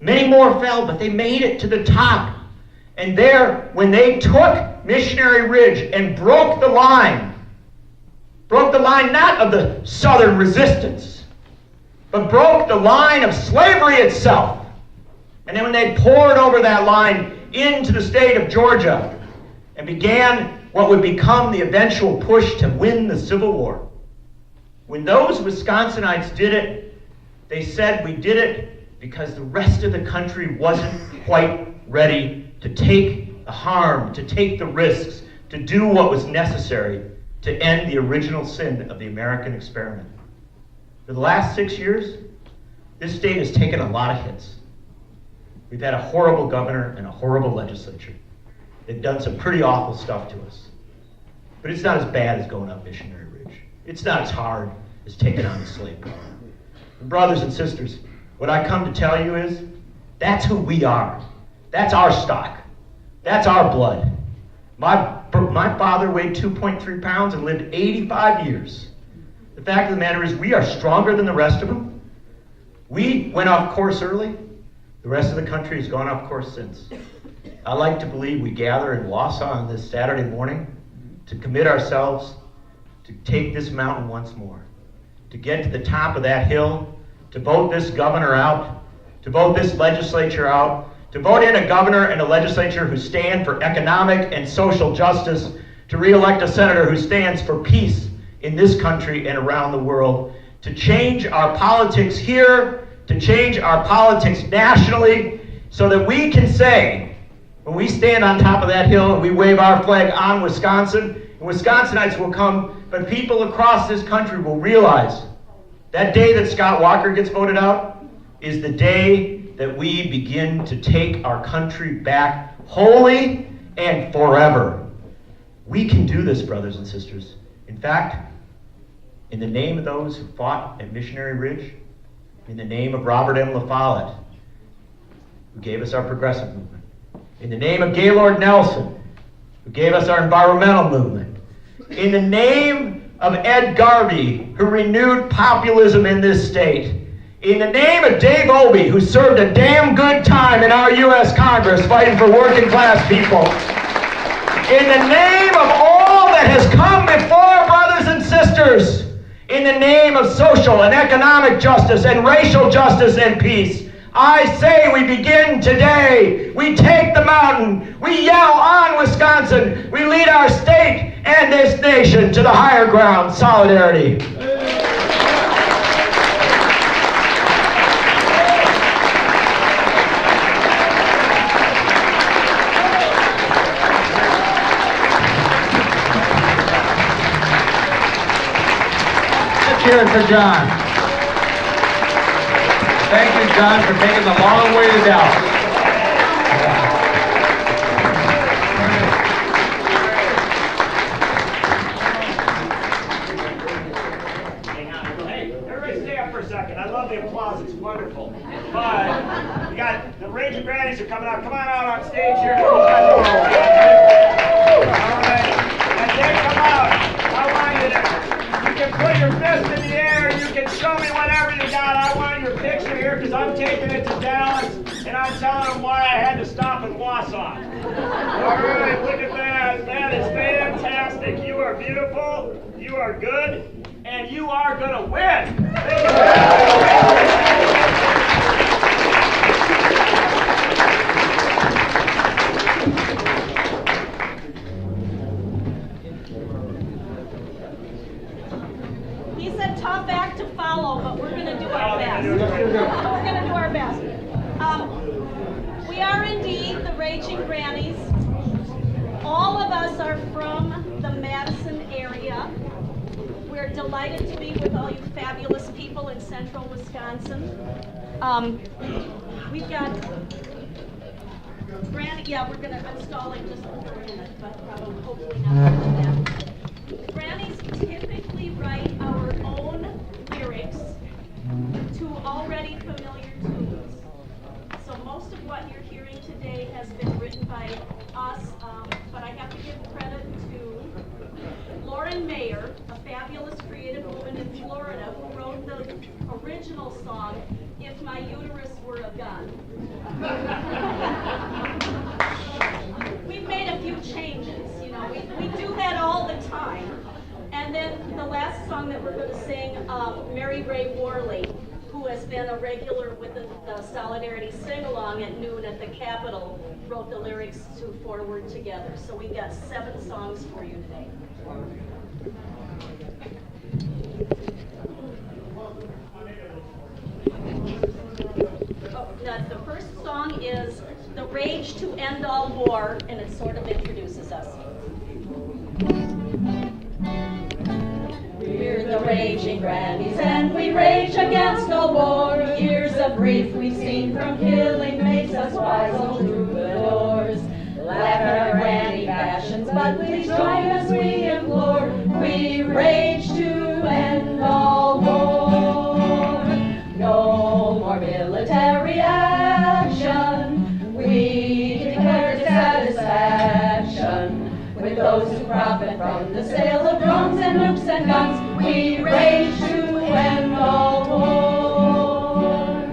Many more fell, but they made it to the top. And there, when they took Missionary Ridge and broke the line not of the Southern resistance, but broke the line of slavery itself. And then when they poured over that line into the state of Georgia and began what would become the eventual push to win the Civil War, when those Wisconsinites did it, they said, we did it because the rest of the country wasn't quite ready to take the harm, to take the risks, to do what was necessary to end the original sin of the American experiment. For the last 6 years, this state has taken a lot of hits. We've had a horrible governor and a horrible legislature. They've done some pretty awful stuff to us. But it's not as bad as going up Missionary Ridge. It's not as hard as taking on the slave power. And brothers and sisters, what I come to tell you is, that's who we are. That's our stock. That's our blood. My father weighed 2.3 pounds and lived 85 years. The fact of the matter is, we are stronger than the rest of them. We went off course early. The rest of the country has gone off course since. I like to believe we gather in Wausau on this Saturday morning to commit ourselves to take this mountain once more, to get to the top of that hill, to vote this governor out, to vote this legislature out, to vote in a governor and a legislature who stand for economic and social justice, to re-elect a senator who stands for peace in this country and around the world, to change our politics here, to change our politics nationally, so that we can say, when we stand on top of that hill and we wave our flag on Wisconsin, and Wisconsinites will come, but people across this country will realize that day that Scott Walker gets voted out is the day that we begin to take our country back wholly and forever. We can do this, brothers and sisters. In fact, in the name of those who fought at Missionary Ridge, in the name of Robert M. La Follette, who gave us our progressive movement, in the name of Gaylord Nelson, who gave us our environmental movement, in the name of Ed Garvey, who renewed populism in this state, in the name of Dave Obey, who served a damn good time in our U.S. Congress fighting for working class people, in the name of all that has come before, brothers and sisters, in the name of social and economic justice and racial justice and peace, I say we begin today. We take the mountain. We yell on Wisconsin. We lead our state and this nation to the higher ground, solidarity. Let's hear it for John. Thank you, John, for taking the long way to Dallas. Hey, everybody stay up for a second. I love the applause. It's wonderful. But you got the Raging Grannies are coming out. Come on out on stage here. All right. As they come out, I want you can put your fist in the air. You can show me whatever you got. I want your picture here because I'm taking it to Dallas and I'm telling them why I had to stop in Wausau. All right, look at that. That is fantastic. You are beautiful. You are good. And you are going to win. He said tough act to follow, but we're going to do our best. We're going to do our best. We are indeed the Raging Grannies. All of us are from the Madison area. We're delighted to be with all you fabulous people in central Wisconsin. we've got Granny, yeah, we're gonna install it just for a minute, but hopefully not more than that. Grannies typically write our own lyrics to already familiar tunes. So most of what you're hearing today has been written by us, but I have to give credit to Lauren Mayer, a fabulous creative woman in Florida who wrote the original song, If My Uterus Were a Gun. We've made a few changes, you know, we do that all the time. And then the last song that we're going to sing, Mary Ray Worley, who has been a regular with the Solidarity Sing-Along at noon at the Capitol, wrote the lyrics to Forward Together. So we've got 7 songs for you today. The first song is The Rage to End All War, and it sort of introduces us. We're the raging grannies, and we rage against all war. Years of grief we've seen from killing makes us wise all through the doors. Laugh at our granny fashions, but please join us, we implore. We rage to end all war. No more military action. We declare dissatisfaction with those who profit from the sale of drones and nukes and guns. We rage to end all war.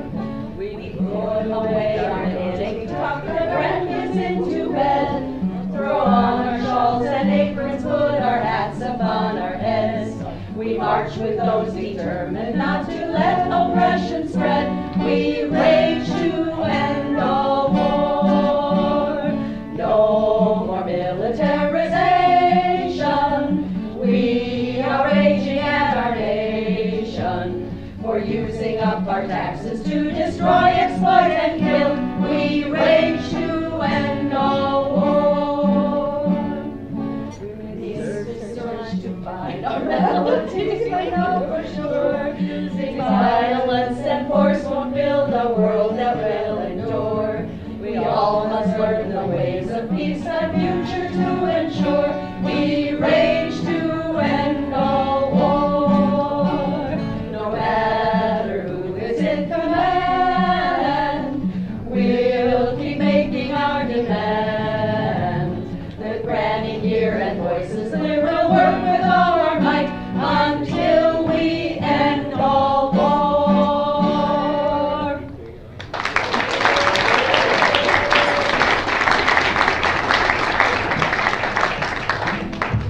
We put away our knitting, tuck the grandkids into bed, throw on our shawls and aprons, put our hats upon our heads. We march with those determined not to let oppression spread. We rage to end all war. No more militarization. We are raging at our nation for using up our taxes to destroy, exploit, and kill. We rage to end all war. These search to find our relatives, I know for sure. Using violence and force won't build a world that will endure. We all must learn the ways of peace and future to ensure. We rage to end all war. No matter who is in command, we'll keep making our demands. The granny gear and voices, we will work with all our might until we end all war.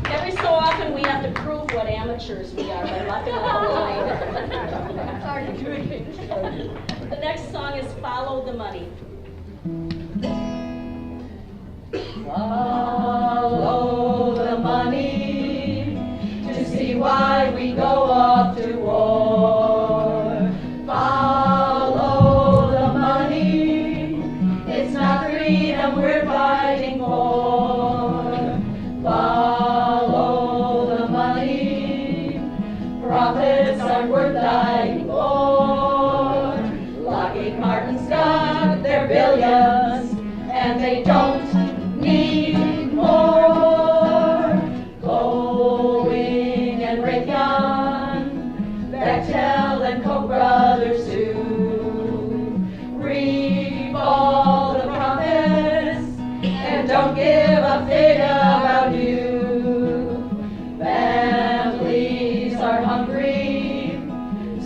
Every so often we have to prove what amateurs we are by locking up the line. The next song is Follow the Money. Follow the money to see why we go off to war. Follow the money, it's not freedom we're fighting for. Follow the money, profits aren't worth dying for. Lockheed Martin's got their billions, and they don't need more. Boeing and Raytheon, Bechtel and Koch brothers too, reap all the profits and don't give a fig about you. Families are hungry,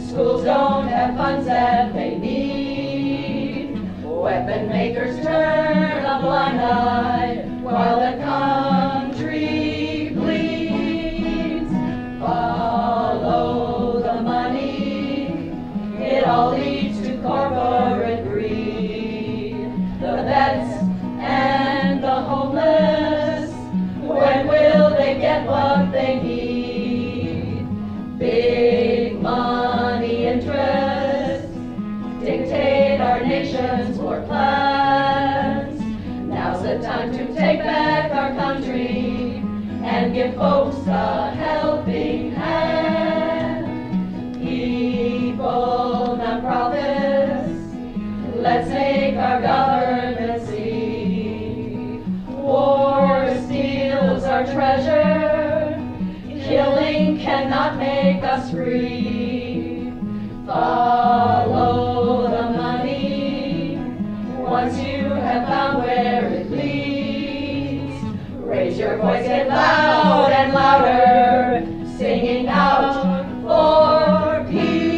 schools don't have funds that they need. Weapon makers turn a blind eye while the country bleeds. Follow the money, it all leads to corporate greed. The vets and the homeless, when will they get what they need? Big money interests dictate our nation's war plans. Now's the time to take back our country and give folks a helping hand. People, non-profits, let's make money cannot make us free. Follow the money. Once you have found where it leads, raise your voice, get loud and louder, singing out for peace.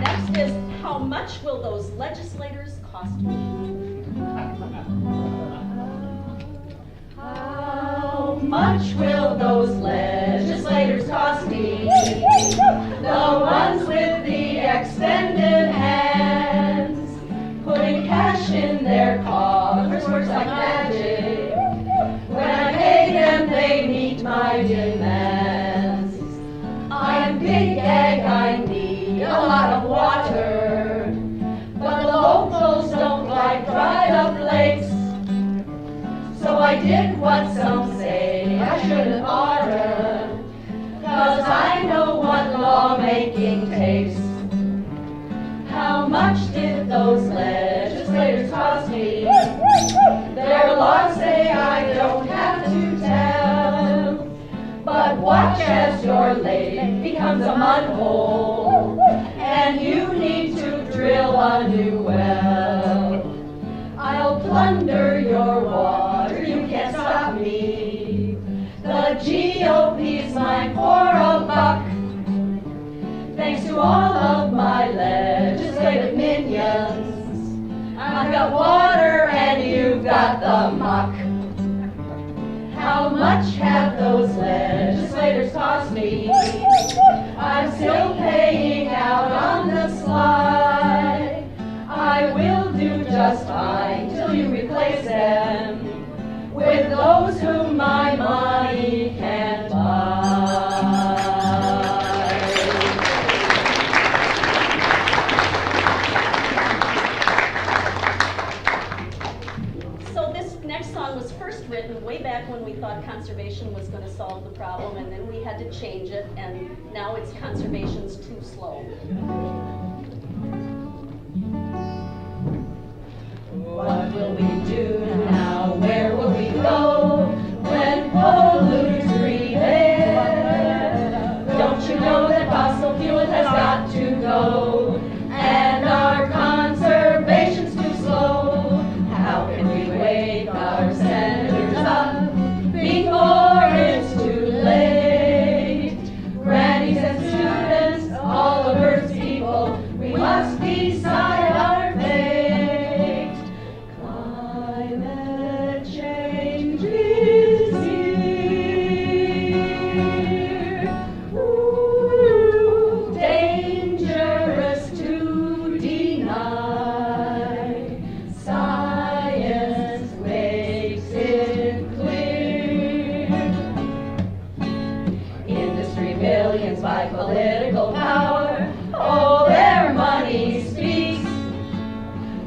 Next is, how much will those legislators cost me? How much will those legislators cost me? The ones with the extended hands, putting cash in their coffers works like magic. When I pay them, they meet my demands. I'm big egg, I need a lot of water, but the locals don't like dried up lakes. So I did what some say I shouldn't oughta, 'cause I know what lawmaking takes. How much did those legislators cost me? Their laws say I don't have to tell, but watch as your lake becomes a mud hole, and you need to drill a new well. I'll plunder your water, you can't stop me. The GOP's mine for a buck. Thanks to all of my legislative minions, I've got water and you've got the muck. How much have those legislators cost me? I'm still paying out on the sly. I will do just fine till you replace them with those whom my money can't buy. So this next song was first written way back when we thought conservation was going to solve the problem, and then we had to change it, and now it's conservation's too slow. What will we do now? Where will we go when polluters prevail? Don't you know that fossil fuel has got to go, and our conservation's too slow? How can we wake our senators up before it's too late? Grannies and students, all of Earth's people, we must decide our fate. Climate change is here. Ooh, dangerous to deny. Science makes it clear. Industry millions by political power. Oh, their money speaks.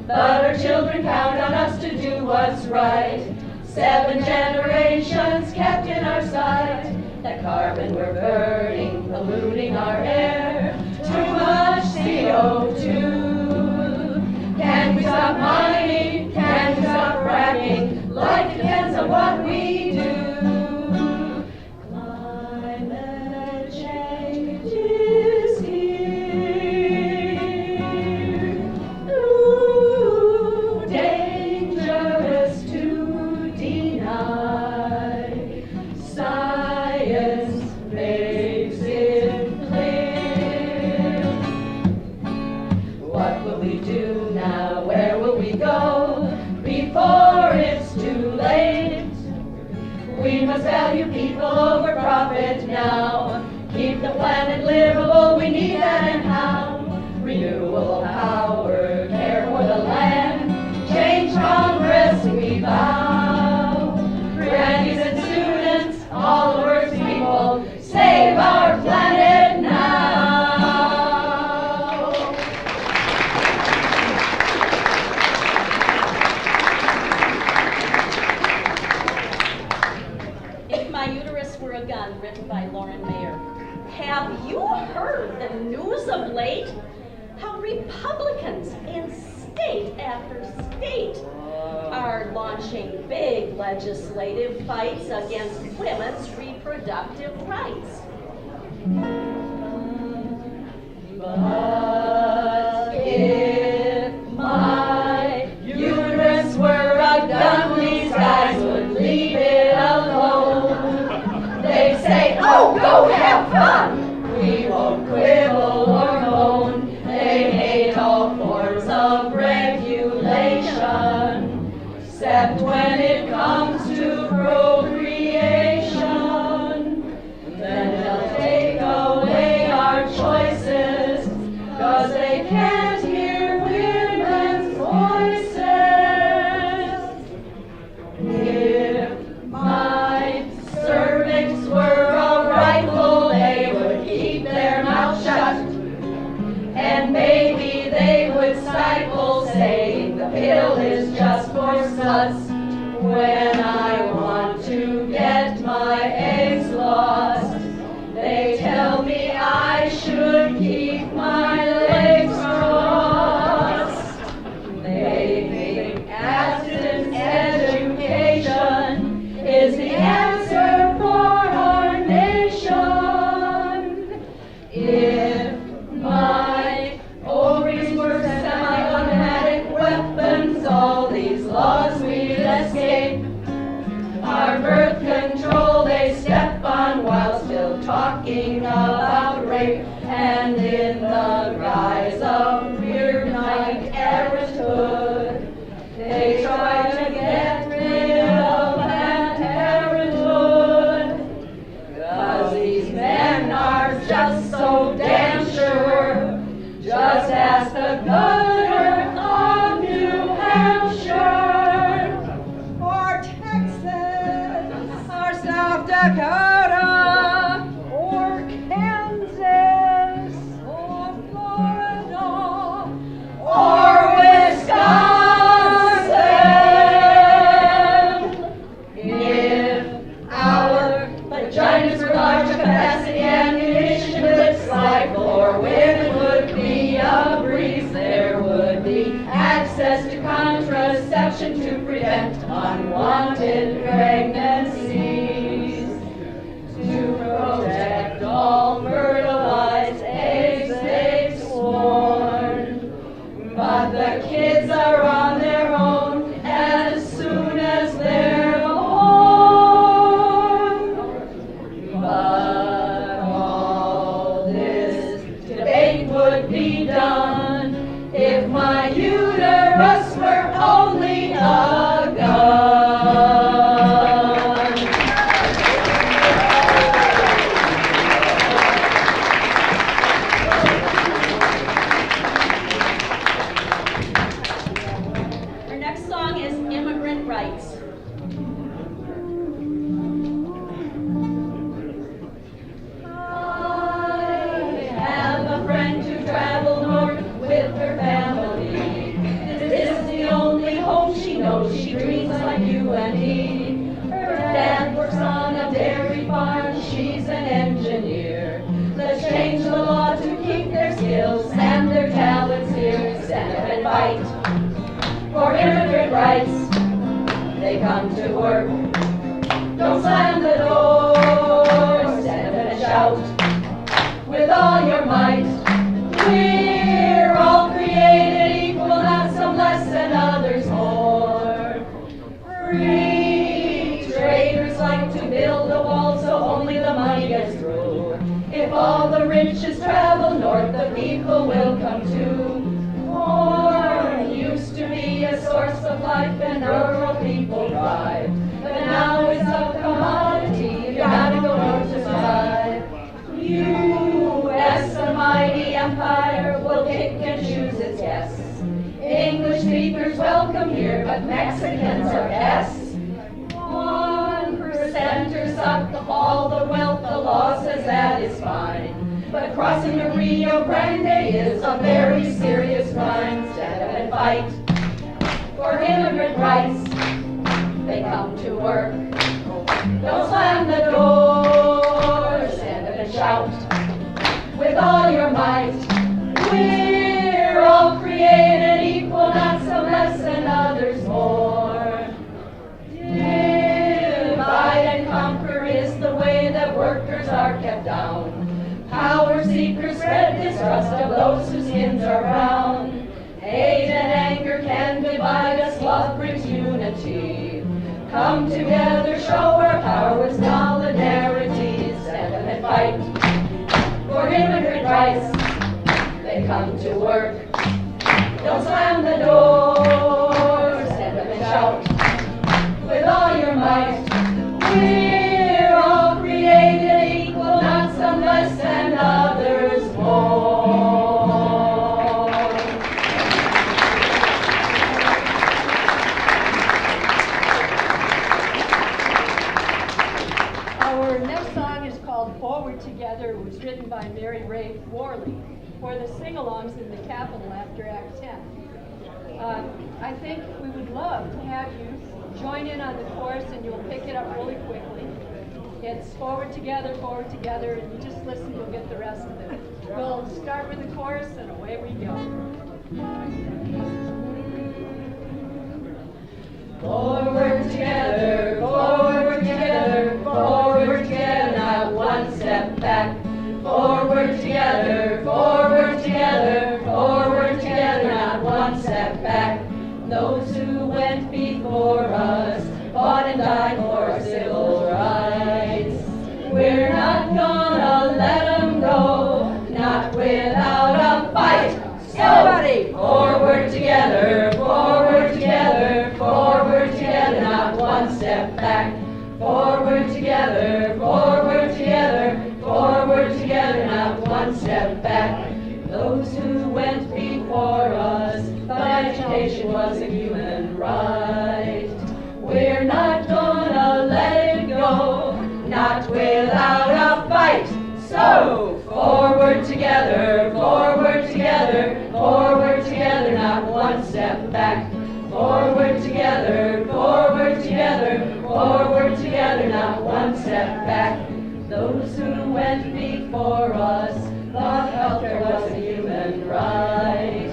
But our children count on us to do what's right. 7 generations kept in our sight. That carbon we're burning, polluting our air. Too much CO2. Can we stop mining? Can we stop fracking? Life depends on what we do. Climate change is here. Ooh, dangerous to deny. Science makes it clear. What will we do now? Where will we go before it's too late? We must value people over profit now. Keep the planet livable, we need that, and how? Renewable power, care for the land, change Congress we vow. Grannies and students, all of Earth's people, save our planet now. If My Uterus Were a Gun, written by Lauren Mayer. Have you heard the news of late? How Republicans in state after state are launching big legislative fights against women's reproductive rights. But if my uterus were a gun, these guys would leave it alone. They say, oh, go have fun. We won't quibble or moan. They hate all forms of regulation, except when it comes to procreation. Then they'll take away our choices, 'cause they can't hear women's voices. If my cervix were a rifle, they would keep their mouth shut, and maybe they would stifle, saying the pill is just for sluts. When I want to get my eggs lost, they tell me I should keep my legs crossed. They think abstinence education is the answer for our nation. If my ovaries were semi-automatic weapons, all these laws we'd escape. Our birth control they step on while still talking about rape, and in the guise of weird night parenthood, they try to get rid of that parenthood. 'Cause these men are just so damn sure. Just ask the governor of New Hampshire, or Texas, or South Dakota, or Kansas, or Florida, or Wisconsin. If our vaginas were large capacity ammunition clips like 4 women would be a breeze. There would be access to contraception to prevent unwanted pregnancies, to protect all fertilized eggs they've sworn. But the kids are on their own as soon as they're born. But all this debate would be done if my uterus were only a gun. Our next song is Immigrant Rights. I have a friend who traveled north with her family. This is the only home she knows. She dreams like you and me. Her dad works on a dairy farm. She's an engineer. Let's change the law to keep their skills and their talents here. Stand up and fight for immigrant rights. They come to work. Don't slam the door. Stand up and shout with all your might. We're all created equal, not some less than others more. Free traders like to build a wall so only the money gets through. If all the riches travel north, the people will come too. Corn used to be a source of life and rural people thrive. But now it's a commodity, you gotta go north to survive. U.S., a mighty empire, will pick and choose its guests. English speakers welcome here, but Mexicans are pests. 1%ers suck all the wealth, the law says that is fine. But crossing the Rio Grande is a very serious crime. Stand up and fight for immigrant rights. They come to work. Don't slam the door. Stand up and shout with all your might. We're all created equal now. come together, show our power with solidarity, stand up and fight for immigrant rights. They come to work, don't slam the door, stand up and shout with all your might. We're all created equal, not some less and others more. Our next song is called Forward Together. It was written by Mary Ray Worley for the sing-alongs in the Capitol after Act 10. I think we would love to have you join in on the chorus, and you'll pick it up really quickly. It's forward together, and you just listen, you'll get the rest of it. We'll start with the chorus, and away we go. Forward together, forward together, forward together, not one step back. Forward together, forward together, forward together, not one step back. Those who went before us fought and died for our civil rights. We're not gonna let them go, not without a fight. Everybody! Forward together, forward together, forward together, not one step back. Forward together, forward together, forward together, not one step back. Those who went before us thought education was a human right. We're not gonna let it go, not without a fight. So, forward together, forward together, forward together, not one step back. Forward together, forward together, forward together, not one step back. Those who went before us thought healthcare was a human right.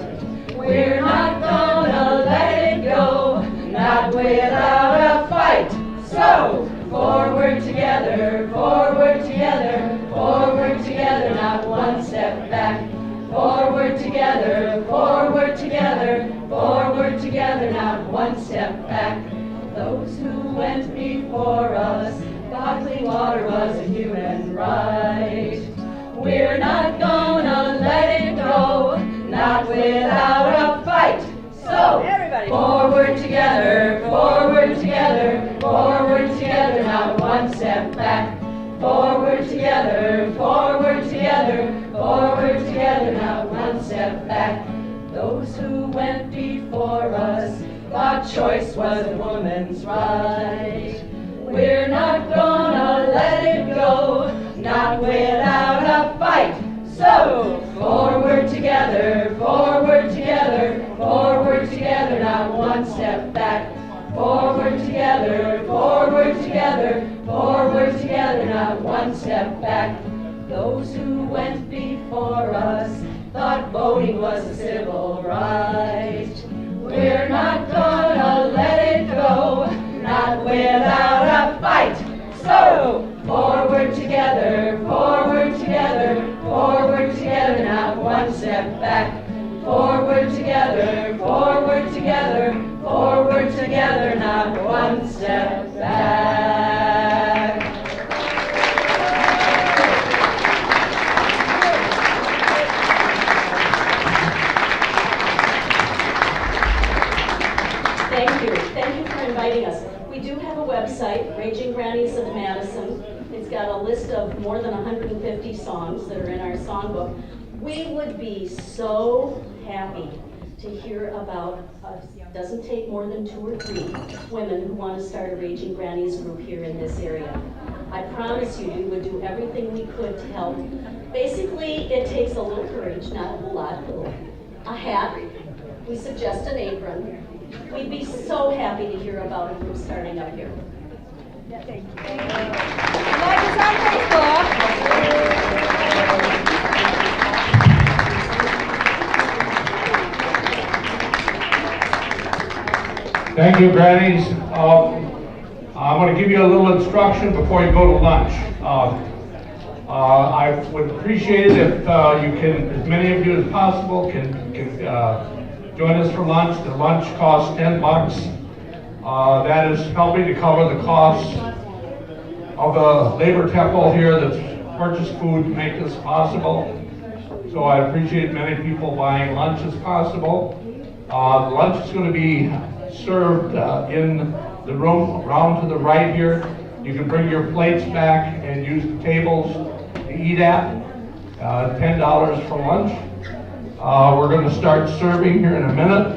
We're not gonna let it go, not without a fight. So, forward together, forward together, forward together, not one step back. Forward together, forward together, forward together, not one step back. Those who went before us thought clean water was a human right. We're not gonna let it go, not without a fight. So, everybody, forward together, forward together, forward together, not one step back. Forward together, forward together, forward together, not one step back. Those who went before us thought choice was a woman's right. We're not gonna let it go, not without a fight. So, forward together, forward together, forward together, not one step back. Forward together, forward together, forward together, not one step back. Those who went before us thought voting was a civil right. We're not gonna let it go, not without a fight. So, forward together, forward together, forward together, not one step back. Forward together, forward together, forward together, not one step back. Thank you for inviting us. We do have a website, Raging Grannies of Madison. It's got a list of more than 150 songs that are in our songbook. We would be so happy to hear about, doesn't take more than 2 or 3 women who want to start a Raging Grannies group here in this area. I promise you, we would do everything we could to help. Basically, it takes a little courage, not a whole lot, a hat. We suggest an apron. We'd be so happy to hear about a group starting up here. Yeah, thank you. Like us on Facebook. Thank you, Grannies. I'm going to give you a little instruction before you go to lunch. I would appreciate it if you can, as many of you as possible, can join us for lunch. The lunch costs $10. That is helping to cover the costs of the labor temple here that's purchased food to make this possible. So I appreciate many people buying lunch as possible. Lunch is going to be served in the room around to the right here. You can bring your plates back and use the tables to eat at. $10 for lunch. We're going to start serving here in a minute,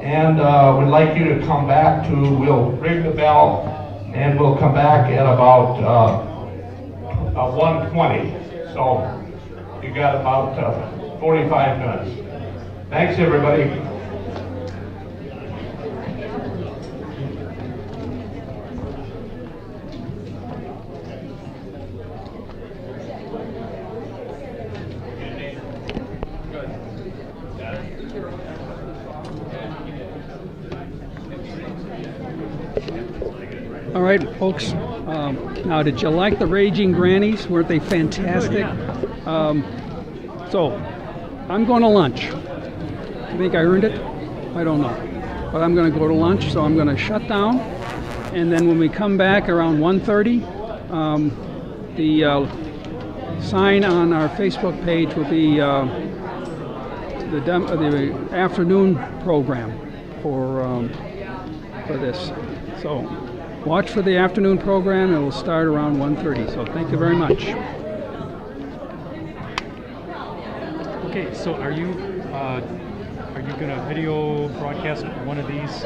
and we'd like you to come back we'll ring the bell, and we'll come back at about 1:20. So you got about 45 minutes. Thanks, everybody. All right, folks. Now, did you like the Raging Grannies? Weren't they fantastic? So, I'm going to lunch. You think I earned it? I don't know. But I'm going to go to lunch, so I'm going to shut down. And then when we come back around 1:30, the sign on our Facebook page will be the afternoon program for this. So watch for the afternoon program. It will start around 1:30. So thank you very much. Okay, so are you gonna video broadcast one of these?